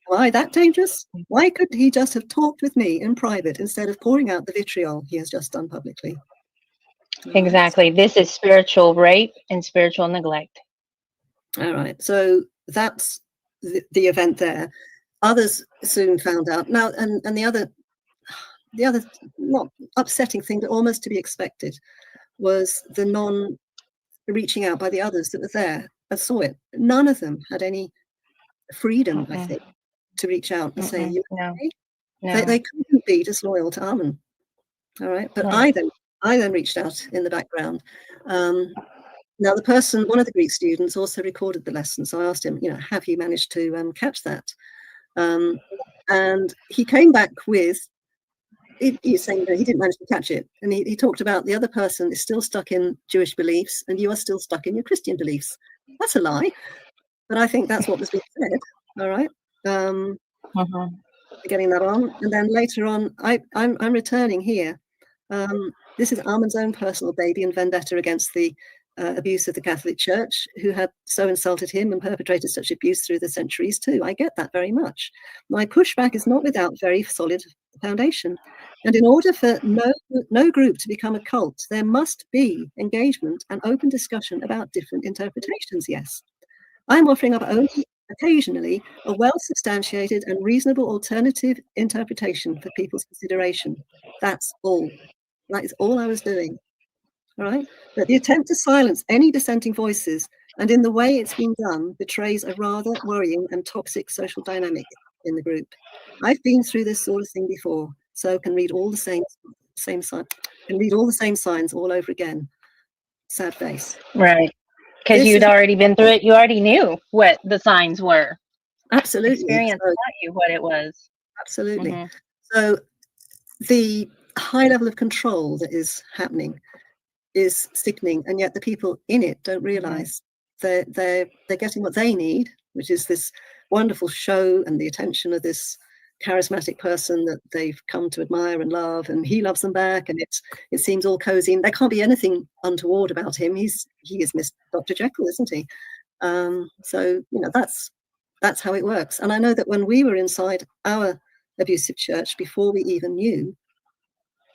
Why that dangerous? Why couldn't he just have talked with me in private instead of pouring out the vitriol he has just done publicly? Exactly. This is spiritual rape and spiritual neglect. All right. So that's the event there. Others soon found out. Now, and the other not upsetting thing, but almost to be expected, was the non-reaching out by the others that were there and saw it. None of them had any freedom, I think, to reach out and say, "You okay?" They couldn't be disloyal to Ammon. All right, but I then reached out in the background. Now, one of the Greek students, also recorded the lesson, so I asked him, you know, have you managed to catch that? And he came back with. He's saying that he didn't manage to catch it. And he talked about the other person is still stuck in Jewish beliefs and you are still stuck in your Christian beliefs. That's a lie. But I think that's what was being said. All right. Getting that on. And then later on, I'm returning here. This is Ammon's own personal baby and vendetta against the abuse of the Catholic Church, who had so insulted him and perpetrated such abuse through the centuries too. I get that very much. My pushback is not without very solid foundation. And in order for no group to become a cult, there must be engagement and open discussion about different interpretations, yes. I'm offering up only occasionally a well-substantiated and reasonable alternative interpretation for people's consideration. That's all. That is all I was doing. All right? But the attempt to silence any dissenting voices, and in the way it's been done, betrays a rather worrying and toxic social dynamic in the group. I've been through this sort of thing before, so can read all the same signs all over again. Sad face. Right. Because you'd already been through it. You already knew what the signs were. Absolutely. Experience taught you what it was. Absolutely. So the high level of control that is happening is sickening, and yet the people in it don't realize they're getting what they need, which is this wonderful show and the attention of this charismatic person that they've come to admire and love, and he loves them back, and it seems all cozy, and there can't be anything untoward about him. He is Miss Dr. Jekyll, isn't he? So you know, that's how it works. And I know that when we were inside our abusive church, before we even knew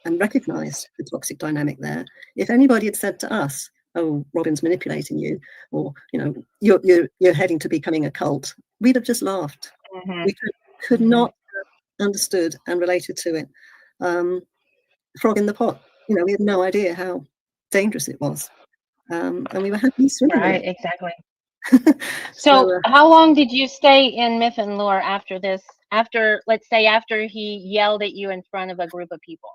and recognized the toxic dynamic there, if anybody had said to us, "Oh, Robin's manipulating you," or you know, you're heading to becoming a cult, we'd have just laughed. We could not have understood and related to it. Frog in the pot. You know, we had no idea how dangerous it was, and we were happy swimming. Right, exactly. So how long did you stay in myth and lore after this? Let's say after he yelled at you in front of a group of people.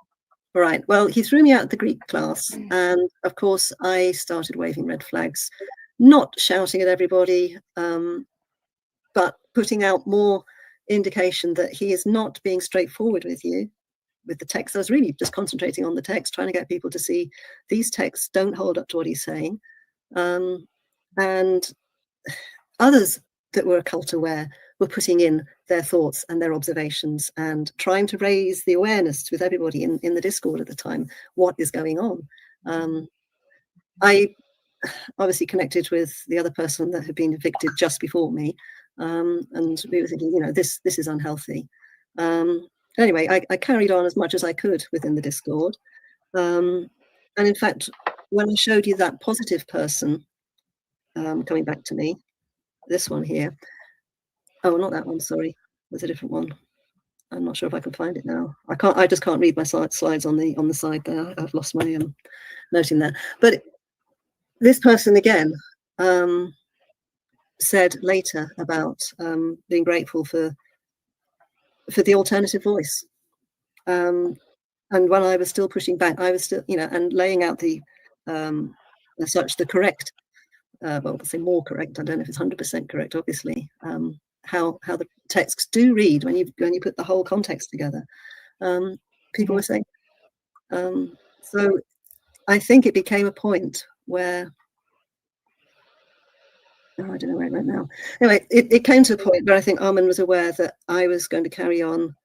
Right. Well, he threw me out of the Greek class, and of course I started waving red flags, not shouting at everybody, but putting out more indication that he is not being straightforward with you, with the text. I was really just concentrating on the text, trying to get people to see these texts don't hold up to what he's saying. And others that were occult aware were putting in their thoughts and their observations and trying to raise the awareness with everybody in the Discord at the time, what is going on. I obviously connected with the other person that had been evicted just before me, and we were thinking, you know, this is unhealthy. Anyway, I carried on as much as I could within the Discord. And in fact, when I showed you that positive person coming back to me, this one here. Oh, not that one. Sorry, there's a different one. I'm not sure if I can find it now. I just can't read my slides on the side there. I've lost my note in there. But this person again said later about being grateful for the alternative voice. And when I was still pushing back, I was still, and laying out the as such the correct, well, I'll say more correct. I don't know if it's 100% correct, obviously. How the texts do read when you put the whole context together. People were saying. So I think it became a point where, I don't know where it went now. Anyway, it came to a point where I think Ammon was aware that I was going to carry on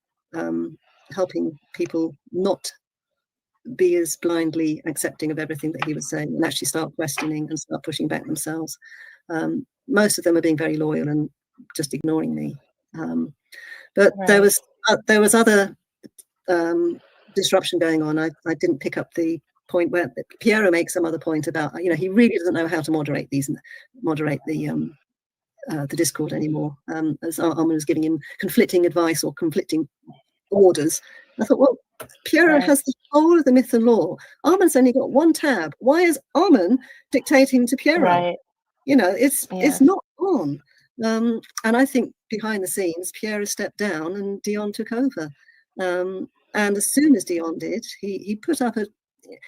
helping people not be as blindly accepting of everything that he was saying and actually start questioning and start pushing back themselves. Most of them are being very loyal and just ignoring me. But right. there was other disruption going on. I didn't pick up the point where Piero makes some other point about, he really doesn't know how to moderate the Discord anymore. As Ammon was giving him conflicting advice or conflicting orders. I thought, well, Piero has the whole of the myth and law. Ammon's only got one tab. Why is Ammon dictating to Piero? Right. It's not on. And I think behind the scenes, Piero stepped down and Dion took over. And as soon as Dion did, he put up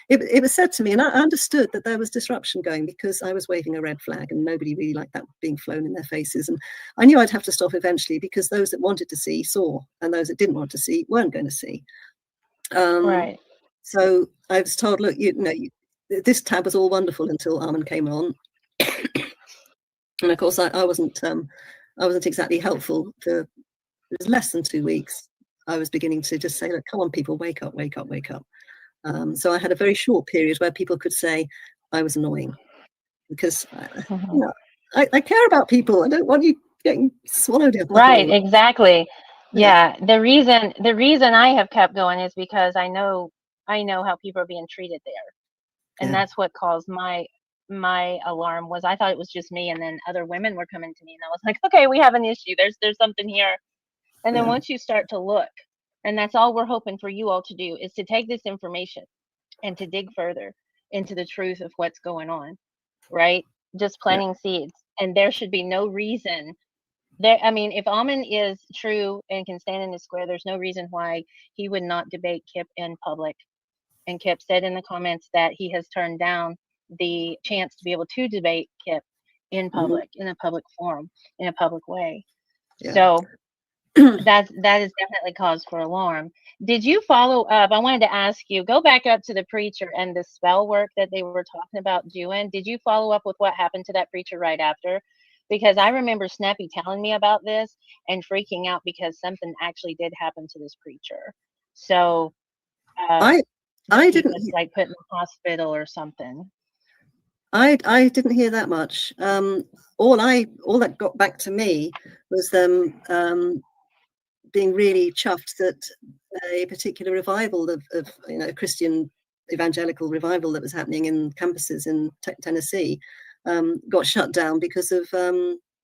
it was said to me, and I understood that there was disruption going because I was waving a red flag and nobody really liked that being flown in their faces. And I knew I'd have to stop eventually because those that wanted to see saw and those that didn't want to see weren't going to see. Right. So I was told, look, this tab was all wonderful until Ammon came on. And of course, I wasn't exactly helpful for, it was less than 2 weeks. I was beginning to just say, look, come on, people, wake up, wake up, wake up. So I had a very short period where people could say I was annoying because I care about people. I don't want you getting swallowed up. Right, exactly. Yeah. The reason I have kept going is because I know how people are being treated there. And that's what caused my alarm. Was I thought it was just me, and then other women were coming to me and I was like, okay, we have an issue. There's something here. And then once you start to look, and that's all we're hoping for you all to do, is to take this information and to dig further into the truth of what's going on, right? Just planting seeds. And there should be no reason there. I mean, if Ammon is true and can stand in the square, there's no reason why he would not debate Kip in public. And Kip said in the comments that he has turned down the chance to be able to debate Kip in public, in a public forum, in a public way. So that is definitely cause for alarm. Did you follow up? I wanted to ask you, go back up to the preacher and the spell work that they were talking about doing. Did you follow up with what happened to that preacher right after? Because I remember Snappy telling me about this and freaking out because something actually did happen to this preacher. So I didn't was like put in the hospital or something. I didn't hear that much. All that got back to me was them being really chuffed that a particular revival of Christian evangelical revival that was happening in campuses in Tennessee got shut down because of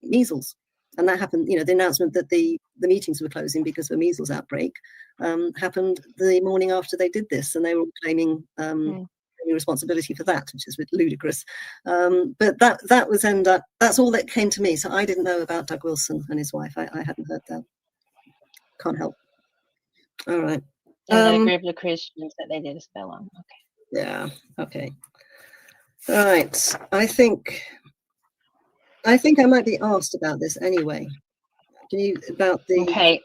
measles. And that happened, the announcement that the meetings were closing because of a measles outbreak happened the morning after they did this, and they were claiming responsibility for that, which is ludicrous. But that was that's all that came to me. So I didn't know about Doug Wilson and his wife. I hadn't heard that. Can't help. All right. And a group of Christians that they did a spell on. Okay. Yeah. Okay. All right. I think I might be asked about this anyway. Can you about the? Okay.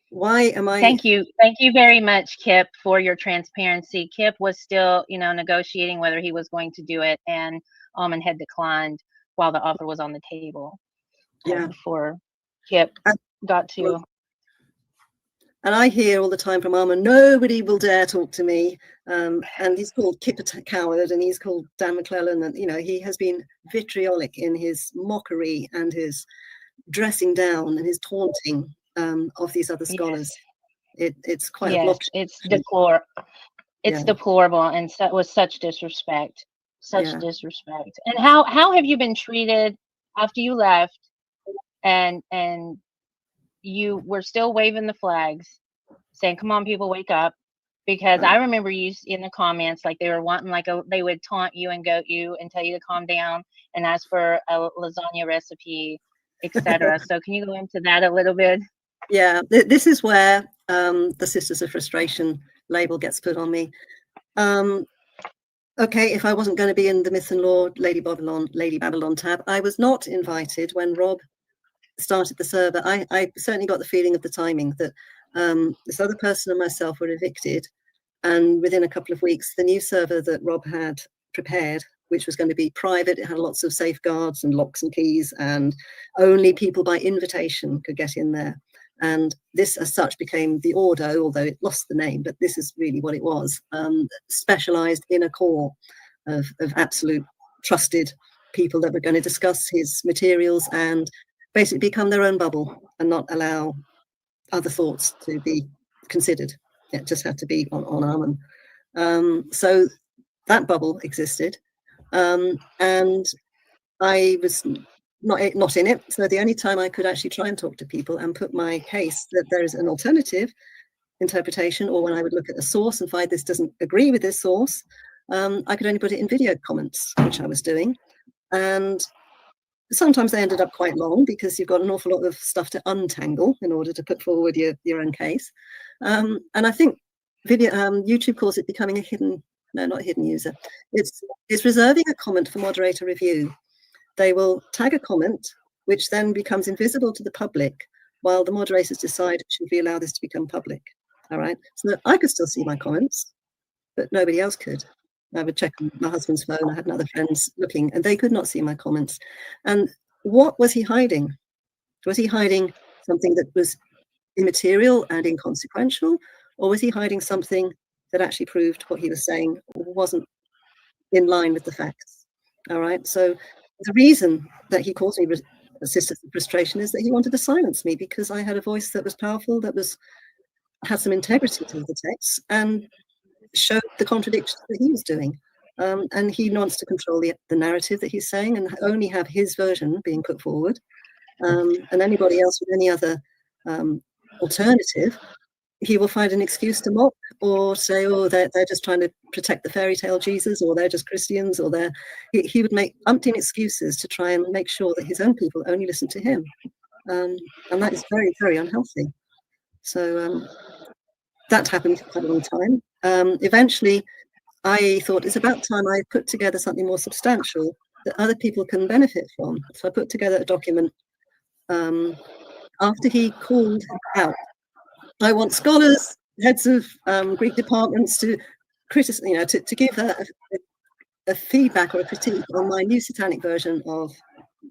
Why am I? Thank you very much, Kip, for your transparency. Kip was still, negotiating whether he was going to do it, and Ammon had declined while the offer was on the table. Before Kip got to. And I hear all the time from Ammon, nobody will dare talk to me. And he's called Kip a coward, and he's called Dan McClellan, and he has been vitriolic in his mockery and his dressing down and his taunting of these other scholars. It's quite a Yes, block. it's deplorable. It's Yeah. deplorable, and so it was such disrespect, such Yeah. disrespect. And how have you been treated after you left, and you were still waving the flags, saying, "Come on, people, wake up"? Because I remember you in the comments, like they were wanting, like they would taunt you and goat you and tell you to calm down and ask for a lasagna recipe, etc. So can you go into that a little bit? Yeah, this is where the Sisters of Frustration label gets put on me. Okay, if I wasn't going to be in the Myth and Lore Lady Babylon tab, I was not invited when Rob started the server. I certainly got the feeling of the timing that this other person and myself were evicted, and within a couple of weeks, the new server that Rob had prepared, which was going to be private, it had lots of safeguards and locks and keys, and only people by invitation could get in there. And this, as such, became the Ordo, although it lost the name, but this is really what it was, specialized in a core of absolute trusted people that were going to discuss his materials and basically become their own bubble and not allow other thoughts to be considered. It just had to be on Ammon. So that bubble existed, and I was not in it. So the only time I could actually try and talk to people and put my case that there is an alternative interpretation, or when I would look at a source and find this doesn't agree with this source, I could only put it in video comments, which I was doing. And sometimes they ended up quite long because you've got an awful lot of stuff to untangle in order to put forward your own case. And I think YouTube calls it becoming a hidden, no, not a hidden user. It's reserving a comment for moderator review. They will tag a comment, which then becomes invisible to the public while the moderators decide, should we allow this to become public? All right. So I could still see my comments, but nobody else could. I would check on my husband's phone. I had other friends looking, and they could not see my comments. And what was he hiding? Was he hiding something that was immaterial and inconsequential, or was he hiding something that actually proved what he was saying wasn't in line with the facts? All right. So the reason that he calls me Sisters of Frustration is that he wanted to silence me because I had a voice that was powerful, that had some integrity to the text, and showed the contradictions that he was doing. And he wants to control the narrative that he's saying and only have his version being put forward. And anybody else with any other alternative, he will find an excuse to mock or say, oh, they're just trying to protect the fairy tale Jesus, or they're just Christians, or he would make umpteen excuses to try and make sure that his own people only listen to him. And that is very, very unhealthy. So that happened for quite a long time. Eventually, I thought it's about time I put together something more substantial that other people can benefit from. So I put together a document after he called out. I want scholars, heads of Greek departments to criticize, to give a feedback or a critique on my new satanic version of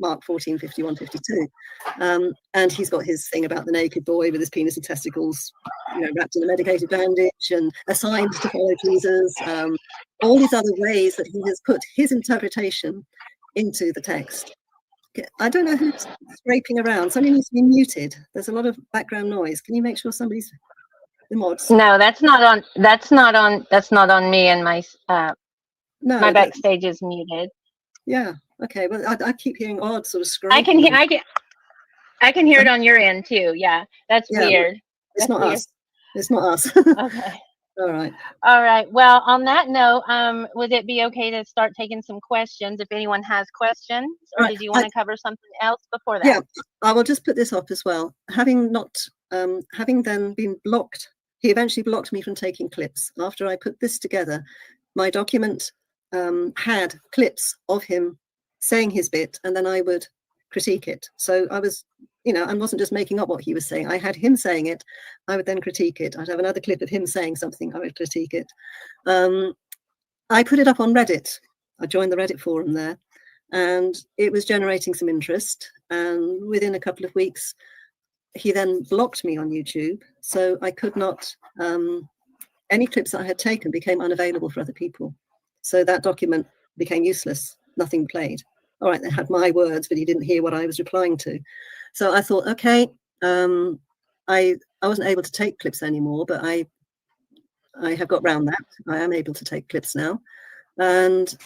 Mark 14:51-52. And he's got his thing about the naked boy with his penis and testicles, wrapped in a medicated bandage and assigned to follow Jesus. All these other ways that he has put his interpretation into the text. I don't know who's scraping around. Somebody needs to be muted. There's a lot of background noise. Can you make sure somebody's the mods? No, that's not on me, and my my backstage is muted. Yeah. Okay. Well, I keep hearing odd sort of scraping. I can hear it on your end too. Yeah, that's weird. It's not us. It's not us. Okay. All right. All right. Well, on that note, would it be okay to start taking some questions if anyone has questions, or did you want to cover something else before that? Yeah, I will just put this up as well. Having then been blocked, he eventually blocked me from taking clips. After I put this together, my document had clips of him saying his bit, and then I would critique it. So I was, I wasn't just making up what he was saying. I had him saying it. I would then critique it. I'd have another clip of him saying something. I would critique it. I put it up on Reddit. I joined the Reddit forum there, and it was generating some interest. And within a couple of weeks, he then blocked me on YouTube. So I could not, any clips that I had taken became unavailable for other people. So that document became useless. Nothing played. All right, they had my words, but he didn't hear what I was replying to. So I thought, okay, I I wasn't able to take clips anymore, but I have got round that. I am able to take clips now. And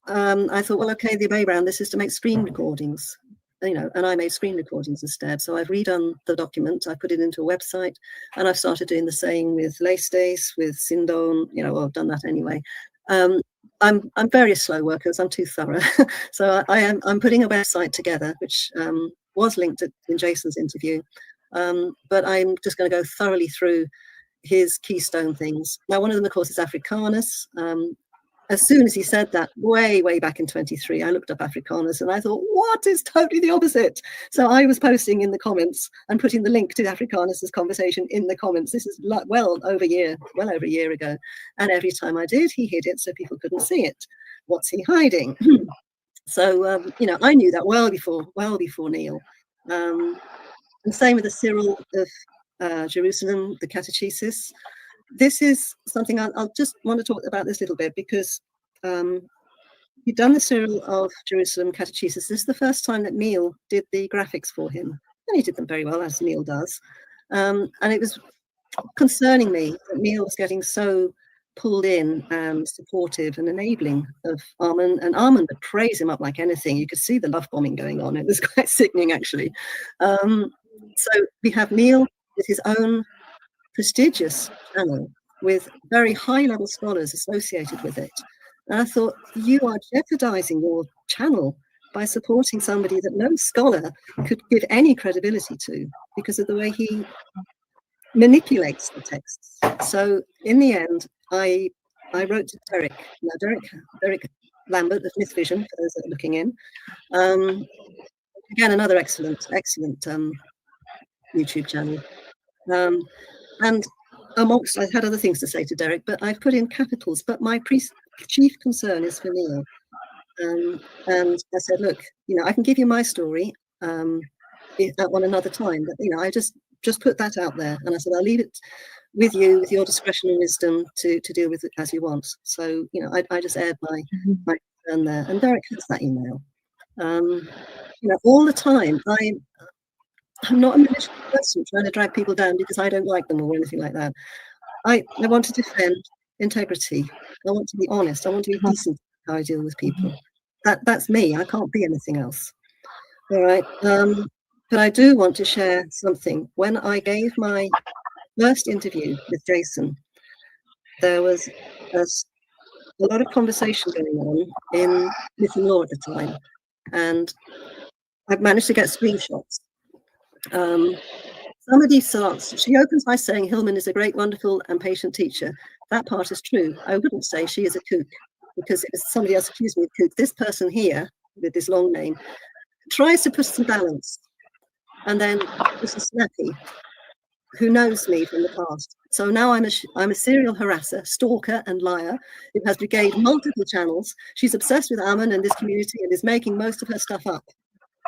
I thought, well, okay, the way around this is to make screen recordings, you know, and I made screen recordings instead. So I've redone the document, I put it into a website, and I've started doing the same with Laistace, with Sindon, you know, well, I've done that anyway. I'm very slow worker, I'm too thorough. So I'm putting a website together, which was linked in Jason's interview. But I'm just going to go thoroughly through his keystone things. Now, one of them, of course, is Africanus. As soon as he said that, way back in 23, I looked up Africanus and I thought, what is totally the opposite? So I was posting in the comments and putting the link to Africanus's conversation in the comments. This is well over a year ago. And every time I did, he hid it so people couldn't see it. What's he hiding? So, you know, I knew that well before Neil. And same with the Cyril of Jerusalem, the catechesis. This is something I'll just want to talk about this a little bit, because he'd done the Cyril of Jerusalem catechesis. This is the first time that Neil did the graphics for him, and he did them very well, as Neil does. And it was concerning me that Neil was getting so pulled in and supportive and enabling of Ammon, and Ammon would praise him up like anything. You could see the love bombing going on. It was quite sickening, actually. So we have Neil with his own prestigious channel with very high-level scholars associated with it. And I thought, you are jeopardizing your channel by supporting somebody that no scholar could give any credibility to because of the way he manipulates the texts. So in the end, I wrote to Derek. Now, Derek Lambert of Myth Vision, for those that are looking in. Again, another excellent YouTube channel. And amongst, I had other things to say to Derek, but I've put in capitals, but my chief concern is for Neil. And I said, look, you know, I can give you my story on another time, but, you know, I just put that out there. And I said, I'll leave it with you, with your discretion and wisdom to deal with it as you want. So, you know, I just aired my concern there. And Derek has that email. You know, all the time, I'm not a malicious person trying to drag people down because I don't like them or anything like that. I want to defend integrity. I want to be honest. I want to be decent how I deal with people. That's me. I can't be anything else. All right. But I do want to share something. When I gave my first interview with Jason, there was a lot of conversation going on in Myth and Law at the time. And I've managed to get screenshots. Somebody starts, she opens by saying Hillman is a great, wonderful and patient teacher. That part is true. I wouldn't say she is a kook, because if somebody else accused me of kook, this person here with this long name tries to put some balance. And then this is Snappy, who knows me from the past. So now I'm a serial harasser, stalker and liar who has brigade multiple channels. She's obsessed with Ammon and this community and is making most of her stuff up.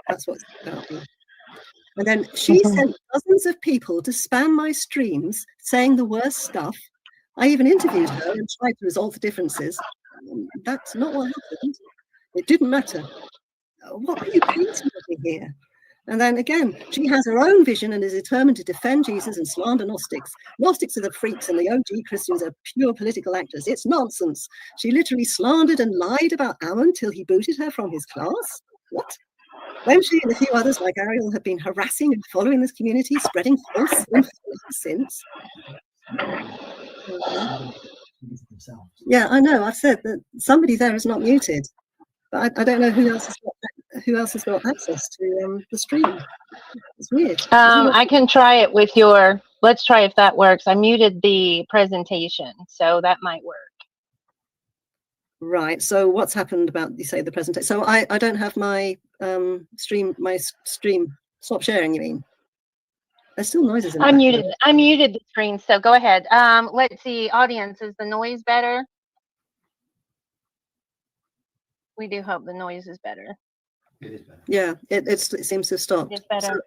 That's what's about me. And then she sent dozens of people to spam my streams saying the worst stuff. I even interviewed her and tried to resolve the differences. That's not what happened. It didn't matter. What are you painting over here? And then again, she has her own vision and is determined to defend Jesus and slander Gnostics. Gnostics are the freaks and the OG Christians are pure political actors. It's nonsense. She literally slandered and lied about Ammon till he booted her from his class. What? When she and a few others like Ariel have been harassing and following this community, spreading false information since. Yeah, I know. I've said that somebody there is not muted, but I don't know who else has got access to the stream. It's weird. I can try it with your. Let's try if that works. I muted the presentation, so that might work. Right. So what's happened about, you say, the presentation? So I don't have my stream. Stop sharing, you mean? There's still noises in the background. I muted the screen, so go ahead. Let's see, audience, is the noise better? We do hope the noise is better. It is better. Yeah, it seems to have stopped. It's better. So,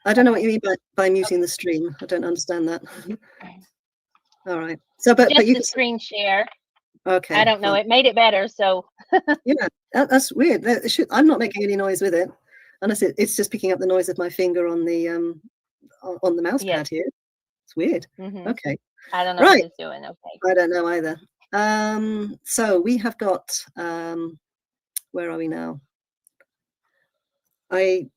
I don't know what you mean by muting the stream. I don't understand that. All right. So, but just you the screen share. Okay. I don't know. It made it better, so. Yeah, that's weird. I'm not making any noise with it, unless it's just picking up the noise of my finger on the mouse pad here. It's weird. Mhm. Okay. I don't know Right. what it's doing. Okay. I don't know either. So we have got, where are we now? I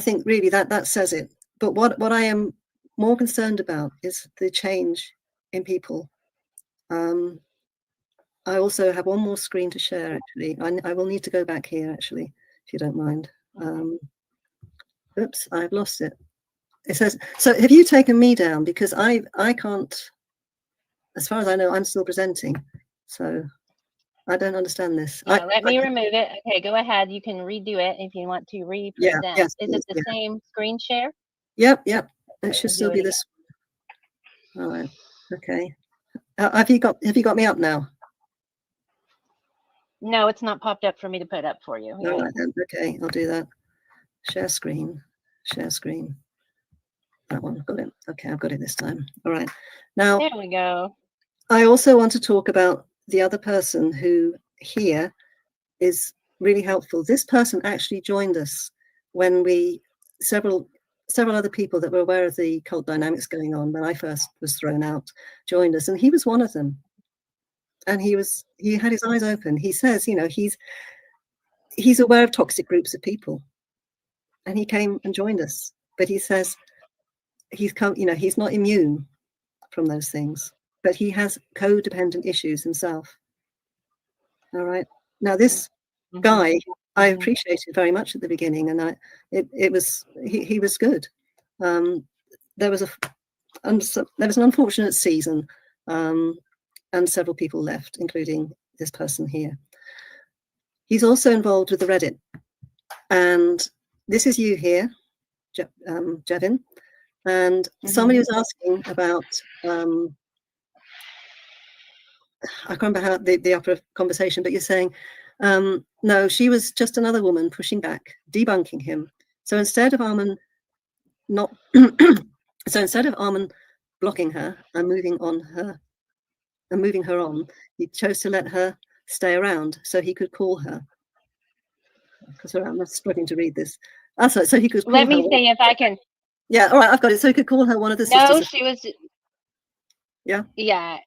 think really that says it. But what I am more concerned about is the change in people. I also have one more screen to share, actually. I will need to go back here, actually, if you don't mind. Oops, I've lost it. It says, so have you taken me down? Because I can't, as far as I know, I'm still presenting. So I don't understand this. Yeah, let me remove it. Okay, go ahead. You can redo it if you want to represent. Yes, Is it the same screen share? Yep. It should still do be it this. All right. Okay. Have you got me up now? No, it's not popped up for me to put up for you. All right then. Okay, I'll do that. Share screen. Share screen. That one. Got it. Okay, I've got it this time. All right. Now, there we go. I also want to talk about the other person who here is really helpful. This person actually joined us when several other people that were aware of the cult dynamics going on when I first was thrown out joined us, and he was one of them. And he had his eyes open. He says, he's aware of toxic groups of people, and he came and joined us. But he says he's not immune from those things, but he has codependent issues himself. All right. Now this guy I appreciated very much at the beginning, and he was good. There was an unfortunate season, and several people left, including this person here. He's also involved with the Reddit, and this is you here, Jevim, and somebody was asking about. I can't remember how the upper conversation, but you're saying, no, she was just another woman pushing back, debunking him. So instead of Ammon blocking her and moving her on, he chose to let her stay around so he could call her. Because I'm struggling to read this. So he could call Let me her. see if I can. Yeah, all right, I've got it. So he could call her one of the sisters. No, she was. Yeah. Yeah.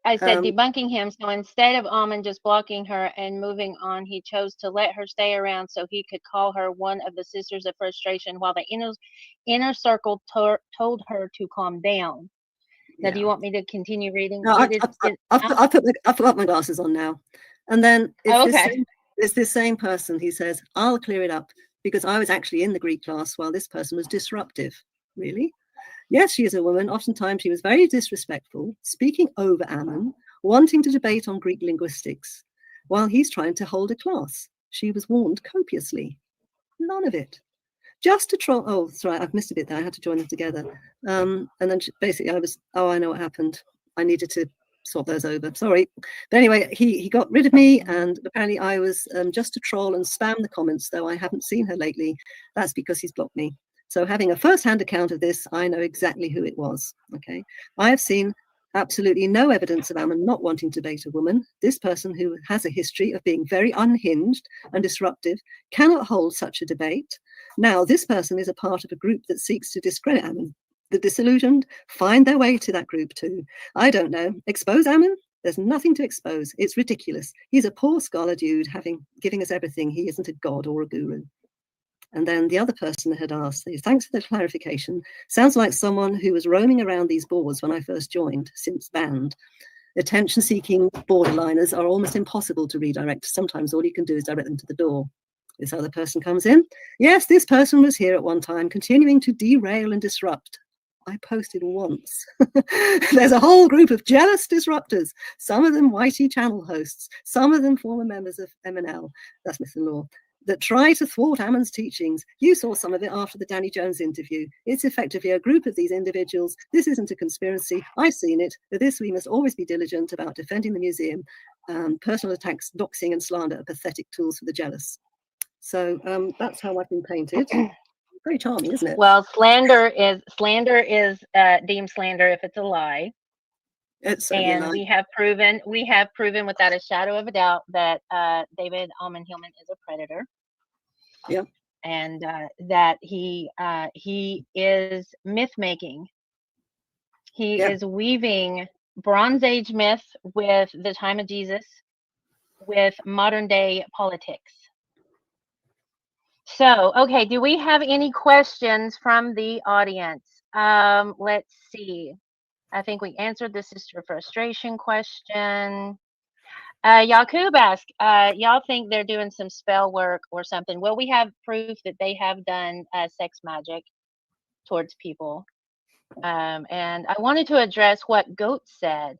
I said debunking him. So instead of Ammon just blocking her and moving on, he chose to let her stay around so he could call her one of the sisters of frustration while the inner circle told her to calm down. Now, do you want me to continue reading? No, I've got my glasses on now. And then it's this same person. He says, I'll clear it up because I was actually in the Greek class while this person was disruptive. Really? Yes, she is a woman. Oftentimes she was very disrespectful, speaking over Ammon, wanting to debate on Greek linguistics while he's trying to hold a class. She was warned copiously. None of it. Just to troll. Oh, sorry, I've missed a bit there. I had to join them together. And then basically I know what happened. I needed to sort those over. Sorry. But anyway, he got rid of me, and apparently I was just to troll and spam the comments, though I haven't seen her lately. That's because he's blocked me. So having a first-hand account of this, I know exactly who it was. Okay. I have seen absolutely no evidence of Ammon not wanting to debate a woman. This person, who has a history of being very unhinged and disruptive, cannot hold such a debate. Now, this person is a part of a group that seeks to discredit Ammon. The disillusioned find their way to that group too. I don't know. Expose Ammon? There's nothing to expose. It's ridiculous. He's a poor scholar dude, giving us everything. He isn't a god or a guru. And then the other person that had asked, thanks for the clarification. Sounds like someone who was roaming around these boards when I first joined, since banned. Attention-seeking borderliners are almost impossible to redirect. Sometimes all you can do is direct them to the door. This other person comes in. Yes, this person was here at one time, continuing to derail and disrupt. I posted once. There's a whole group of jealous disruptors, some of them YT channel hosts, some of them former members of MNL, that's Mr. Law, that try to thwart Ammon's teachings. You saw some of it after the Danny Jones interview. It's effectively a group of these individuals. This isn't a conspiracy. I've seen it. For this, we must always be diligent about defending the museum. Personal attacks, doxing, and slander are pathetic tools for the jealous. So that's how I've been painted. Very charming, isn't it? Well, slander is deemed slander if it's a lie. And we have proven without a shadow of a doubt that David Ammon Hillman is a predator. Yep. And that he is myth making He is weaving Bronze Age myth with the time of Jesus, with modern day politics. So, okay, do we have any questions from the audience? Let's see. I think we answered the sister frustration question. Yakub asked, y'all think they're doing some spell work or something? Well, we have proof that they have done sex magic towards people. And I wanted to address what Goat said.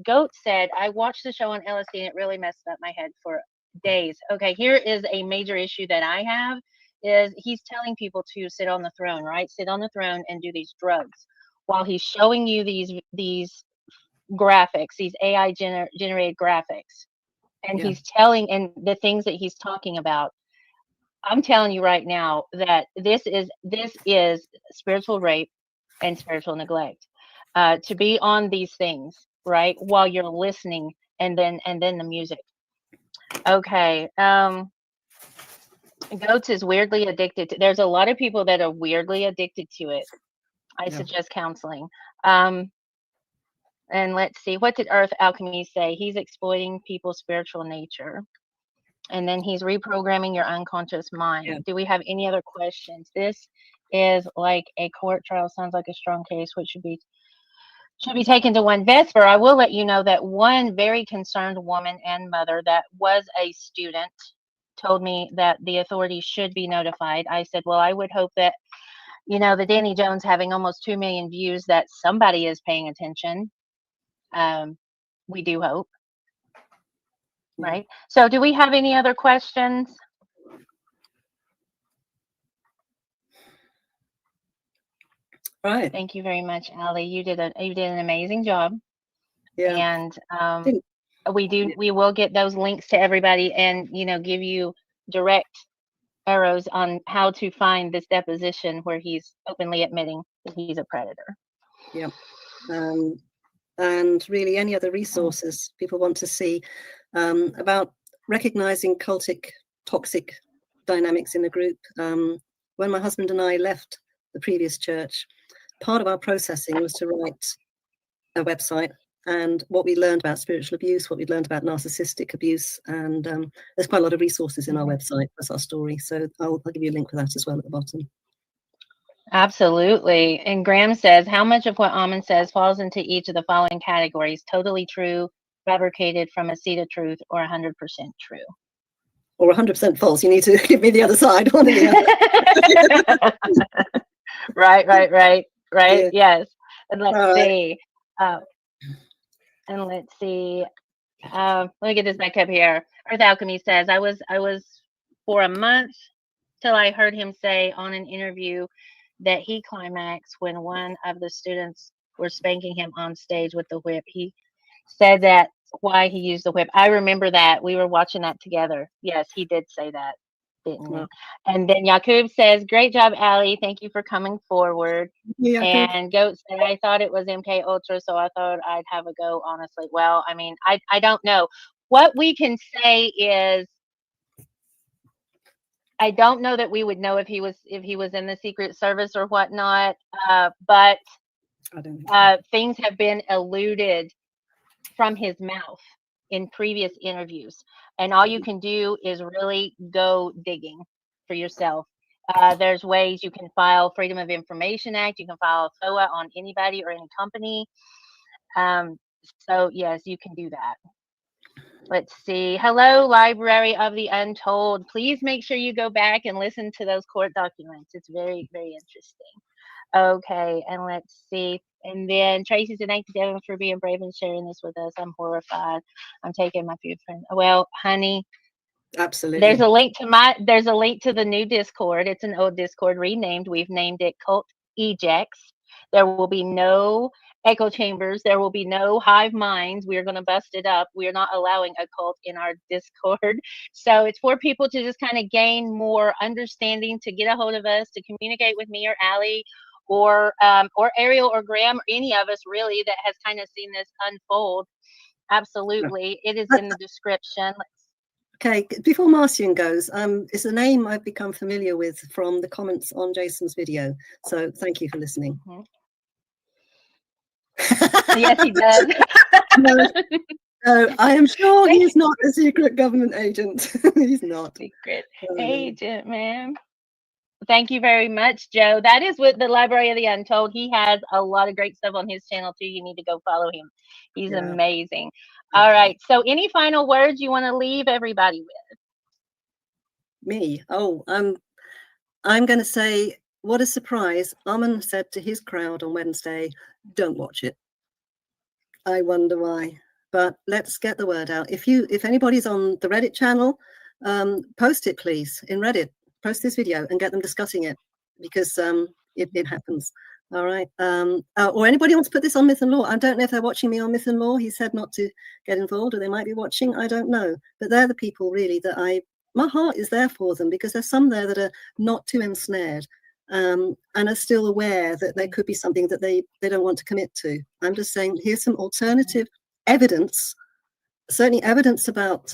Goat said, I watched the show on LSD and it really messed up my head for days. Okay, here is a major issue that I have, is he's telling people to sit on the throne, right? Sit on the throne and do these drugs while he's showing you these graphics, these AI generated graphics. And he's telling, and the things that he's talking about, I'm telling you right now that this is spiritual rape and spiritual neglect. To be on these things, right, while you're listening, and then the music. Okay. Goats is weirdly addicted to, there's a lot of people that are weirdly addicted to it. I suggest counseling. And let's see, what did Earth Alchemy say? He's exploiting people's spiritual nature. And then he's reprogramming your unconscious mind. Do we have any other questions? This is like a court trial. Sounds like a strong case, which should be taken to one Vesper. I will let you know that one very concerned woman and mother that was a student told me that the authorities should be notified. I said, well, I would hope that, you know, the Danny Jones having almost 2 million views, that somebody is paying attention. We do hope. Right. So do we have any other questions? Right. Thank you very much, Ali. You did an amazing job. Yeah. And we will get those links to everybody, and give you direct arrows on how to find this deposition where he's openly admitting that he's a predator. Yeah. And really any other resources people want to see about recognizing cultic, toxic dynamics in the group. When my husband and I left the previous church, part of our processing was to write a website and what we learned about spiritual abuse, what we learned about narcissistic abuse, and there's quite a lot of resources in our website. That's our story. So I'll give you a link for that as well at the bottom. Absolutely. And Graham says, how much of what Ammon says falls into each of the following categories? Totally true, fabricated from a seed of truth, or 100% true? Or 100% false. You need to give me the other side. One or the other. Right. Yeah. Yes. And let's see. Let me get this back up here. Earth Alchemy says, I was for a month till I heard him say on an interview that he climaxed when one of the students were spanking him on stage with the whip. He said that why he used the whip. I remember that. We were watching that together. Yes, he did say that, didn't he? And then Yakub says, great job, Ali. Thank you for coming forward. Yeah, and Goat said, I thought it was MK Ultra, so I thought I'd have a go, honestly. Well, I mean, I don't know. What we can say is, I don't know that we would know if he was in the Secret Service or whatnot, but things have been eluded from his mouth in previous interviews, and all you can do is really go digging for yourself. There's ways you can file Freedom of Information Act. You can file FOA on anybody or any company. So yes, you can do that. Let's see. Hello, Library of the Untold. Please make sure you go back and listen to those court documents. It's very, very interesting. Okay, and let's see. And then Tracy said, thank you, Devin, for being brave and sharing this with us. I'm horrified. I'm taking my few friends. Well, honey, absolutely. There's a link to the new Discord. It's an old Discord renamed. We've named it Cult Ejects. There will be no echo chambers. There will be no hive minds. We're going to bust it up. We're not allowing a cult in our Discord. So it's for people to just kind of gain more understanding, to get a hold of us, to communicate with me or Ali or Ariel or Graham or any of us really that has kind of seen this unfold. Absolutely. It is in the description. Okay, before Marcian goes, it's a name I've become familiar with from the comments on Jason's video. So thank you for listening. Yes, he does. No, I am sure he's not a secret government agent. He's not. Secret agent, man. Thank you very much, Joe. That is with the Library of the Untold. He has a lot of great stuff on his channel too. You need to go follow him. He's amazing. All right. So any final words you want to leave everybody with? Me? Oh, I'm going to say, what a surprise. Ammon said to his crowd on Wednesday, don't watch it. I wonder why. But let's get the word out. If anybody's on the Reddit channel, post it, please, in Reddit. Post this video and get them discussing it, because it happens. All right. Or anybody wants to put this on Myth and Law. I don't know if they're watching me on Myth and Law. He said not to get involved, or they might be watching. I don't know. But they're the people really that my heart is there for them, because there's some there that are not too ensnared and are still aware that there could be something that they don't want to commit to. I'm just saying, here's some alternative evidence, certainly evidence about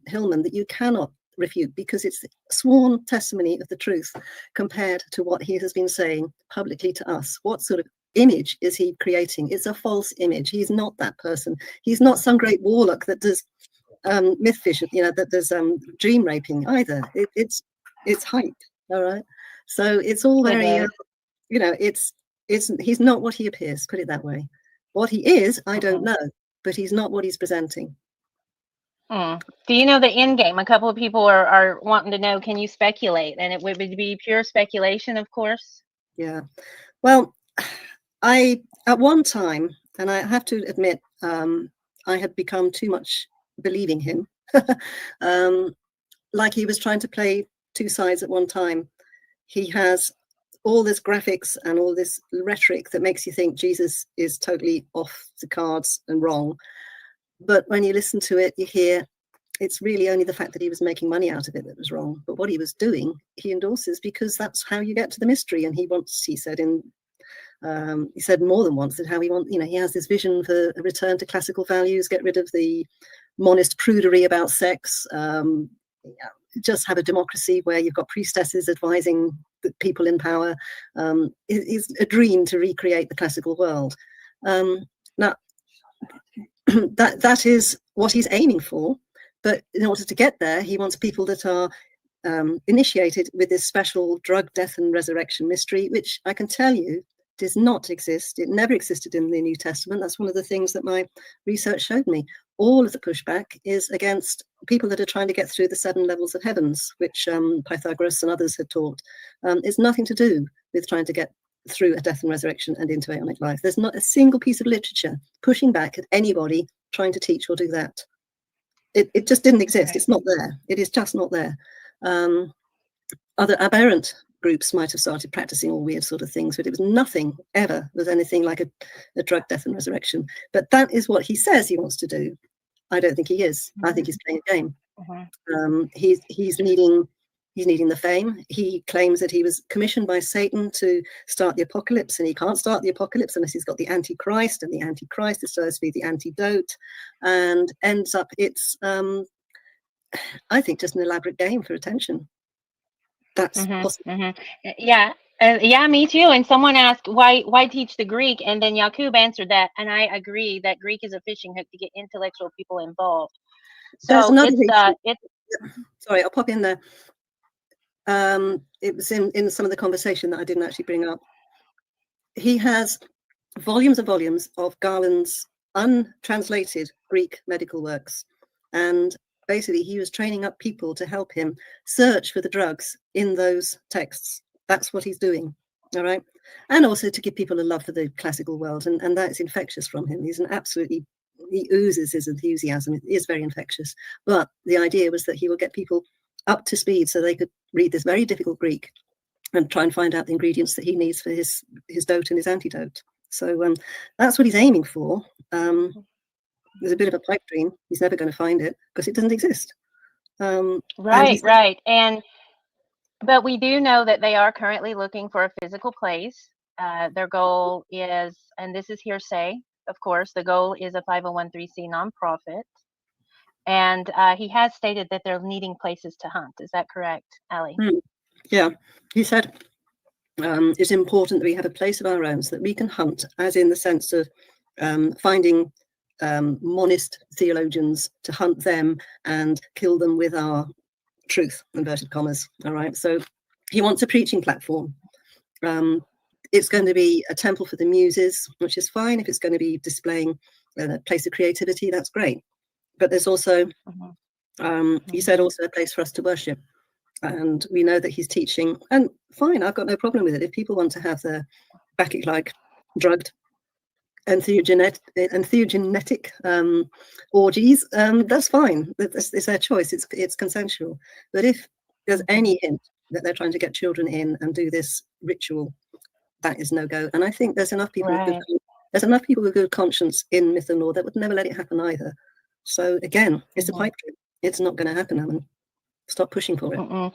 Hillman that you cannot refute, because it's sworn testimony of the truth compared to what he has been saying publicly to us. What sort of image is he creating? It's a false image. He's not that person. He's not some great warlock that does myth vision, that does dream raping either. It's hype. All right. So it's all very, he's not what he appears, put it that way. What he is, I don't know, but he's not what he's presenting. Do you know the end game? A couple of people are wanting to know, can you speculate? And it would be pure speculation, of course. Yeah. Well, at one time, and I have to admit, I had become too much believing him, like he was trying to play two sides at one time. He has all this graphics and all this rhetoric that makes you think Jesus is totally off the cards and wrong. But when you listen to it, you hear it's really only the fact that he was making money out of it that was wrong. But what he was doing, he endorses, because that's how you get to the mystery. And he said more than once that how he has this vision for a return to classical values, get rid of the monist prudery about sex, just have a democracy where you've got priestesses advising the people in power. Is a dream to recreate the classical world. Now, that is what he's aiming for, but in order to get there, he wants people that are initiated with this special drug, death, and resurrection mystery, which I can tell you does not exist. It never existed in the New Testament. That's one of the things that my research showed me. All of the pushback is against people that are trying to get through the 7 levels of heavens, which Pythagoras and others had taught. It's nothing to do with trying to get through a death and resurrection and into aeonic life. There's not a single piece of literature pushing back at anybody trying to teach or do that. It just didn't exist. It's not there. It is just not there. Other aberrant groups might have started practicing all weird sort of things, but it was nothing ever was anything like a drug, death, and resurrection. But that is what he says he wants to do. I don't think he is. I think he's playing a game. He's needing the fame. He claims that he was commissioned by Satan to start the apocalypse, and he can't start the apocalypse unless he's got the Antichrist, and the Antichrist is supposed to be the antidote, and ends up it's I think just an elaborate game for attention. That's possible. Yeah. Yeah, me too. And someone asked why teach the Greek, and then Yakub answered that, and I agree that Greek is a fishing hook to get intellectual people involved. So sorry, I'll pop in there. It was in some of the conversation that I didn't actually bring up. He has volumes and volumes of Garland's untranslated Greek medical works, and basically he was training up people to help him search for the drugs in those texts. That's what he's doing. All right. And also to give people a love for the classical world, and that is infectious from him. He's he oozes his enthusiasm. It is very infectious. But the idea was that he will get people up to speed so they could read this very difficult Greek and try and find out the ingredients that he needs for his dote and his antidote. So that's what he's aiming for. There's a bit of a pipe dream. He's never going to find it because it doesn't exist. Right. But we do know that they are currently looking for a physical place. Their goal is, and this is hearsay, of course, the goal is a 501(c)(3) nonprofit. And he has stated that they're needing places to hunt. Is that correct, Ali? Yeah, he said it's important that we have a place of our own so that we can hunt, as in the sense of finding monist theologians to hunt them and kill them with our truth, inverted commas. All right. So he wants a preaching platform. It's going to be a temple for the muses, which is fine. If it's going to be displaying a place of creativity, that's great. But there's also, he said, also a place for us to worship. And we know that he's teaching, and fine, I've got no problem with it. If people want to have their Bacchic-like drugged entheogenetic orgies, that's fine. It's their choice. It's consensual. But if there's any hint that they're trying to get children in and do this ritual, that is no go. And I think there's enough people with good conscience in myth and law that would never let it happen either. So again, it's a pipe dream. It's not going to happen, Ammon. Stop pushing for it.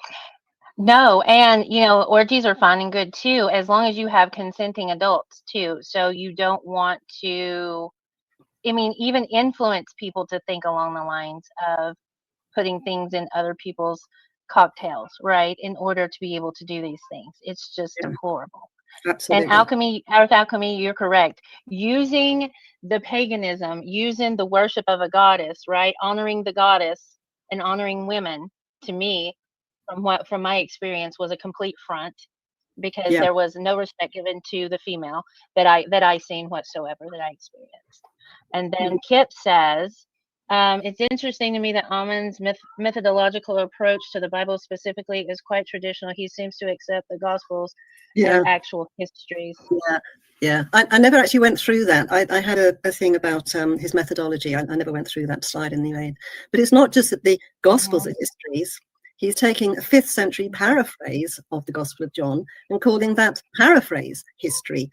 No, and orgies are fine and good too, as long as you have consenting adults too. So you don't want to, even influence people to think along the lines of putting things in other people's cocktails, right? In order to be able to do these things. It's just deplorable. Absolutely. And alchemy, you're correct. Using the paganism, using the worship of a goddess, right? Honoring the goddess and honoring women, to me, from my experience, was a complete front, because there was no respect given to the female that I seen whatsoever, that I experienced. And then Kip says, it's interesting to me that Ammon's methodological approach to the Bible specifically is quite traditional. He seems to accept the Gospels as actual histories. Yeah. I never actually went through that. I had a thing about his methodology. I never went through that slide in the aid. But it's not just that the Gospels are histories. He's taking a 5th century paraphrase of the Gospel of John and calling that paraphrase history.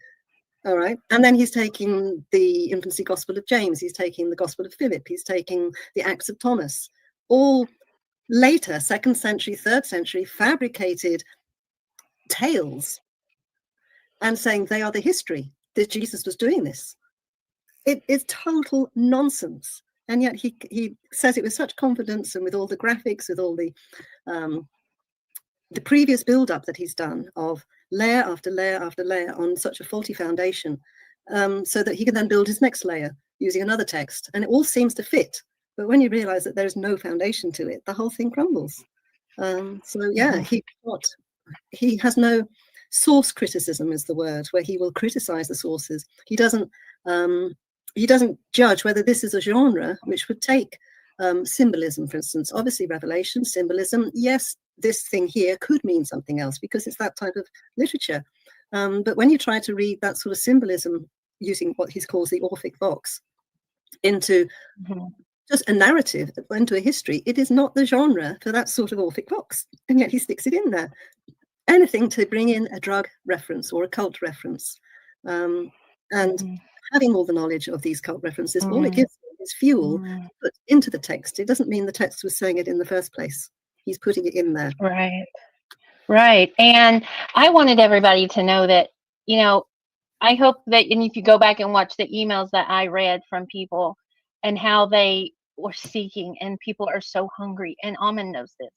All right. And then he's taking the infancy Gospel of James. He's taking the Gospel of Philip. He's taking the Acts of Thomas. All later, 2nd century, 3rd century, fabricated tales, and saying they are the history that Jesus was doing this. It is total nonsense. And yet he says it with such confidence, and with all the graphics, with all the previous build-up that he's done of layer after layer after layer on such a faulty foundation, so that he can then build his next layer using another text. And it all seems to fit. But when you realize that there's no foundation to it, the whole thing crumbles. So yeah, he has no source criticism, is the word, where he will criticize the sources. He doesn't judge whether this is a genre which would take symbolism, for instance. Obviously, revelation, symbolism, yes, this thing here could mean something else because it's that type of literature. But when you try to read that sort of symbolism using what he calls the Orphic box into just a narrative, into a history, it is not the genre for that sort of Orphic box. And yet he sticks it in there. Anything to bring in a drug reference or a cult reference. And having all the knowledge of these cult references, all it gives is fuel put into the text. It doesn't mean the text was saying it in the first place. He's putting it in there. Right. And I wanted everybody to know that, I hope that, and if you go back and watch the emails that I read from people and how they were seeking, and people are so hungry, and Ammon knows this.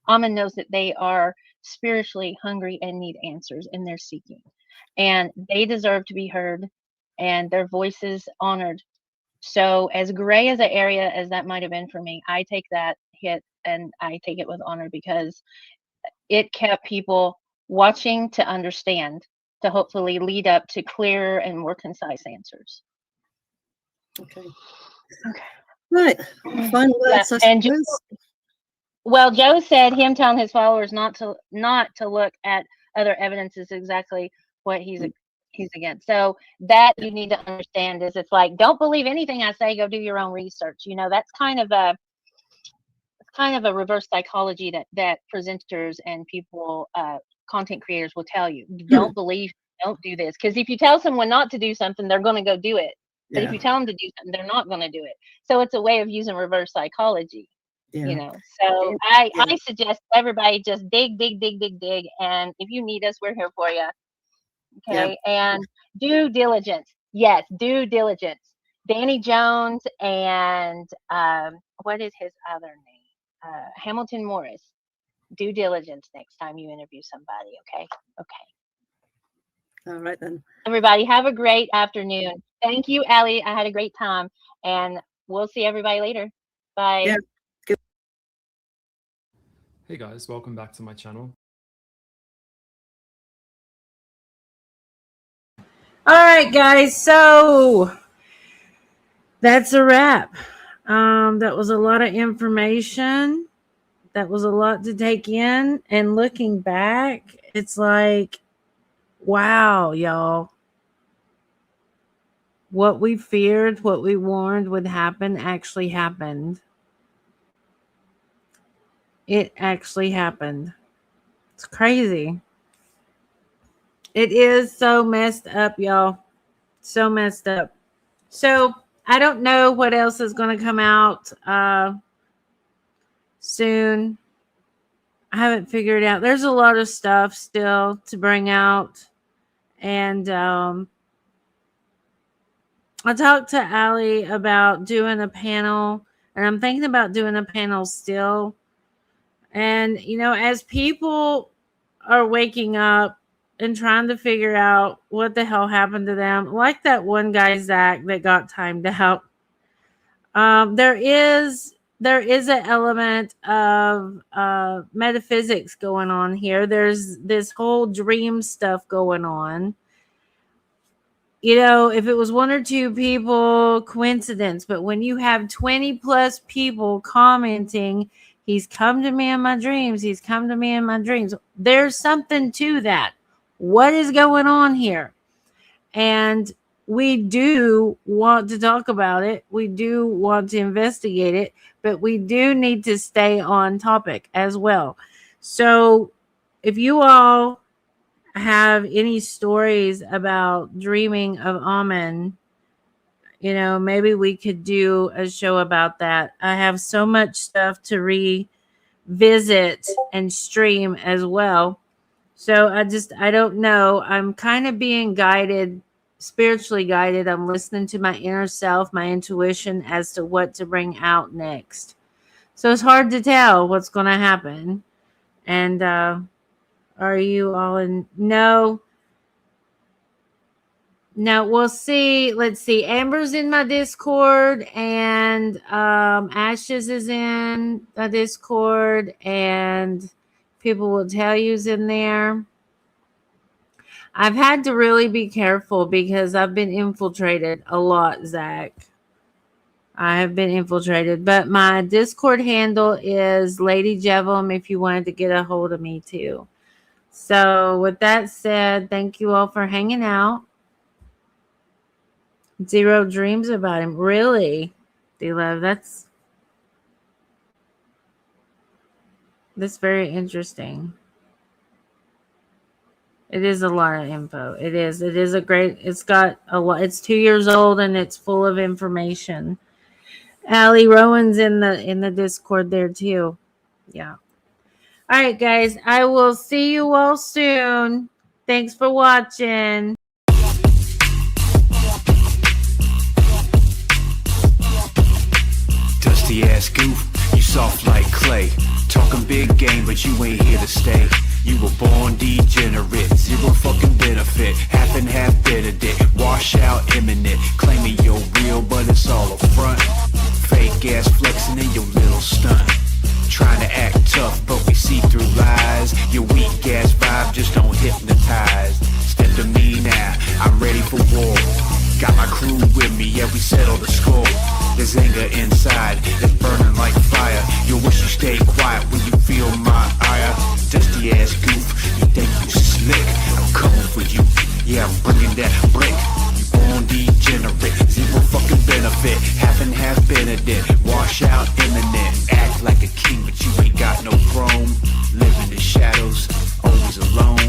Ammon knows that they are spiritually hungry and need answers, and they're seeking. And they deserve to be heard and their voices honored. So as gray as an area as that might have been for me, I take that hit and I take it with honor, because it kept people watching to understand, to hopefully lead up to clearer and more concise answers. Okay. Right. Final words. And Joe said him telling his followers not to look at other evidence is exactly what he's against. So that you need to understand is, it's like, don't believe anything I say, go do your own research. That's kind of a reverse psychology that presenters and people, content creators will tell you. Don't believe, don't do this. Because if you tell someone not to do something, they're going to go do it. But if you tell them to do something, they're not going to do it. So it's a way of using reverse psychology. So I suggest everybody just dig. And if you need us, we're here for you. Okay. And due diligence. Yes, due diligence. Danny Jones and what is his other name? Hamilton Morris. Due diligence next time you interview somebody. Okay. All right then. Everybody have a great afternoon. Thank you, Ali. I had a great time, and we'll see everybody later. Bye. Yeah. Hey guys, welcome back to my channel. All right, guys. So that's a wrap. That was a lot of information. That was a lot to take in. And looking back, it's like, wow, y'all. What we feared, what we warned would happen actually happened. It actually happened. It's crazy. It is so messed up, y'all. So messed up. So I don't know what else is going to come out soon. I haven't figured out. There's a lot of stuff still to bring out. And I talked to Ali about doing a panel. And I'm thinking about doing a panel still. And, you know, as people are waking up and trying to figure out what the hell happened to them, like that one guy, Zach, that got timed out, there is an element of metaphysics going on here. There's this whole dream stuff going on. You know, if it was one or two people, coincidence. But when you have 20 plus people commenting, he's come to me in my dreams. He's come to me in my dreams. There's something to that. What is going on here? And we do want to talk about it. We do want to investigate it, but we do need to stay on topic as well. So if you all have any stories about dreaming of Ammon, you know, maybe we could do a show about that. I have so much stuff to revisit and stream as well. So I don't know. I'm kind of being guided, spiritually guided. I'm listening to my inner self, my intuition as to what to bring out next. So it's hard to tell what's going to happen. And are you all in? No, we'll see. Let's see. Amber's in my Discord, and Ashes is in the Discord, and People Will Tell You's in there. I've had to really be careful because I've been infiltrated a lot, Zach. I have been infiltrated, but my Discord handle is Lady Jevim if you wanted to get a hold of me too. So with that said, thank you all for hanging out. Zero dreams about him. Really? D-Love, that's very interesting. It is a lot of info. It is a great, it's got a lot. It's 2 years old and it's full of information. Ali Rowan's in the Discord there too. Yeah. All right, guys. I will see you all soon. Thanks for watching. Dusty ass goof, you soft like clay. Talking big game, but you ain't here to stay. You were born degenerate, zero fucking benefit. Half and half Benedict, wash out imminent. Claiming you're real, but it's all a front. Fake ass flexing in your little stunt. Trying to act tough, but we see through lies. Your weak ass vibe just don't hypnotize. Step to me now, I'm ready for war. Got my crew with me, yeah, we settle the score. There's anger inside, that's burning like fire. You wish you stayed quiet when you feel my ire. Dusty ass goof, you think you slick? I'm coming for you, yeah, I'm bringing that brick. You born degenerate, zero fucking benefit. Half and half Benedict, wash out imminent. Act like a king, but you ain't got no throne. Live in the shadows, always alone.